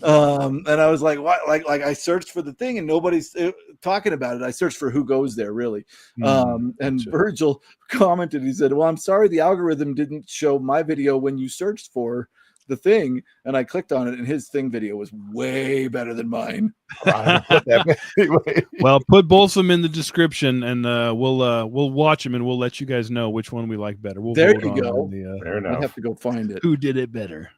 And I was like, what? Like I searched for The Thing and nobody's talking about it. I searched for who goes there really. And Virgil commented, he said, well, I'm sorry the algorithm didn't show my video when you searched for The Thing, and I clicked on it and his Thing video was way better than mine. Well, put both of them in the description and we'll watch them and we'll let you guys know which one we like better. We'll there vote you go. I have to go find it. Who did it better?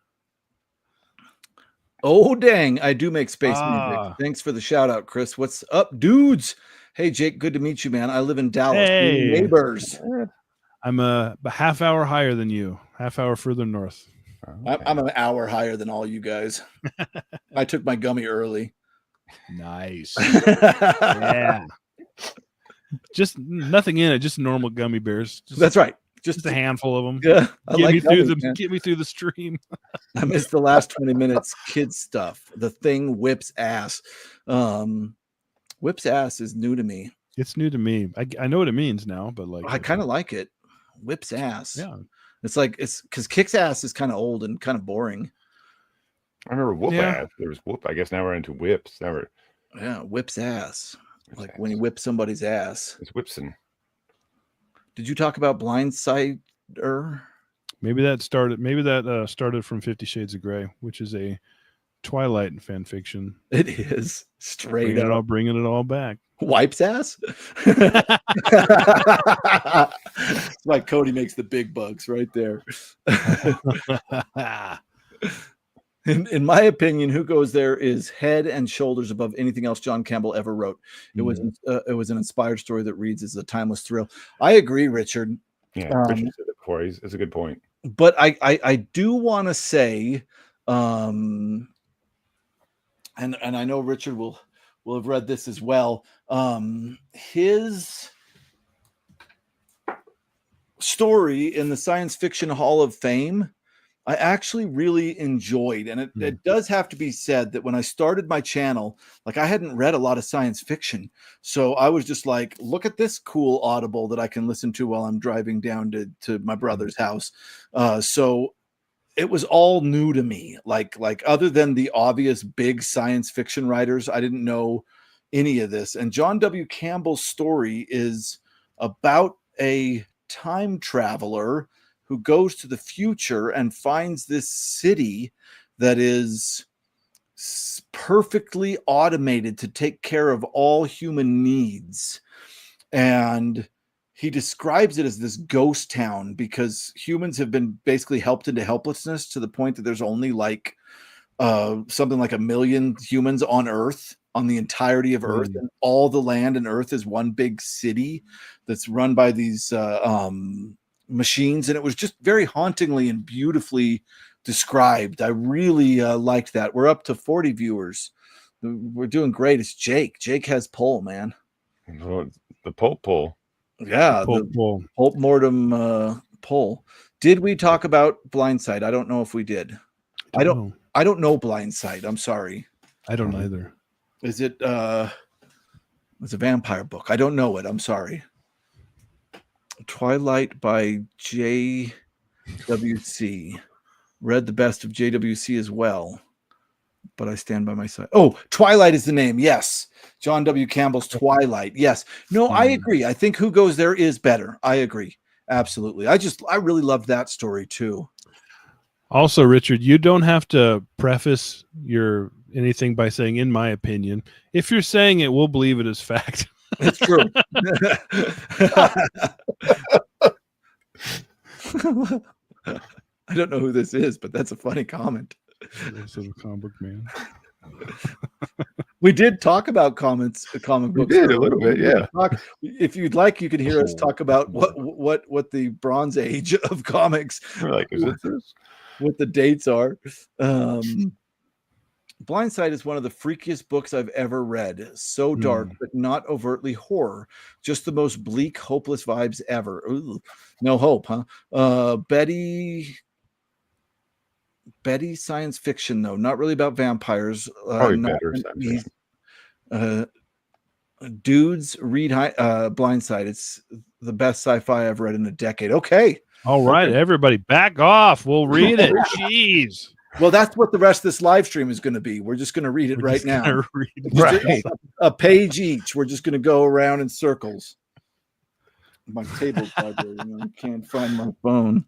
Oh dang, I do make space music. Thanks for the shout out, Chris. What's up, dudes? Hey Jake, good to meet you, man. I live in Dallas. Hey. We're neighbors. I'm a half hour higher than you, half hour further north. Okay. I'm an hour higher than all you guys. I took my gummy early. Nice. Yeah. Just nothing in it, just normal gummy bears. That's right. Just a handful of them. Yeah. Get me through the stream. I missed the last 20 minutes. Kids stuff. The Thing whips ass. Whips ass is new to me. It's new to me. I know what it means now, but like I kind of like it. Whips ass. Yeah. It's like it's because kicks ass is kind of old and kind of boring. I remember whoop ass. There was whoop. I guess now we're into whips. Yeah, whips ass. Like when you whip somebody's ass. It's whipsing. Did you talk about Blind Sight? Maybe that started from 50 Shades of Grey, which is a Twilight fan fiction. It is straight up bringing it all back. Wipes ass. Like Cody makes the big bucks right there. In my opinion, who goes there is head and shoulders above anything else John Campbell ever wrote. It was an inspired story that reads as a timeless thrill. I agree, Richard. Yeah, Richard said it before. It's a good point. But I do want to say, and I know Richard will have read this as well. His story in the Science Fiction Hall of Fame, I actually really enjoyed. And it does have to be said that when I started my channel, like I hadn't read a lot of science fiction. So I was just like, look at this cool Audible that I can listen to while I'm driving down to my brother's house. So it was all new to me. Like other than the obvious big science fiction writers, I didn't know any of this. And John W. Campbell's story is about a time traveler who goes to the future and finds this city that is perfectly automated to take care of all human needs. And he describes it as this ghost town because humans have been basically helped into helplessness to the point that there's only like something like 1 million humans on Earth, on the entirety of Earth, and all the land in Earth is one big city that's run by these machines. And it was just very hauntingly and beautifully described. I really liked that. We're up to 40 viewers. We're doing great. It's Jake. Jake has poll, man. The Pulp poll. Yeah, the Pulp Mortem poll. Did we talk about Blindside? I don't know if we did. I don't know Blindside. I'm sorry. I don't either. Is it it's a vampire book? I don't know it. I'm sorry. Twilight by JWC. Read the best of JWC as well, but I stand by my side. Oh, Twilight is the name. Yes. John W. Campbell's Twilight. Yes. No, I agree. I think Who Goes There is better. I agree. Absolutely. I really loved that story too. Also, Richard, you don't have to preface your anything by saying, in my opinion. If you're saying it, we'll believe it as fact. It's true. I don't know who this is, but that's a funny comment. Sort of comic book man. We did talk about comic books. We did a little bit, yeah. If you'd like, you can hear us talk about what the Bronze Age of comics. We're like, is it this? What the dates are. Blindside is one of the freakiest books I've ever read. So dark, but not overtly horror. Just the most bleak, hopeless vibes ever. Ooh, no hope, huh? Betty science fiction, though. Not really about vampires. Dudes read Blindside. It's the best sci-fi I've read in a decade. Okay. All right, everybody, back off. We'll read it. Jeez. Well, that's what the rest of this live stream is going to be. We're just going to read it right now. Right. A page each. We're just going to go around in circles. My table's vibrating. I can't find my phone.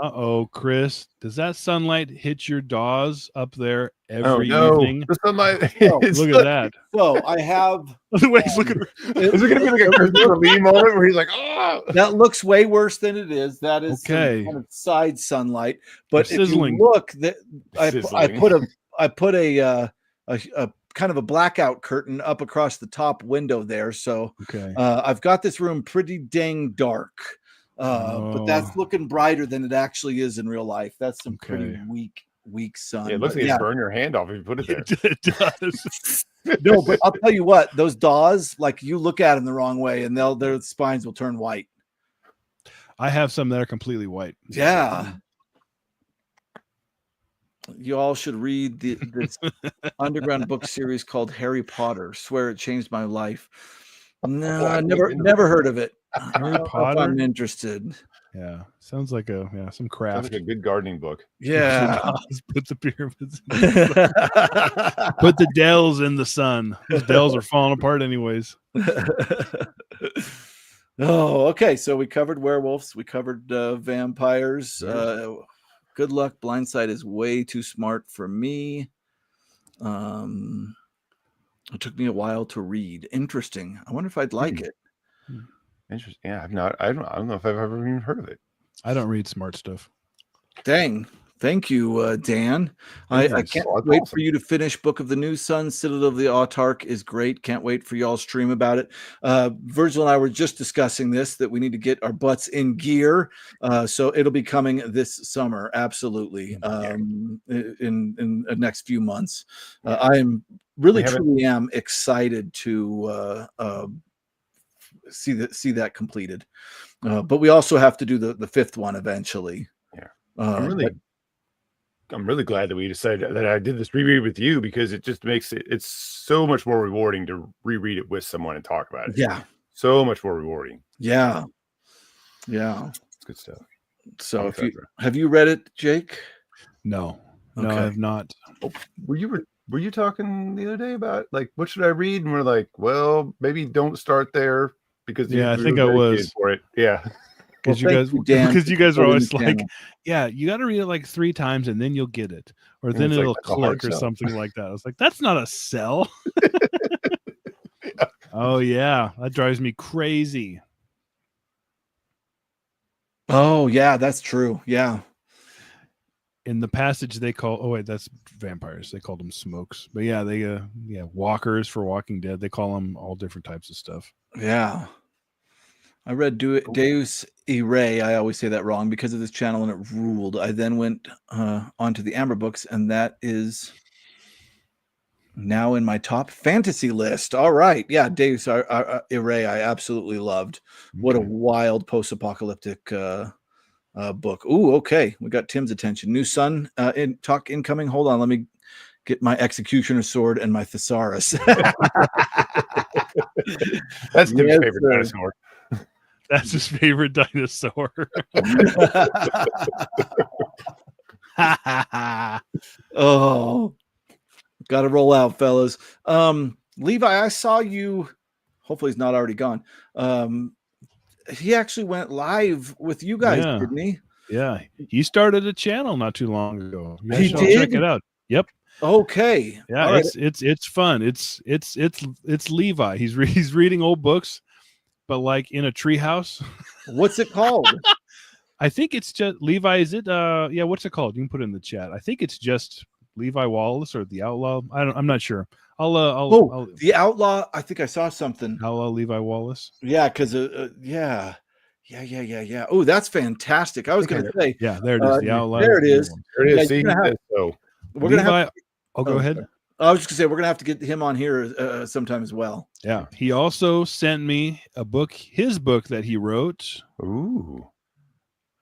Uh-oh, Chris. Does that sunlight hit your DAWs up there every evening? The sunlight. Look at that. So I have. Wait, look at. Is it going to be like a Christopher Lee moment where he's like, "Oh"? That looks way worse than it is. That is okay. Kind of side sunlight. But if sizzling. you look, I put a kind of a blackout curtain up across the top window there. So I've got this room pretty dang dark. But that's looking brighter than it actually is in real life. That's some pretty weak sun. Yeah, it looks like you burn your hand off if you put it there. It does. No, but I'll tell you what, those DAWs, like you look at them the wrong way and their spines will turn white. I have some that are completely white. Yeah. You all should read this underground book series called Harry Potter. Swear it changed my life. No, I never heard of it. Harry Potter. I'm interested. Yeah, sounds like some craft. Sounds like a good gardening book. Yeah, put the pyramids. Put the dells in the sun. Those dells are falling apart, anyways. Oh, okay. So we covered werewolves. We covered vampires. Good luck. Blindside is way too smart for me. It took me a while to read. Interesting. I wonder if I'd like it. Interesting. Yeah, I don't know if I've ever even heard of it. I don't read smart stuff. Dang. Thank you, Dan. I can't wait for you to finish Book of the New Sun. Citadel of the Autarch is great. Can't wait for y'all's stream about it. Virgil and I were just discussing this, that we need to get our butts in gear. So it'll be coming this summer. Absolutely. In the next few months. I am truly am excited to see that completed. But we also have to do the fifth one eventually. Yeah. I'm really I'm really glad that we decided that I did this reread with you, because it just makes it's so much more rewarding to reread it with someone and talk about it. Yeah. So much more rewarding. Yeah. Yeah. It's good stuff. So I'm have you read it, Jake? No, I Okay. have not. Were you talking the other day about like what should I read? And we're like, well, maybe don't start there because Yeah, I we think were I dedicated was. for it. Yeah. Because Well, thank you guys are for always supporting the like, channel. yeah, you got to read it like 3 times and then you'll get it, or And then it's like, it'll that's a hard click or sell. something like that. I was like, that's not a sell. Oh yeah, that drives me crazy. Oh yeah, that's true. Yeah. In the passage they call, oh wait, that's vampires. They called them smokes, but yeah, they walkers for Walking Dead. They call them all different types of stuff. Yeah. I read Deus Irae. I always say that wrong because of this channel, and it ruled. I then went onto the Amber books, and that is now in my top fantasy list. All right. Yeah, Deus Irae I absolutely loved. What a Okay. wild post-apocalyptic book. Ooh, okay. We got Tim's attention. New Sun talk incoming. Hold on. Let me get my Executioner sword and my thesaurus. That's Tim's Yes, favorite sir. dinosaur. That's his favorite dinosaur. Oh, got to roll out, fellas. Levi, I saw you. Hopefully, he's not already gone. He actually went live with you guys, Yeah. didn't he? Yeah, he started a channel not too long ago. You guys He should all check did? it out. Yep. Okay. Yeah, All right. it's fun. It's Levi. He's reading old books, but like in a treehouse. What's it called? I think it's just Levi. Is it? Yeah. What's it called? You can put it in the chat. I think it's just Levi Wallace or the Outlaw. I'm not sure. I'll The Outlaw. I think I saw something. Outlaw Levi Wallace. Yeah, because yeah. Oh, that's fantastic. I was going to say, Yeah, there it is. The Outlaw. there it is. There it Yeah, is. See, so we're gonna Levi. have. Oh, go ahead. Sorry. I was just gonna say we're gonna have to get him on here sometime as well. Yeah. He also sent me a book, his book that he wrote. ooh.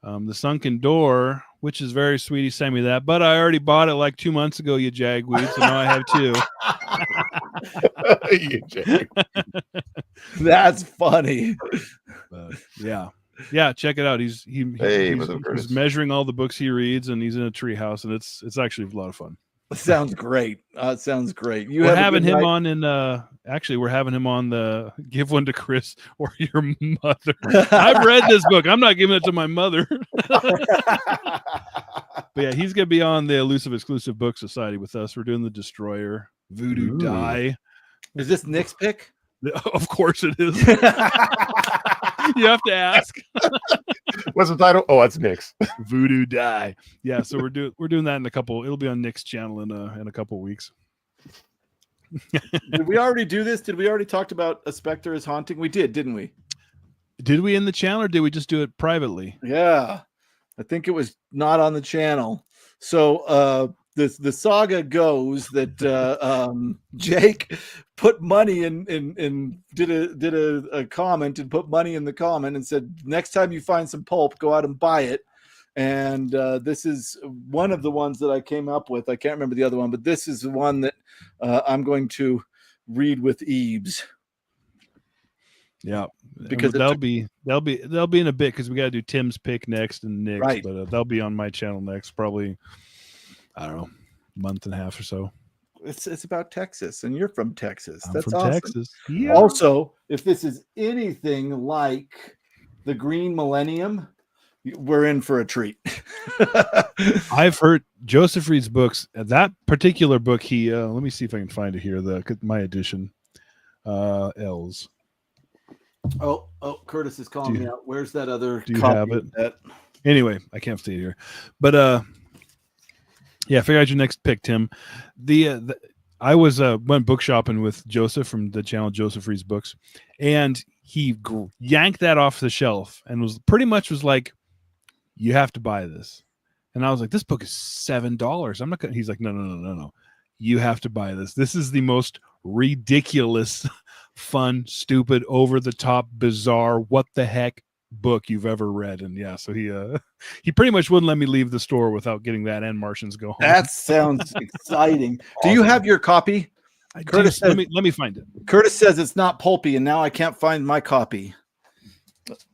The Sunken Door, which is very sweet. He sent me that, but I already bought it like 2 months ago, you jagweed. So now I have 2. You jag. That's funny. Yeah, check it out. He's what's up, Curtis? measuring all the books he reads, and he's in a treehouse, and it's actually a lot of fun. Sounds great. It sounds great. We're having him on in actually we're having him on the Give One to Chris or Your Mother. I've read this book. I'm not giving it to my mother. But yeah, he's gonna be on the Elusive Exclusive Book Society with us. We're doing the Destroyer, Voodoo Ooh. Die. Is this Nick's pick? Of course it is. You have to ask. What's the title? Oh, that's Nick's. Voodoo Die. Yeah, so we're doing that in a couple. It'll be on Nick's channel in a couple weeks. Did we already do this? Did we already talked about A Spectre is Haunting? We did, didn't we? Did we in the channel or did we just do it privately? Yeah. I think it was not on the channel. So the saga goes that Jake put money in did a comment and put money in the comment and said, next time you find some pulp, go out and buy it. And this is one of the ones that I came up with. I can't remember the other one, but this is the one that I'm going to read with Eves. Yeah, because they'll be in a bit because we got to do Tim's pick next and Nick's, Right. but they'll be on my channel next, probably. I don't know, month and a half or so. It's about Texas, and you're from Texas. I'm That's from awesome. Texas. Yeah. Also, if this is anything like the Green Millennium, we're in for a treat. I've heard Joseph Reed's books. That particular book, he let me see if I can find it here. My edition, L's. Oh, Curtis is calling me out. Where's that other? Do you copy have of it? that? Anyway, I can't see it here, but yeah, figure out your next pick, Tim. I was went book shopping with Joseph from the channel Joseph Reed's Books, and he yanked that off the shelf and was like, "You have to buy this." And I was like, "This book is $7. I'm not gonna." He's like, "No. You have to buy this. This is the most ridiculous, fun, stupid, over the top, bizarre, what the heck book you've ever read. And yeah, so he pretty much wouldn't let me leave the store without getting that and Martians Go Home. That sounds exciting. Do you have your copy? Curtis Let says, me find it. Curtis says it's not pulpy, and now I can't find my copy.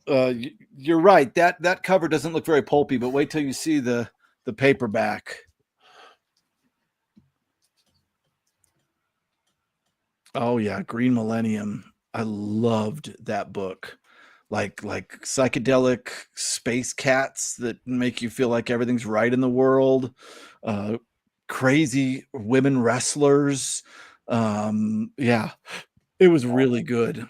You're right. That cover doesn't look very pulpy, but wait till you see the paperback. Oh yeah, Green Millennium. I loved that book. Like psychedelic space cats that make you feel like everything's right in the world. Crazy women wrestlers. Yeah, it was really good.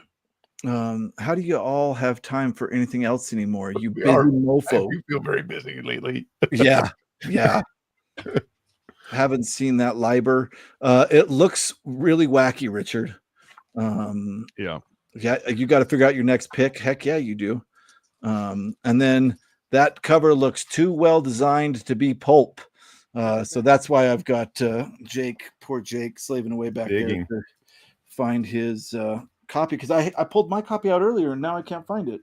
How do you all have time for anything else anymore? You busy mofo. You feel very busy lately. Yeah. Haven't seen that Liber. It looks really wacky, Richard. Yeah, you got to figure out your next pick. Heck yeah, you do. And then that cover looks too well designed to be pulp. So that's why I've got poor Jake, slaving away back there to find his copy, because I pulled my copy out earlier and now I can't find it.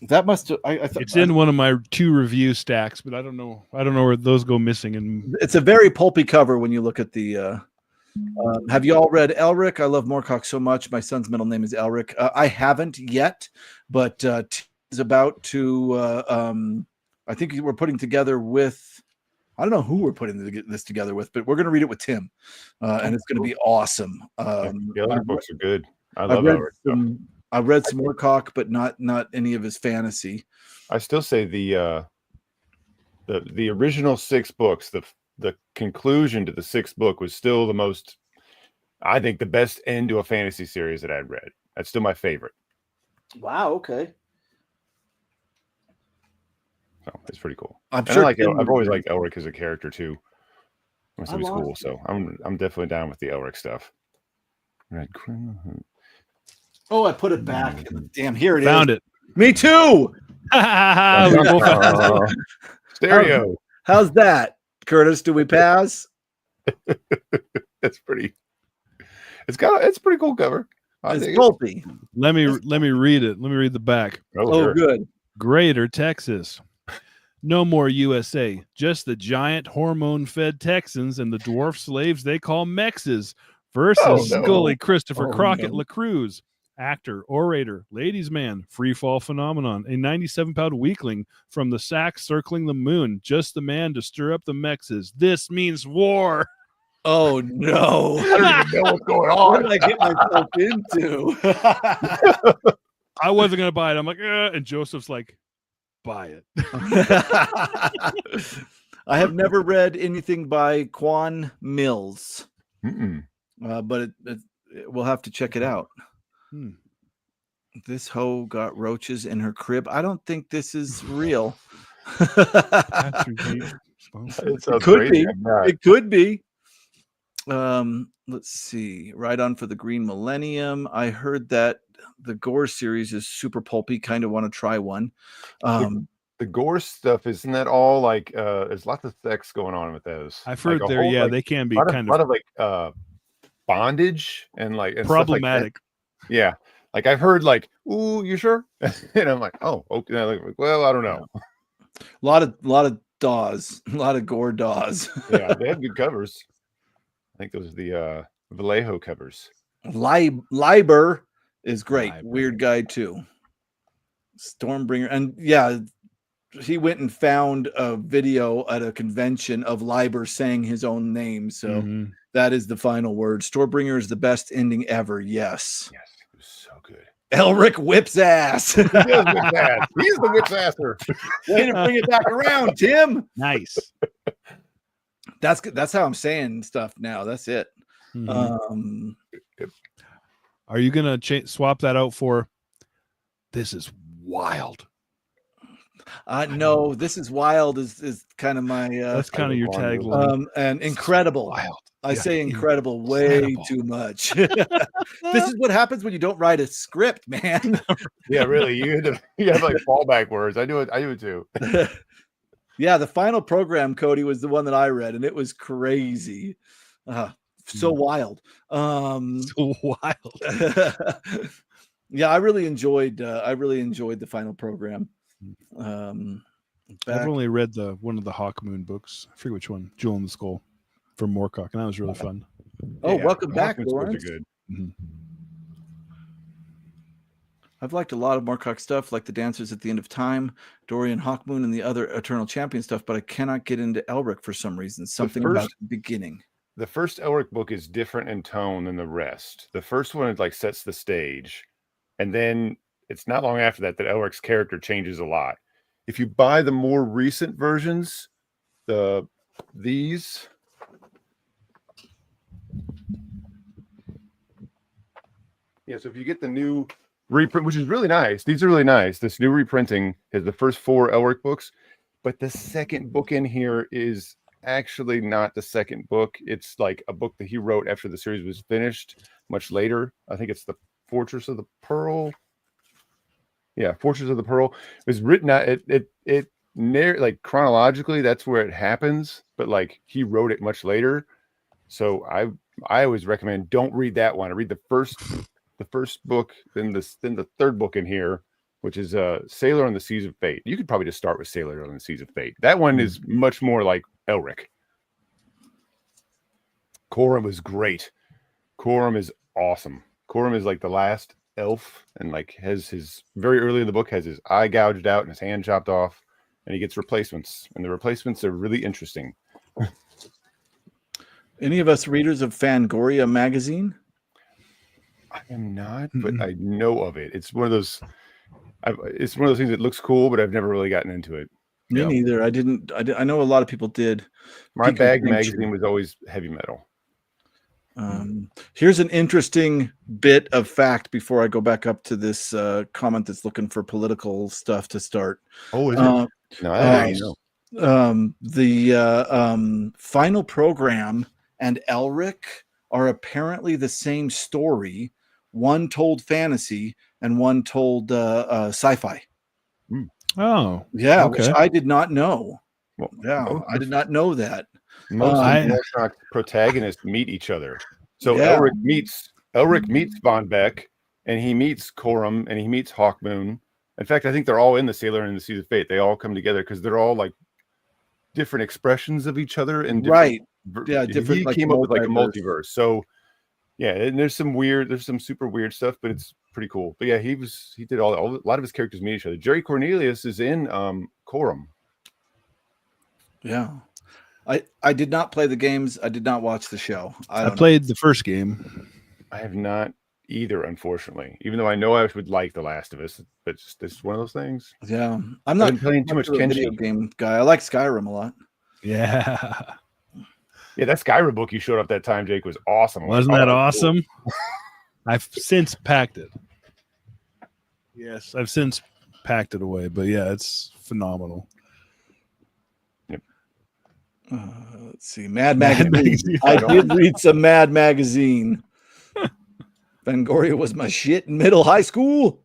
That must have. It's in one of my 2 review stacks, but I don't know where those go missing. And it's a very pulpy cover when you look at the. Have you all read Elric? I love Moorcock so much. My son's middle name is Elric. I haven't yet, but is about to. I think we're putting together with. I don't know who we're putting this together with, but we're going to read it with Tim, and it's going to be awesome. The other books are good. I love Elric. I've read some Moorcock, but not any of his fantasy. I still say the original 6 books, the conclusion to the 6th book was still the most, I think, the best end to a fantasy series that I'd read. That's still my favorite. Wow. Okay. So it's pretty cool. I'm sure I've always liked Elric as a character too. So he's cool. So I'm definitely down with the Elric stuff. Right. Oh, I put it back. Damn, here it Found is. it. Me too. We both found it. Stereo. How's that, Curtis? Do we pass? It's pretty. It's a pretty cool cover. It's pulpy. Let me read it. Let me read the back. Oh, sure. Good. Greater Texas. No more USA. Just the giant hormone-fed Texans and the dwarf slaves they call Mexes versus Scully Christopher Crockett LaCruz. Actor, orator, ladies' man, free fall phenomenon, a 97-pound weakling from the sack circling the moon, just the man to stir up the Mexes. This means war. Oh no! I don't even know what's going on. What did I get myself into? I wasn't gonna buy it. I'm like, and Joseph's like, buy it. I have never read anything by Quan Mills, but we'll have to check it out. This hoe got roaches in her crib. I don't think this is real. It could be. It could be. Let's see. Right on for the Green Millennium. I heard that the Gore series is super pulpy. Kind of want to try one. The Gore stuff, isn't that all like there's lots of sex going on with those? I've heard like they can be a kind lot of like bondage and problematic. Yeah. Like I've heard like, ooh, you sure? And I'm like, oh, okay. Like, well, I don't know. A lot of DAWs, a lot of Gore DAWs. Yeah, they have good covers. I think those are the Vallejo covers. Liber is great. Liber. Weird guy too. Stormbringer. And yeah, he went and found a video at a convention of Liber saying his own name. So that is the final word. Stormbringer is the best ending ever. Yes. Yes. It was so good. Elric whips ass. He does whip ass. He's the whips asser. Way to bring it back around, Tim. Nice. That's good. That's how I'm saying stuff now. That's it. Are you gonna swap that out for this is wild? No, this is wild is kind of my that's kind of your tagline. And incredible. Wild. I say incredible way too much. This is what happens when you don't write a script, man. Yeah, really. You have like fallback words. I do it too. Yeah, the final program, Cody, was the one that I read, and it was crazy. So wild. So wild. Yeah, I really enjoyed the final program. I've only read one of the Hawkmoon books. I forget which one, Jewel in the Skull from Moorcock, and that was really fun. Welcome the back, Hawkmoon stories Lawrence. are good. Mhm. I've liked a lot of Moorcock stuff, like the Dancers at the End of Time, Dorian Hawkmoon, and the other Eternal Champion stuff, but I cannot get into Elric for some reason. Something about the beginning. The first Elric book is different in tone than the rest. The first one like sets the stage, and then it's not long after that Elric's character changes a lot. If you buy the more recent versions, these. Yeah, so if you get the new reprint, which is really nice, these are really nice. This new reprinting is the first 4 Elric books, but the second book in here is actually not the second book. It's like a book that he wrote after the series was finished much later. I think it's the Fortress of the Pearl. Yeah, Fortress of the Pearl. It was written out. It like chronologically, that's where it happens, but like he wrote it much later. So I always recommend don't read that one. I read the first book, then the third book in here, which is Sailor on the Seas of Fate. You could probably just start with Sailor on the Seas of Fate. That one is much more like Elric. Corum is great. Corum is awesome. Corum is like the last elf, and like has his very early in the book has his eye gouged out and his hand chopped off, and he gets replacements, and the replacements are really interesting. Any of us readers of Fangoria magazine? I am not, but I know of it. It's one of those. It's one of those things that looks cool, but I've never really gotten into it. Me neither. I know a lot of people did. My bag magazine was always heavy metal. Here's an interesting bit of fact before I go back up to this comment that's looking for political stuff to start. Oh, is it? No, I don't know. The final program and Elric are apparently the same story. One told fantasy and one told sci-fi. Oh, yeah, okay. which I did not know. Well, yeah, I did not know that. Most of the Moorcock protagonists meet each other. So Elric meets Von Beck, and he meets Corum, and he meets Hawkmoon. In fact, I think they're all in the Sailor and the Seas of Fate. They all come together because they're all like different expressions of each other, and different. He came up with like a multiverse. So yeah, and there's some super weird stuff, but it's pretty cool. But yeah, he did a lot of his characters meet each other. Jerry Cornelius is in Corum. Yeah. I did not play the games. I did not watch the show. I played the first game. I have not either, unfortunately. Even though I know I would like The Last of Us, but it's one of those things. Yeah, I'm not playing too much video game guy. I like Skyrim a lot. Yeah, yeah. That Skyrim book you showed up that time, Jake, was awesome. Wasn't that awesome? Cool. I've since packed it. Yes, I've since packed it away, but yeah, it's phenomenal. Let's see, Mad Magazine. I did read some Mad Magazine. Fangoria was my shit in high school.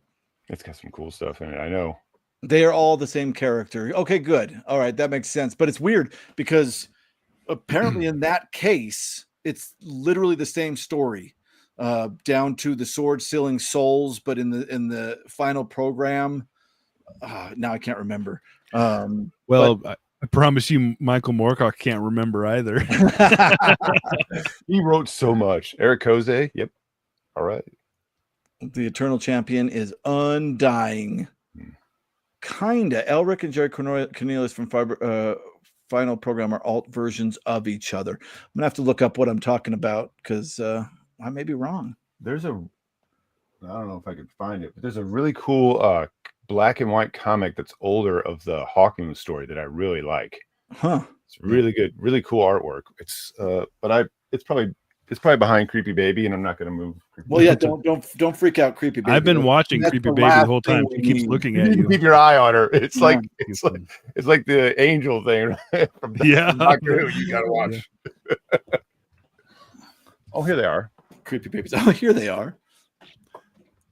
It's got some cool stuff in it. I know. They are all the same character. Okay, good. All right, that makes sense. But it's weird because apparently in that case, it's literally the same story, down to the sword sealing souls. But in the final program, now I can't remember. I promise you, Michael Moorcock can't remember either. He wrote so much. Eric Koze. Yep. All right. The Eternal Champion is undying. Kinda. Elric and Jerry Cornelius from Final Program are alt versions of each other. I'm gonna have to look up what I'm talking about because I may be wrong. I don't know if I could find it, but there's a really cool black and white comic that's older of the Hawkmoon story that I really like. Huh. It's really good, really cool artwork. It's it's probably behind Creepy Baby, and I'm not gonna move. Well, yeah, don't freak out, Creepy Baby. I've been watching Creepy Baby the whole time. She keeps looking at you. Keep your eye on her. It's like the angel thing from Doctor Who. You gotta watch. Yeah. Oh, here they are. Creepy Babies. Oh, here they are.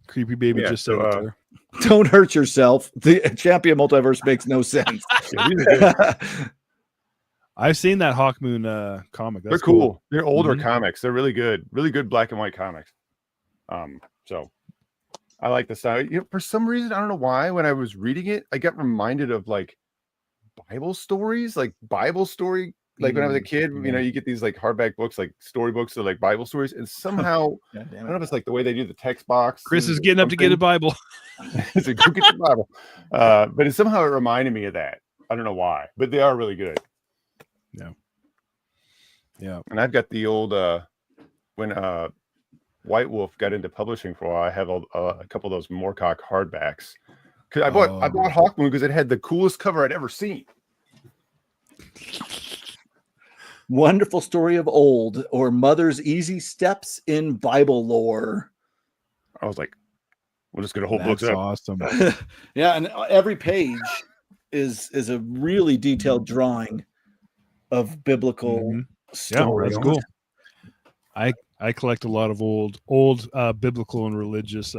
Creepy Baby just said it there. Don't hurt yourself. The Champion Multiverse makes no sense. I've seen that Hawkmoon comic. They're cool. They're older comics. They're really good black and white comics. So I like the sound. For some reason, I don't know why. When I was reading it, I got reminded of like Bible stories, like Bible story. Like when I was a kid, you get these like hardback books, like storybooks, or like Bible stories, and somehow I don't know if it's like the way they do the text box. Chris is getting up to get a Bible. It's like, go get your Bible. But somehow it reminded me of that. I don't know why, but they are really good. Yeah. And I've got the old when White Wolf got into publishing for a while. I have a couple of those Moorcock hardbacks. Because I bought Hawkmoon because it had the coolest cover I'd ever seen. Wonderful Story of Old, or Mother's Easy Steps in Bible Lore. I was like, we'll just get a whole book. That's awesome. Yeah, and every page is a really detailed drawing of biblical stories. Yeah, that's cool. I collect a lot of old biblical and religious.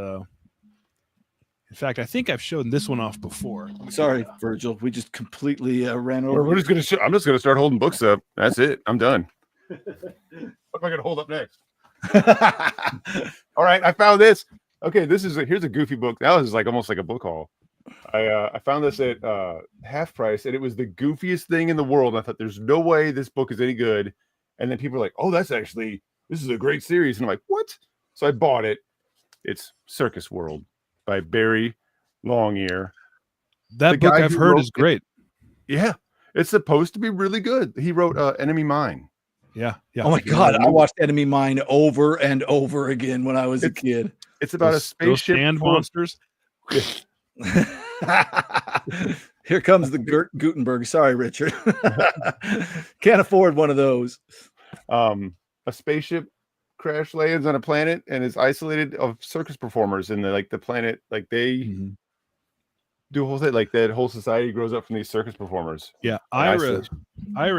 In fact, I think I've shown this one off before. Sorry, Virgil, we just completely ran over. I'm just gonna start holding books up. That's it. I'm done. What am I gonna hold up next? All right, I found this. Okay, here's a goofy book. That was like almost like a book haul. I found this at half price, and it was the goofiest thing in the world. I thought, there's no way this book is any good. And then people were like, oh, this is a great series. And I'm like, what? So I bought it. It's Circus World by Barry Longear. That book I've heard is great. Yeah, it's supposed to be really good. He wrote Enemy Mine. Yeah. Oh my God, I watched Enemy Mine over and over again when I was a kid. It's about a spaceship. Sand monsters. Here comes the Gert Gutenberg. Sorry, Richard. Can't afford one of those. A spaceship crash lands on a planet and is isolated of circus performers, and the planet, like they do a whole thing, like that whole society grows up from these circus performers. Yeah, Ira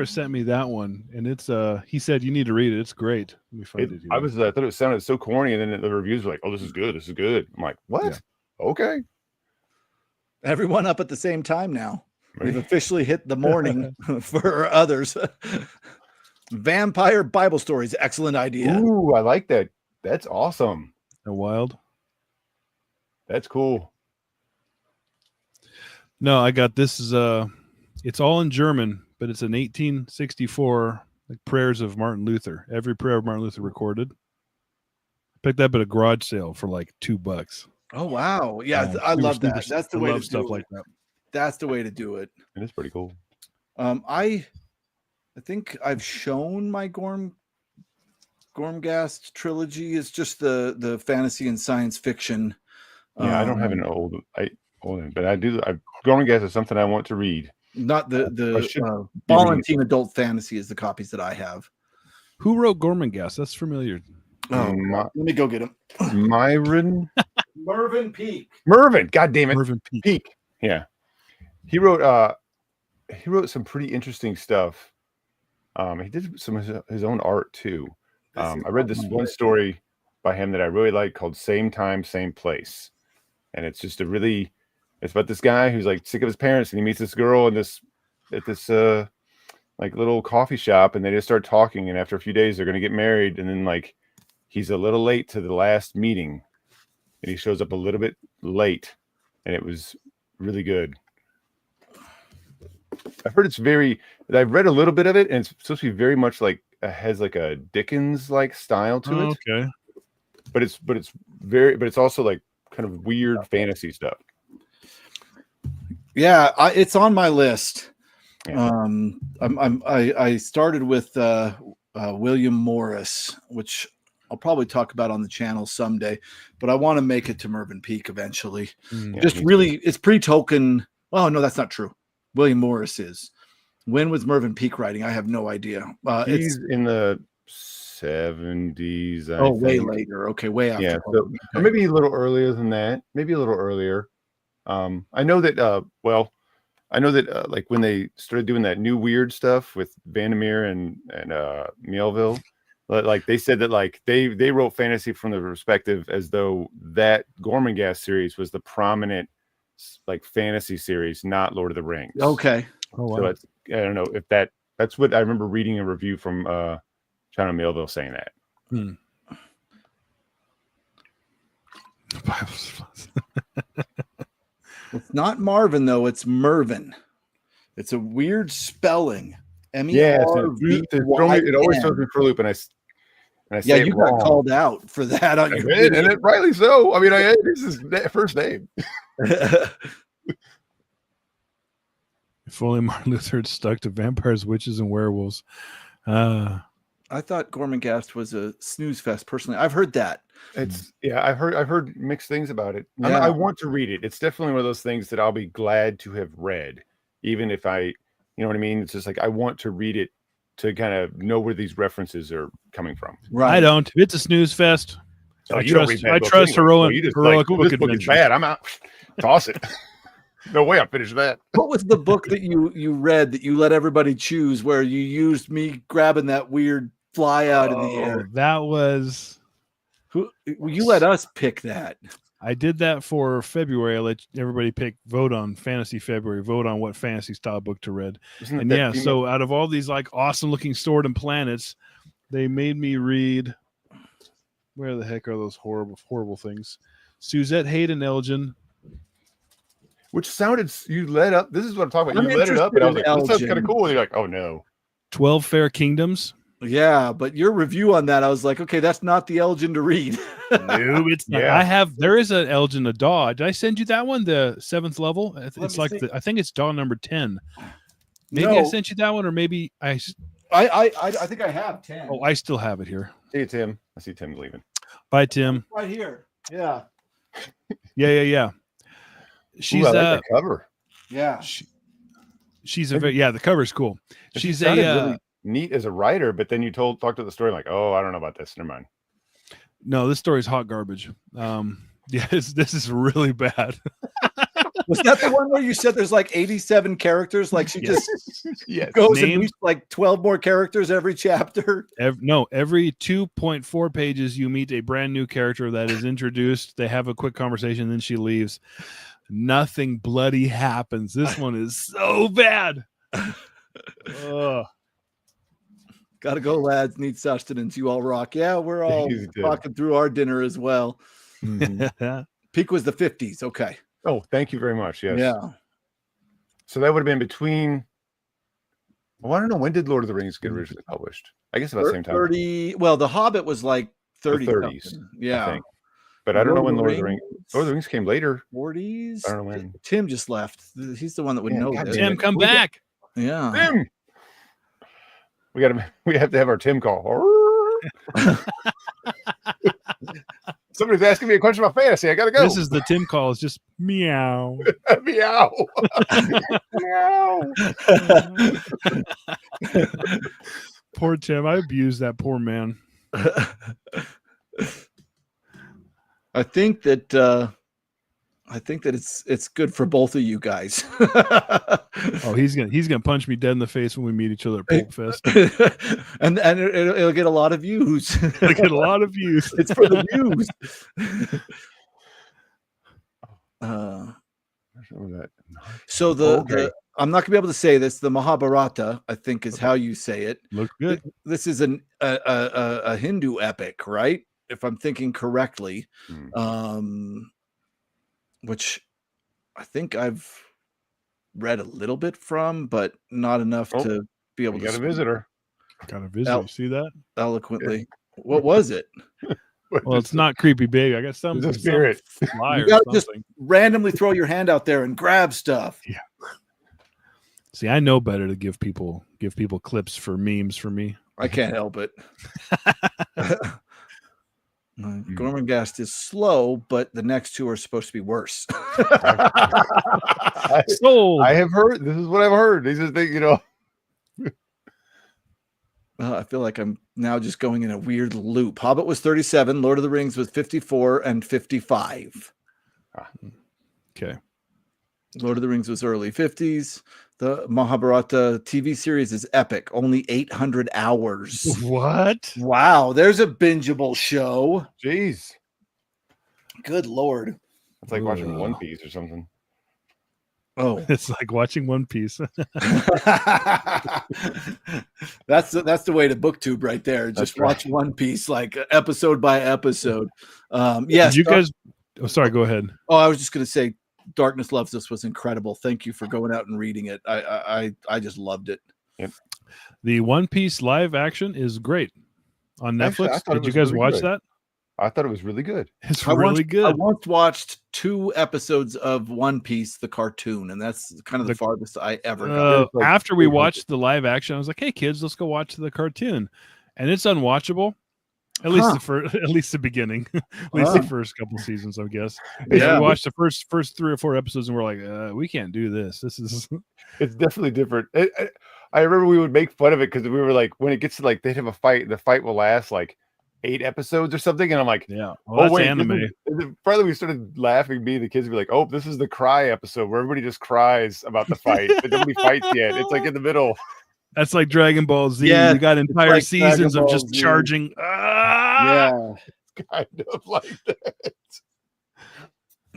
sent me that one, and it's he said you need to read it. It's great. Let me find it here. I thought it sounded so corny, and then the reviews were like, "Oh, this is good. This is good." I'm like, "What? Yeah. Okay." Everyone up at the same time now. We've officially hit the morning for others. Vampire Bible stories. Excellent idea. Ooh, I like that. That's awesome. They're wild. That's cool. No, I got this. It's all in German, but it's an 1864 prayers of Martin Luther. Every prayer of Martin Luther recorded. Picked that up at a garage sale for like $2. Oh wow! Yeah, I love that. That's the way to do stuff it. Like that. That's the way to do it. It is pretty cool. I think I've shown my Gormgast trilogy. It's just the fantasy and science fiction. Yeah, I don't have an old one, but I do. Gormgast is something I want to read. Not the Ballantine adult fantasy is the copies that I have. Who wrote Gormenghast? That's familiar. Oh, let me go get him. Mervyn Peake. Mervyn, God damn it. Mervyn Peake. Yeah. He wrote some pretty interesting stuff. He did some of his own art too. I read this one story by him that I really like called Same Time, Same Place. And it's just it's about this guy who's like sick of his parents, and he meets this girl at this like little coffee shop, and they just start talking, and after a few days they're going to get married, and then like he's a little late to the last meeting, and he shows up a little bit late, and it was really good. I've heard I've read a little bit of it, and it's supposed to be very much like has like a Dickens like style to it. Okay. But it's also like kind of weird fantasy stuff. Yeah, it's on my list. Yeah. I started with William Morris, which I'll probably talk about on the channel someday, but I want to make it to Mervyn Peake eventually. It's pre-Tolkien. Oh no, that's not true. William Morris is. When was Mervyn Peake writing? I have no idea. He's in the 70s. I think. Way later. Okay, way after. Yeah, or maybe a little earlier than that. Maybe a little earlier. I know that. Like when they started doing that new weird stuff with Vandermeer and Melville, like they said that like they wrote fantasy from the perspective as though that Gormenghast series was the prominent like fantasy series, not Lord of the Rings. Okay. Oh, wow. So I don't know if that's what I remember reading a review from China Melville saying that. It's not Marvin though. It's Mervin. It's a weird spelling. Yeah, it always throws me for a loop, and I yeah, say you it got wrong. called out for that on your And video. it rightly so. I mean, this is first name. If only Martin Luther had stuck to vampires, witches, and werewolves. I thought Gormangast was a snooze fest. Personally, I've heard that. I've heard mixed things about it. Yeah. I want to read it. It's definitely one of those things that I'll be glad to have read, even if you know what I mean. It's just like I want to read it to kind of know where these references are coming from. Right. I don't. It's a snooze fest. So I you don't read bad I books trust anyway. heroic So you just book this book is adventures. bad. I'm out. Toss it. No way I'll finish that. What was the book that you read that you let everybody choose, where you used me grabbing that weird fly out of the air? That was. You let us pick that. I did that for February. I let everybody vote on Fantasy February, vote on what fantasy style book to read. And yeah, so out of all these like awesome looking Sword and Planets, they made me read. Where the heck are those horrible things? Suzette Hayden Elgin. Which sounded, you led up. This is what I'm talking about. You led it up, and I was like, this sounds kind of cool. And you're like, oh no. 12 Fair Kingdoms. Yeah, but your review on that, I was like, okay, that's not the Elgin to read. No, it's not. Yeah. There is an Elgin a Daw. Did I send you that one? The 7th level? It's like I think it's Daw number 10. Maybe I sent you that one, or maybe I think I have 10. Oh, I still have it here. Hey, Tim. I see Tim leaving. Bye, Tim. Right here. Yeah. Yeah. She's Ooh, I like the cover. Yeah. She's a very the cover's cool. She's really neat as a writer, but then you talked to the story like, oh, I don't know about this. Never mind. No, this story's hot garbage. This is really bad. Was that the one where you said there's like 87 characters? Like she just goes and meets like 12 more characters every chapter? Every 2.4 pages you meet a brand new character that is introduced. They have a quick conversation, then she leaves. Nothing bloody happens. This one is so bad. Gotta go, lads. Need sustenance. You all rock. Yeah, we're all rocking through our dinner as well. Mm-hmm. Peak was the 50s. Okay. Oh, thank you very much. Yes. Yeah. So that would have been between. Well, I don't know, when did Lord of the Rings get originally published? I guess about the same time. 30. Well, The Hobbit was like 30. The 30s. Yeah. I think. But I don't know when Lord of the Rings came later. 40s. I don't know when. Tim just left. He's the one that would know. Tim, come back. Yeah. Tim. We have to have our Tim call. Somebody's asking me a question about fantasy. I gotta go. This is the Tim call. It's just meow. Meow. Meow. Poor Tim. I abused that poor man. I think that it's good for both of you guys. Oh, he's gonna punch me dead in the face when we meet each other at Pulp Fest. and it'll get a lot of views. It'll get a lot of views. It's for the views. So I'm not gonna be able to say this. The Mahabharata, I think, is how you say it. Look good. This is a Hindu epic, right? If I'm thinking correctly, which I think I've read a little bit from, but not enough to be able to. Got a visitor. Got a visitor. See that? Eloquently. What was it? Well, it's not creepy big. I got some spirit. You gotta just randomly throw your hand out there and grab stuff. Yeah. See, I know better to give people clips for memes for me. I can't help it. Gormangast is slow, but the next two are supposed to be worse. Sold. I have heard. This is what I've heard. These are things, I feel like I'm now just going in a weird loop. Hobbit was 37. Lord of the Rings was 54 and 55. Okay. Lord of the Rings was early 50s. The Mahabharata TV series is epic. Only 800 hours. What? Wow. There's a bingeable show. Jeez. Good Lord. It's like watching One Piece or something. Oh, it's like watching One Piece. That's the way to BookTube right there. Just watch One Piece like episode by episode. Yes. Did you guys Oh, sorry. Go ahead. Oh, I was just going to say, Darkness Loves Us was incredible. Thank you for going out and reading it. I just loved it. Yep. The One Piece live action is great on Actually, Netflix. I thought it Did you was guys really watch good. that? I thought it was really good. It's I really good. I once watched 2 episodes of One Piece, the cartoon, and that's kind of the farthest I ever got. Like after we 300. watched the live action, I was like, "Hey kids, let's go watch the cartoon," and it's unwatchable. At least at least the beginning, at least the first couple seasons, I guess. Yeah. We watched the first 3 or 4 episodes, and we're like, "We can't do this. This is." It's definitely different. I remember we would make fun of it because we were like, when it gets to like they'd have a fight, the fight will last like 8 episodes or something, and I'm like, Yeah, well, that's wait, anime. Finally, we started laughing. Me, and the kids would be like, "Oh, this is the cry episode where everybody just cries about the fight, but nobody fights yet. It's like in the middle." That's like Dragon Ball Z. Yeah, You got entire like seasons Dragon of Ball just Z. charging. Yeah. Kind of like that.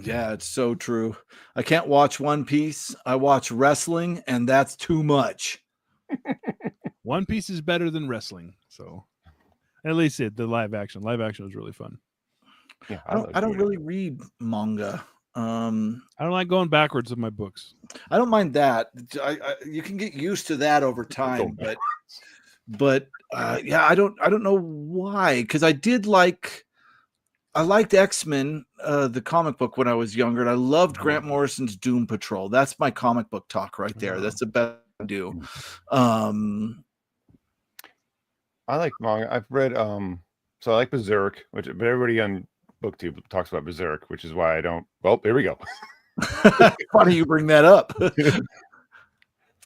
Yeah, it's so true. I can't watch One Piece. I watch wrestling, and that's too much. One Piece is better than wrestling, so at least the live action. Live action was really fun. Yeah, I don't really read manga. I don't like going backwards with my books. I don't mind that. You can get used to that over time, but yeah, I don't know why, because I liked X-Men, the comic book, when I was younger, and I loved Grant Morrison's Doom Patrol. That's my comic book talk right there. That's the best I do. I like manga. I've read so I like Berserk, but everybody on BookTube talks about Berserk, which is why I don't. Well, there we go. Funny you bring that up.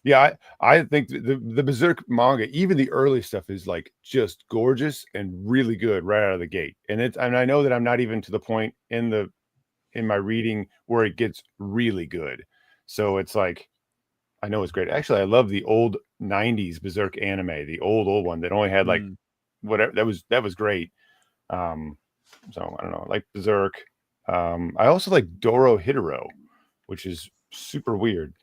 Yeah, I think the Berserk manga, even the early stuff, is like just gorgeous and really good right out of the gate. And I know that I'm not even to the point in my reading where it gets really good. So it's like, I know it's great. Actually, I love the old 90s Berserk anime, the old one that only had like whatever. That was great. So I don't know. I like Berserk. I also like Doro Hidoro, which is super weird.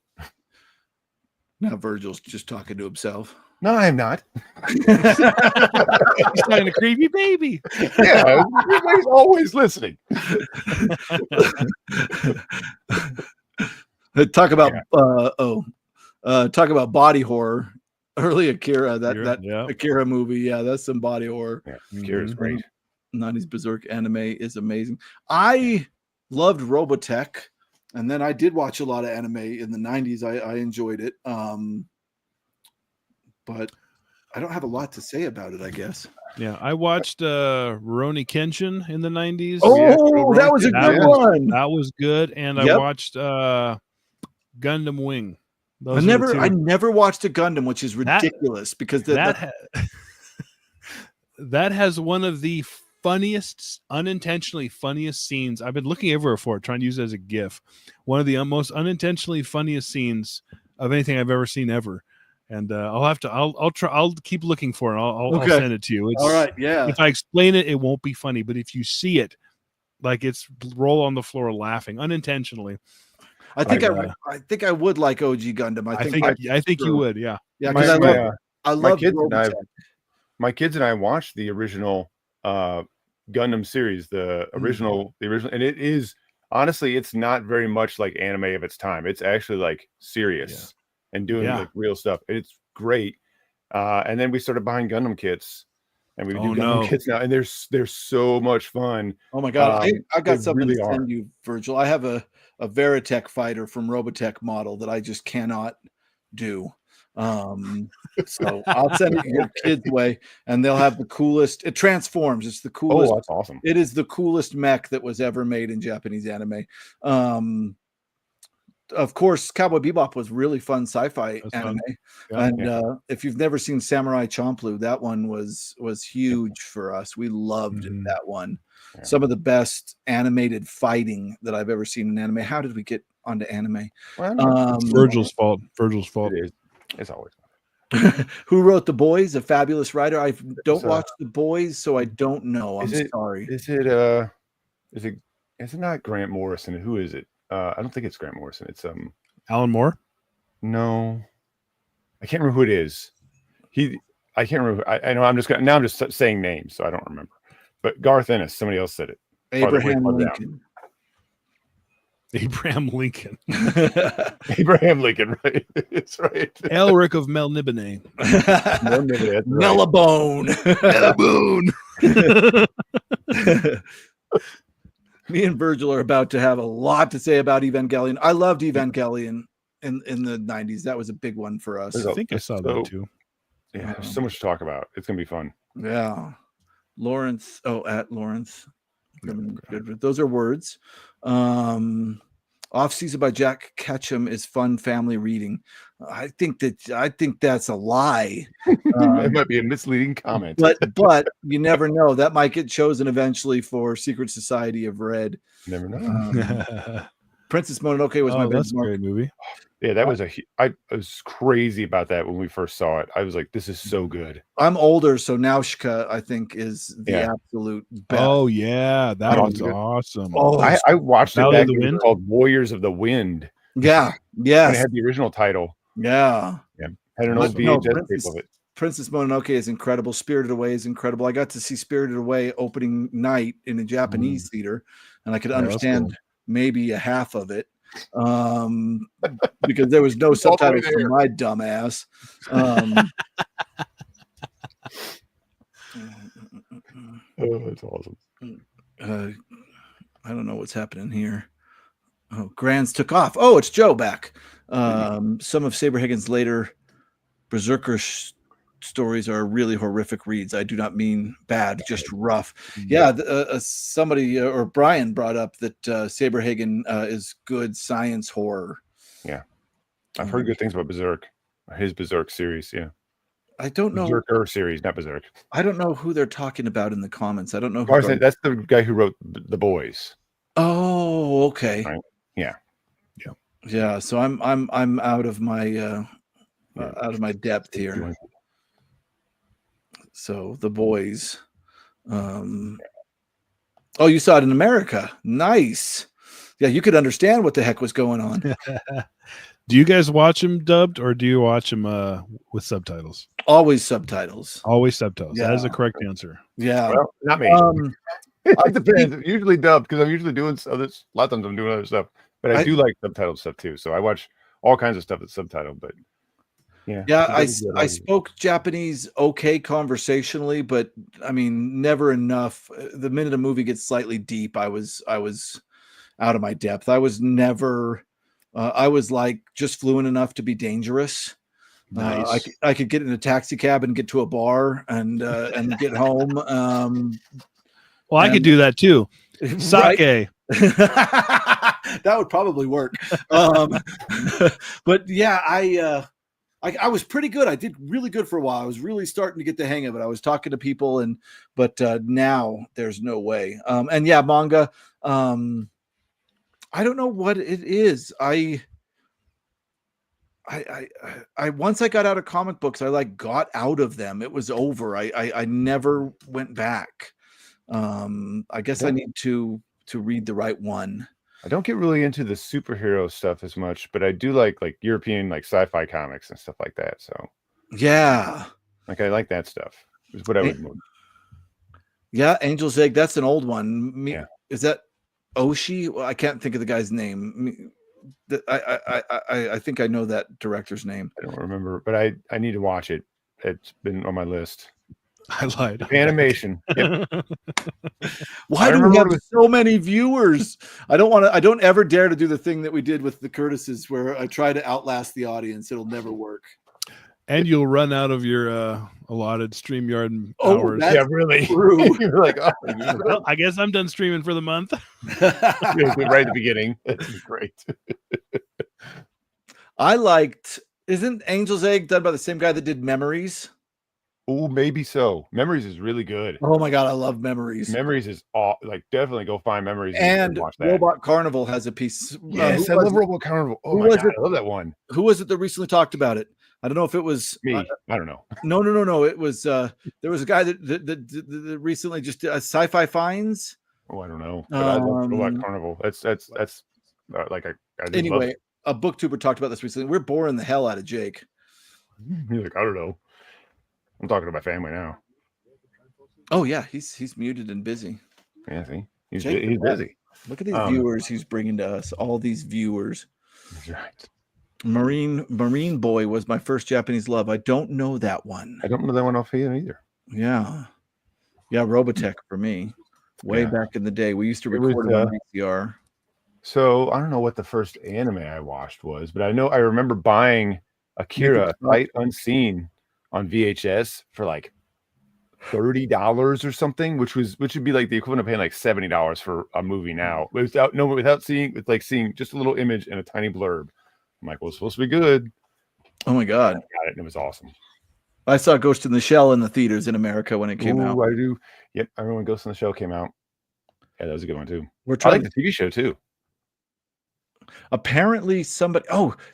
Now Virgil's just talking to himself. No, I'm not. He's talking to creepy baby. Yeah, everybody's always listening. Talk about talk about body horror. Early Akira, that Akira movie. Yeah, that's some body horror. Yeah, Akira's great. 90s Berserk anime is amazing. I loved Robotech. And then I did watch a lot of anime in the 90s. I enjoyed it. But I don't have a lot to say about it, I guess. Yeah, I watched Rurouni Kenshin in the 90s. Oh, that was a good one. That was good. And I watched Gundam Wing. I never watched a Gundam, which is ridiculous because that has one of the unintentionally funniest scenes. I've been looking everywhere for it, trying to use it as a GIF. One of the most unintentionally funniest scenes of anything I've ever seen ever. And I'll keep looking for it. I'll send it to you. All right. Yeah. If I explain it, it won't be funny, but if you see it, like, it's roll on the floor laughing unintentionally. I think I would like OG Gundam. I think you would. Yeah. Yeah. Because I love my kids and I watched the original Gundam series, the original, and it is honestly, it's not very much like anime of its time. It's actually like serious and doing like real stuff. It's great. And then we started buying Gundam kits, and we do Gundam kits now, and they're so much fun. Oh my god, I got something to send you, Virgil. I have a Veritech fighter from Robotech model that I just cannot do. So I'll send it your kids' way, and they'll have the coolest. It transforms. It's the coolest. Oh, that's awesome. It is the coolest mech that was ever made in Japanese anime. Of course, Cowboy Bebop was really fun sci-fi anime. And if you've never seen Samurai Champloo, that one was huge for us. We loved that one. Yeah. Some of the best animated fighting that I've ever seen in anime. How did we get onto anime? Well, it's Virgil's fault. It is. It's always. Who wrote The Boys? A fabulous writer. I don't watch The Boys, so I don't know. I'm sorry. Is it not Grant Morrison? Who is it? I don't think it's Grant Morrison. It's Alan Moore. No, I can't remember who it is. I can't remember. I know. I'm just saying names, so I don't remember. But Garth Ennis. Somebody else said it. Abraham Lincoln. Abraham Lincoln. Abraham Lincoln, right? It's right. Elric of Melnibone. No, maybe that's right. Mellabone. Boone. Me and Virgil are about to have a lot to say about Evangelion. I loved Evangelion in the 90s. That was a big one for us. There's I think I saw that too. Yeah, there's so much to talk about. It's gonna be fun. Yeah. Lawrence. Oh, at Lawrence. Good. Those are words. Off Season by Jack Ketchum is fun family reading. I think that's a lie. It might be a misleading comment. But you never know. That might get chosen eventually for Secret Society of Red. Never know. Princess Mononoke was my that's a benchmark. great movie. Yeah, that was I was crazy about that when we first saw it. I was like, this is so good. I'm older, so Nausicaä, I think, is the absolute best. Oh yeah, that Oh, was good. awesome. Oh, I watched it Valley back of the when it was Wind? called Warriors of the Wind. yeah, And yes, it had the original title. yeah. Had an old No, VHS tape of it. Princess Mononoke is incredible. Spirited Away is incredible. I got to see Spirited Away opening night in a Japanese theater, and I could Yeah, that's understand cool. maybe a half of it because there was no subtitles for my dumb ass. Oh, that's awesome. I don't know what's happening here. Oh, Grands took off. Oh, it's Joe back. Some of Saberhagen's later Berserker stories are really horrific reads. I do not mean bad, just rough. Yeah, somebody or Brian brought up that Saberhagen is good science horror. Yeah, I've heard good things about Berserk, his Berserk series. Yeah, I don't know. Berserker series, not Berserk. I don't know who they're talking about in the comments. I don't know. Who That's the guy who wrote The Boys. Oh, okay. Right. Yeah. Yeah. So I'm out of my out of my depth here. So The Boys. Oh, you saw it in America. Nice. Yeah, you could understand what the heck was going on. Do you guys watch them dubbed or do you watch them with subtitles? Always subtitles. Always subtitles. Yeah. That is the correct answer. Yeah. Well, not me. It depends. Usually dubbed because I'm usually doing other. A lot of times I'm doing other stuff, but I do like subtitled stuff too. So I watch all kinds of stuff that's subtitled. But yeah, I spoke Japanese okay conversationally, but I mean never enough. The minute a movie gets slightly deep, I was out of my depth. I was never. I was like just fluent enough to be dangerous. Nice. I could get in a taxi cab and get to a bar and get home. Well, I could do that too. Sake. Right? That would probably work. But yeah, I was pretty good. I did really good for a while. I was really starting to get the hang of it. I was talking to people, but now there's no way. And yeah, manga. I don't know what it is. I once I got out of comic books, I like got out of them. It was over. I never went back. I guess I need to read the right one. I don't get really into the superhero stuff as much, but I do like European sci-fi comics and stuff like that. So yeah, I like that stuff. Is what I would move. Yeah, Angel's Egg. That's an old one. Yeah. Is that Oshii? Well, I can't think of the guy's name. I think I know that director's name. I don't remember, but I need to watch it. It's been on my list. I lied. Animation. Yep. Why do we have so many viewers? I don't ever dare to do the thing that we did with the Curtises where I try to outlast the audience. It'll never work. And you'll run out of your allotted StreamYard hours. Yeah, really. True. You're like, oh, Well, I guess I'm done streaming for the month. right at the beginning. That's great. I liked. Isn't Angel's Egg done by the same guy that did Memories? Oh, maybe so. Memories is really good. Oh my god, I love Memories. Memories is definitely go find Memories And watch that. Robot Carnival has a piece. Yes, I love Robot Carnival. Oh my god, I love that one. Who was it that recently talked about it? I don't know if it was Me. I don't know. No. It was there was a guy that recently just did Sci-Fi Finds. Oh, I don't know. But I love Robot Carnival. That's like I anyway. A booktuber talked about this recently. We're boring the hell out of Jake. He's like, I don't know. I'm talking to my family now. Oh yeah, he's muted and busy. Yeah, see, he's Jake, busy. Look at these viewers he's bringing to us. All these viewers. That's right. Marine Boy was my first Japanese love. I don't know that one. I don't know that one offhand either. Yeah. Robotech for me. Way back in the day. We used to record it on VCR. So I don't know what the first anime I watched was, but I remember buying Akira Sight Unseen on VHS for like $30 or something, which would be like the equivalent of paying like $70 for a movie now, without seeing just a little image and a tiny blurb. I'm like, well, it's supposed to be good. Oh my god. I got it, and it was awesome. I saw Ghost in the Shell in the theaters in America when it came out. I do. Yep, I remember when Ghost in the Shell came out. Yeah, that was a good one too. I like the TV show too. Apparently somebody,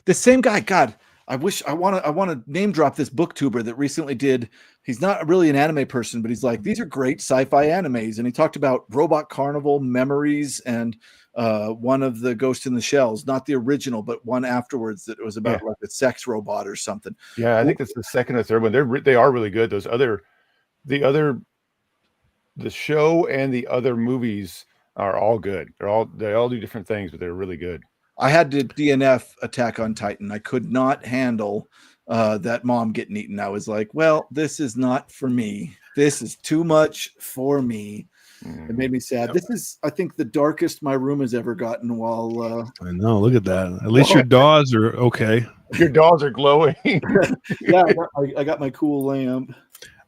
the same guy. God, I want to name drop this booktuber that recently did. He's not really an anime person, but he's like, these are great sci-fi animes. And he talked about Robot Carnival, Memories, and one of the Ghost in the Shells, not the original, but one afterwards that was about like a sex robot or something. Yeah, I think that's the second or third one. They are really good. The show and the other movies are all good. They all do different things, but they're really good. I had to DNF Attack on Titan. I could not handle that mom getting eaten. I was like, well, this is not for me. This is too much for me. It made me sad. Yep. This is, I think, the darkest my room has ever gotten while... I know. Look at that. At least your DAWs are okay. Your DAWs are glowing. Yeah, I got my cool lamp.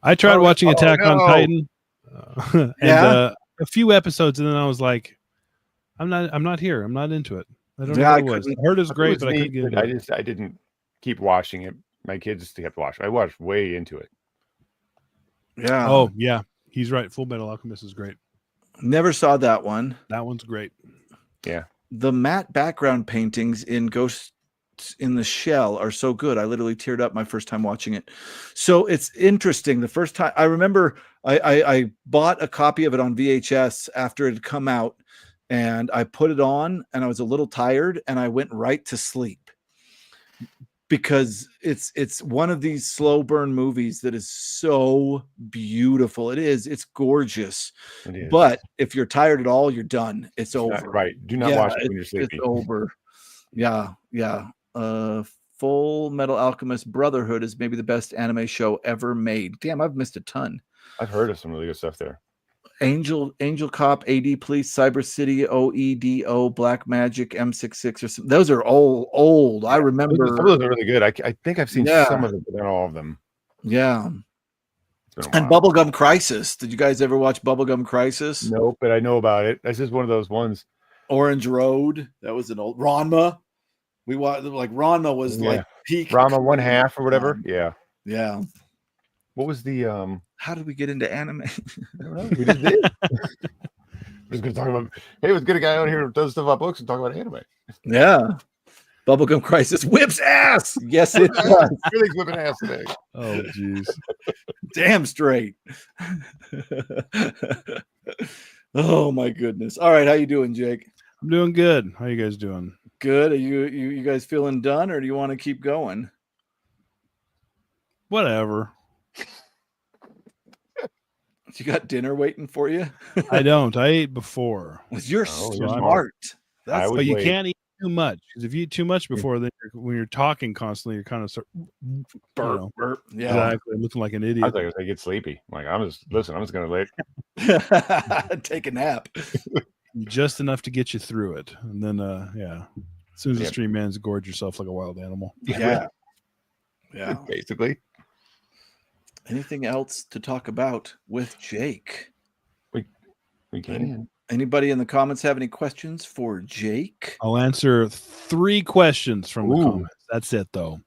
I tried watching Attack on Titan. And a few episodes, and then I was like, I'm not here. I'm not into it. I don't know what it was. I heard it was great, but I couldn't get into it. I didn't keep watching it. My kids kept watching. I watched way into it. Yeah. Oh, yeah. He's right. Full Metal Alchemist is great. Never saw that one. That one's great. Yeah. The matte background paintings in Ghost in the Shell are so good. I literally teared up my first time watching it. So it's interesting. The first time I remember I bought a copy of it on VHS after it had come out, and I put it on, and I was a little tired, and I went right to sleep because it's one of these slow burn movies that is so beautiful. It's gorgeous. It is. But if you're tired at all, you're done. It's over. Right. Do not watch it when you're sleeping. It's over. Yeah. Full Metal Alchemist Brotherhood is maybe the best anime show ever made. Damn, I've missed a ton. I've heard of some really good stuff there. Angel Cop, AD Police, Cyber City, OEDO, Black Magic, M66 or something. Those are old. I remember some of those are really good. I think I've seen some of them, but not all of them. Yeah. And Bubblegum Crisis. Did you guys ever watch Bubblegum Crisis? Nope, but I know about it. That's just one of those ones. Orange Road. That was an old Ranma. We watched like Ranma was like peak Ranma 1/2 or whatever. Yeah. What was the how did we get into anime? I don't know. We just did. We're just gonna talk about let's get a guy out here who does stuff about books and talk about anime. Yeah. Bubblegum Crisis whips ass. Yes, it does. Everything's whipping ass today. Oh, jeez. Damn straight. Oh my goodness. All right, how you doing, Jake? I'm doing good. How you guys doing? Good. Are you guys feeling done, or do you want to keep going? Whatever. You got dinner waiting for you? I don't. I ate before. You're smart. But you can't eat too much, because if you eat too much before, then when you're talking constantly, you're kind of burp. Yeah, exactly, looking like an idiot. I get sleepy. Like I'm just gonna lay. Take a nap. Just enough to get you through it, and then as soon as the stream ends, gorge yourself like a wild animal. Yeah. Basically. Anything else to talk about with Jake? We can. Anybody in the comments have any questions for Jake? I'll answer 3 questions from the comments. That's it, though.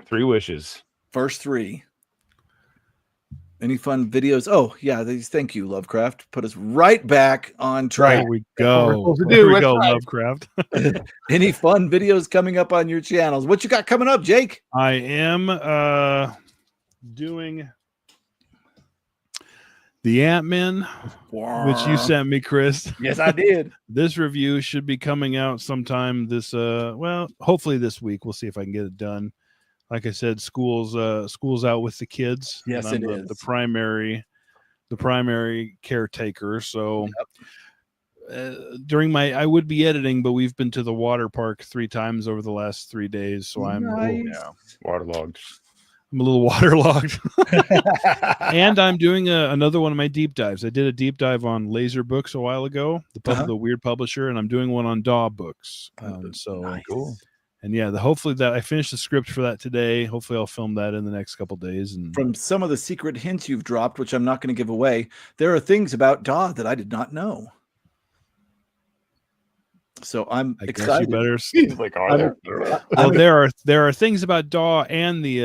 3 wishes. First 3. Any fun videos? Oh, yeah. Thank you, Lovecraft. Put us right back on track. There we go. There we go, Lovecraft. Any fun videos coming up on your channels? What you got coming up, Jake? I am doing the Ant-Man, which you sent me, Chris. Yes, I did. This review should be coming out sometime this hopefully this week. We'll see if I can get it done. Like I said, school's out with the kids. Yes, it is. The primary caretaker. So during I would be editing, but we've been to the water park 3 times over the last 3 days, so I'm Waterlogged. I'm a little waterlogged. And I'm doing another one of my deep dives. I did a deep dive on laser books a while ago, the weird publisher, and I'm doing one on DAW books. So cool. And yeah, hopefully that I finished the script for that today. Hopefully I'll film that in the next couple days. And from some of the secret hints you've dropped, which I'm not going to give away, there are things about DAW that I did not know. So I'm excited. He's like, well, there are things about DAW and the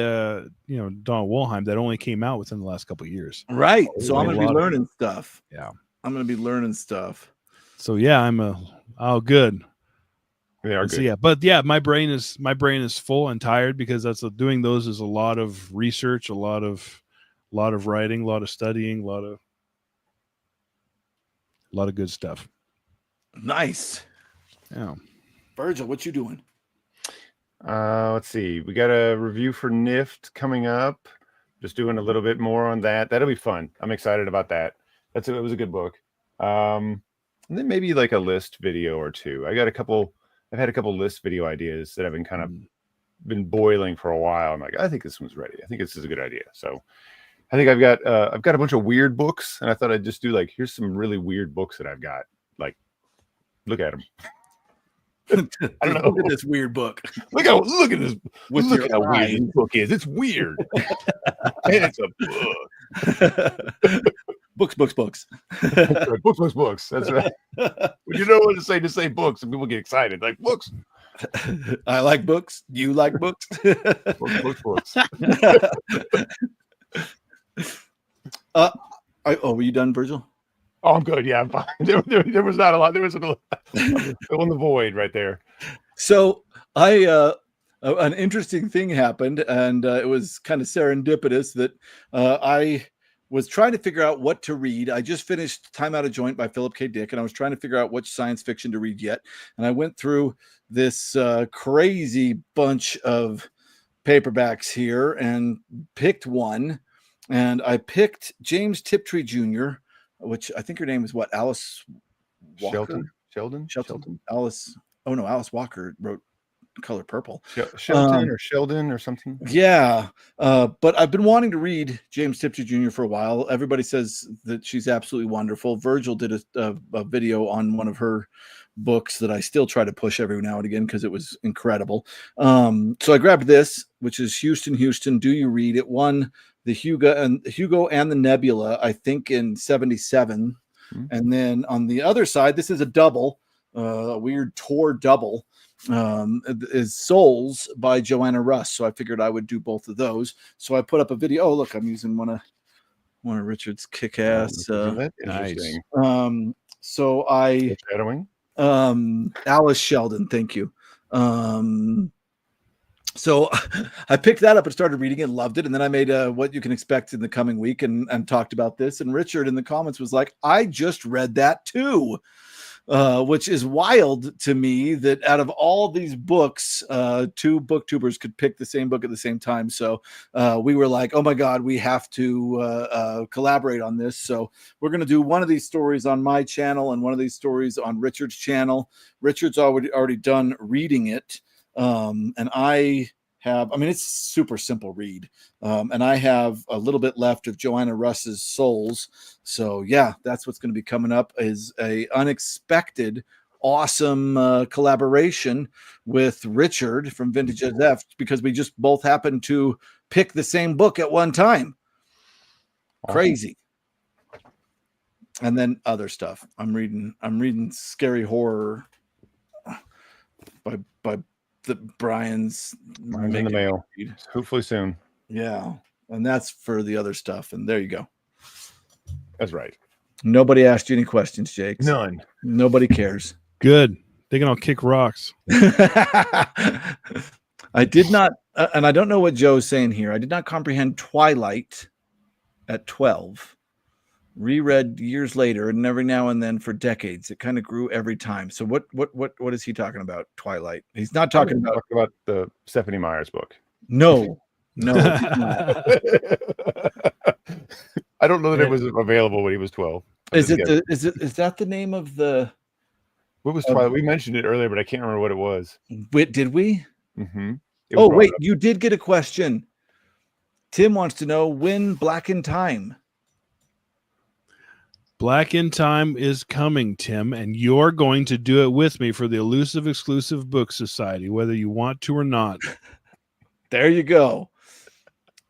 DAW Wolheim that only came out within the last couple of years. Right. So I'm going to be learning stuff. Yeah. I'm going to be learning stuff. So yeah, good. They are good. So yeah, but yeah, my brain is full and tired because doing those is a lot of research, a lot of writing, a lot of studying, a lot of good stuff. Nice. Yeah. Virgil, what you doing? Let's see. We got a review for NIFT coming up. Just doing a little bit more on that. That'll be fun. I'm excited about that. It was a good book. And then maybe like a list video or two. I've had a couple list video ideas that have been kind of been boiling for a while. I'm like, I think this one's ready. I think this is a good idea. So I think I've got a bunch of weird books, and I thought I'd just do like, here's some really weird books that I've got. Like, look at them. I don't know. Look at this weird book. Look at this. Look at how weird this book is. It's weird. And it's a book. Books. Books. That's right. When you know what to say, just say books, and people get excited. Like, books. I like books. You like books. Books. Were you done, Virgil? Oh, I'm good. Yeah, I'm fine. There was not a lot. There was on the void right there. So an interesting thing happened, and it was kind of serendipitous that I was trying to figure out what to read. I just finished Time Out of Joint by Philip K. Dick, and I was trying to figure out which science fiction to read yet. And I went through this crazy bunch of paperbacks here and picked one. And I picked James Tiptree Jr., which I think her name is what? Alice Walker? Sheldon? Alice Walker wrote Color Purple. Sheldon or Sheldon or something. Yeah. But I've been wanting to read James Tiptree Jr. for a while. Everybody says that she's absolutely wonderful. Virgil did a video on one of her books that I still try to push every now and again because it was incredible. So I grabbed this, which is Houston, Do You Read? It won the Hugo and the Nebula, I think in 77. Mm-hmm. And then on the other side, this is a double, a weird Tor double, is Souls by Joanna Russ. So I figured I would do both of those. So I put up a video. Oh, look, I'm using one of Richard's kick-ass. Nice. So I shadowing. Alice Sheldon, thank you. So I picked that up and started reading it, loved it. And then I made what you can expect in the coming week and talked about this. And Richard in the comments was like, I just read that too, which is wild to me that out of all these books, 2 booktubers could pick the same book at the same time. So we were like, oh my God, we have to collaborate on this. So we're going to do one of these stories on my channel and one of these stories on Richard's channel. Richard's already done reading it. And it's super simple read. And I have a little bit left of Joanna Russ's Souls. So yeah, that's what's going to be coming up, is a unexpected, awesome collaboration with Richard from Vintage SF, because we just both happened to pick the same book at one time. Awesome. Crazy. And then other stuff. I'm reading Scary Horror by the Brian's in the mail. Hopefully soon. Yeah. And that's for the other stuff. And there you go. That's right. Nobody asked you any questions, Jake. None. Nobody cares. Good. They can all kick rocks. I did not, and I don't know what Joe's saying here. I did not comprehend Twilight at 12. Reread years later, and every now and then for decades. It kind of grew every time. So what is he talking about? Twilight. He's not talking about the Stephanie Meyer's book. No. I don't know that it was available when he was 12. Is that the name of the What was Twilight? We mentioned it earlier, but I can't remember what it was. Did we? Mm-hmm. Oh, wait, you did get a question. Tim wants to know when Black in Time. Black in Time is coming, Tim, and you're going to do it with me for the Elusive Exclusive Book Society, whether you want to or not. There you go.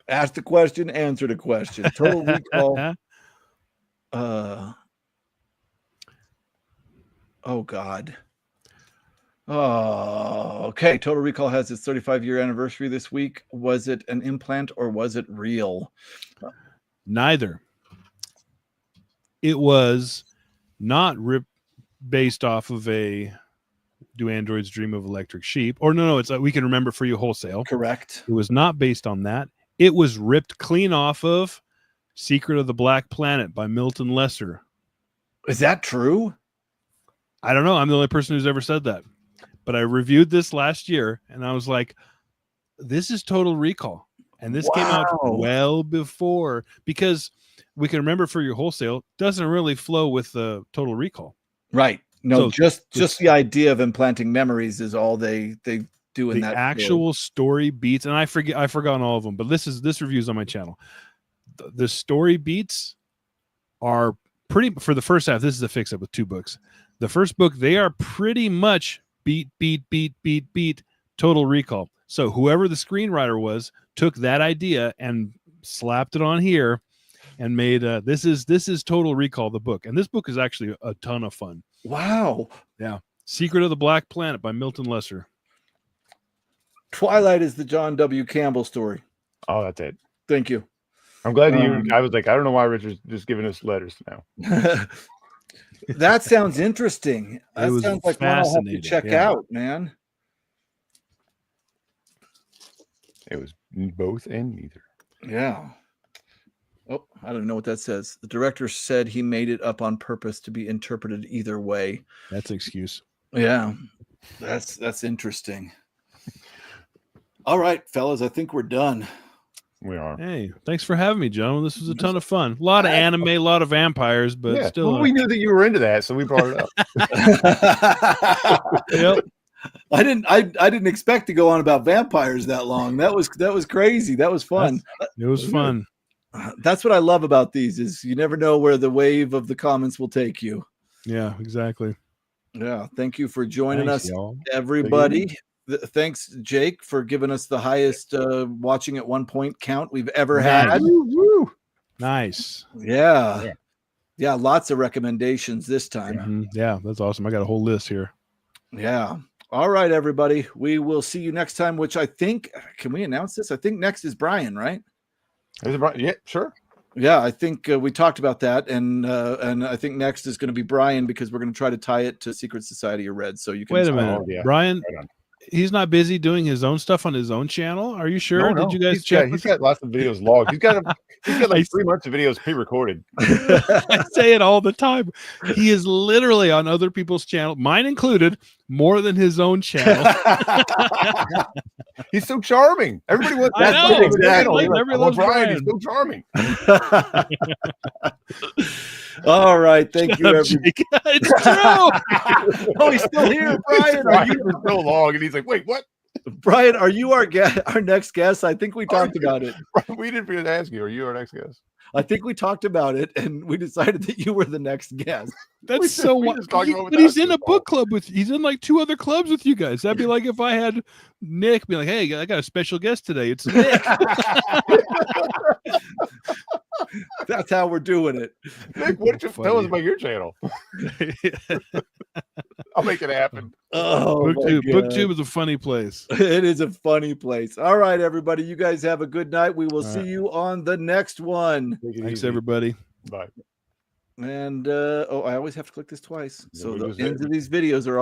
Ask the question, answer the question. Total Recall. Oh, God. Oh, okay. Total Recall has its 35-year anniversary this week. Was it an implant or was it real? Neither. It was not based off of a Do Androids Dream of Electric Sheep? Or no, it's We Can Remember For You Wholesale. Correct. It was not based on that. It was ripped clean off of Secret of the Black Planet by Milton Lesser. Is that true? I don't know. I'm the only person who's ever said that. But I reviewed this last year, and I was like, this is Total Recall. And this came out well before, because We Can Remember For Your Wholesale doesn't really flow with the Total Recall. Right. No, So just the idea of implanting memories is all they do in the that actual story beats, and I've forgotten all of them, but this review's on my channel. The story beats are pretty, for the first half. This is a fix up with 2 books. The first book, they are pretty much beat Total Recall. So whoever the screenwriter was took that idea and slapped it on here and made this is Total Recall, the book. And this book is actually a ton of fun. Wow. Yeah. Secret of the Black Planet by Milton Lesser. Twilight is the John W. Campbell story. Oh, that's it. Thank you. I'm glad I was like, I don't know why Richard's just giving us letters now. That sounds interesting. That was sounds like one I'll have to check out, man. It was both and neither. Yeah. Oh, I don't know what that says. The director said he made it up on purpose to be interpreted either way. That's an excuse. Yeah. That's interesting. All right, fellas, I think we're done. We are. Hey, thanks for having me, gentlemen. This was a ton of fun. A lot of anime, a lot of vampires, but still. Well, we knew that you were into that, so we brought it up. Yep. I didn't expect to go on about vampires that long. That was crazy. That was fun. It was fun. That's what I love about these, is you never know where the wave of the comments will take you. Yeah, exactly. Yeah. Thank you for joining us, y'all. everybody. Thanks, Jake, for giving us the highest watching at one point count we've ever had. Woo. Nice. Yeah. Lots of recommendations this time. Mm-hmm. Yeah, that's awesome. I got a whole list here. Yeah. All right, everybody. We will see you next time, which I think, can we announce this? I think next is Brian, right? Is it Brian? Yeah, sure. Yeah, I think we talked about that, and I think next is going to be Brian, because we're going to try to tie it to Secret Society of Red. So you can wait a minute, Brian. Right, he's not busy doing his own stuff on his own channel. Are you sure? No. Did you guys check? He's got lots of videos logged. He's got like 3 months of videos pre-recorded. I say it all the time. He is literally on other people's channel, mine included, more than his own channel. He's so charming. Everybody wants I that. know, Exactly. everybody Like, loves Brian. Brian. He's so charming. All right, thank you, everybody. It's true. Oh, he's still here, Brian. Brian for so long, and he's like, "Wait, what?" Brian, are you our next guest? I think we talked about it. We didn't forget to ask you. Are you our next guest? I think we talked about it, and we decided that you were the next guest. That's so we wild. just talked about But he's in a basketball. book club with. He's in like 2 other clubs with you guys. That'd be like if I had Nick be like, "Hey, I got a special guest today. It's Nick." That's how we're doing it. Nick, what did you tell us about your channel? I'll make it happen. Oh, BookTube is a funny place. It is a funny place. All right, everybody. You guys have a good night. We will see you on the next one. Thanks, everybody. Bye. And I always have to click this twice. Yeah, So we the just ends did. of these videos are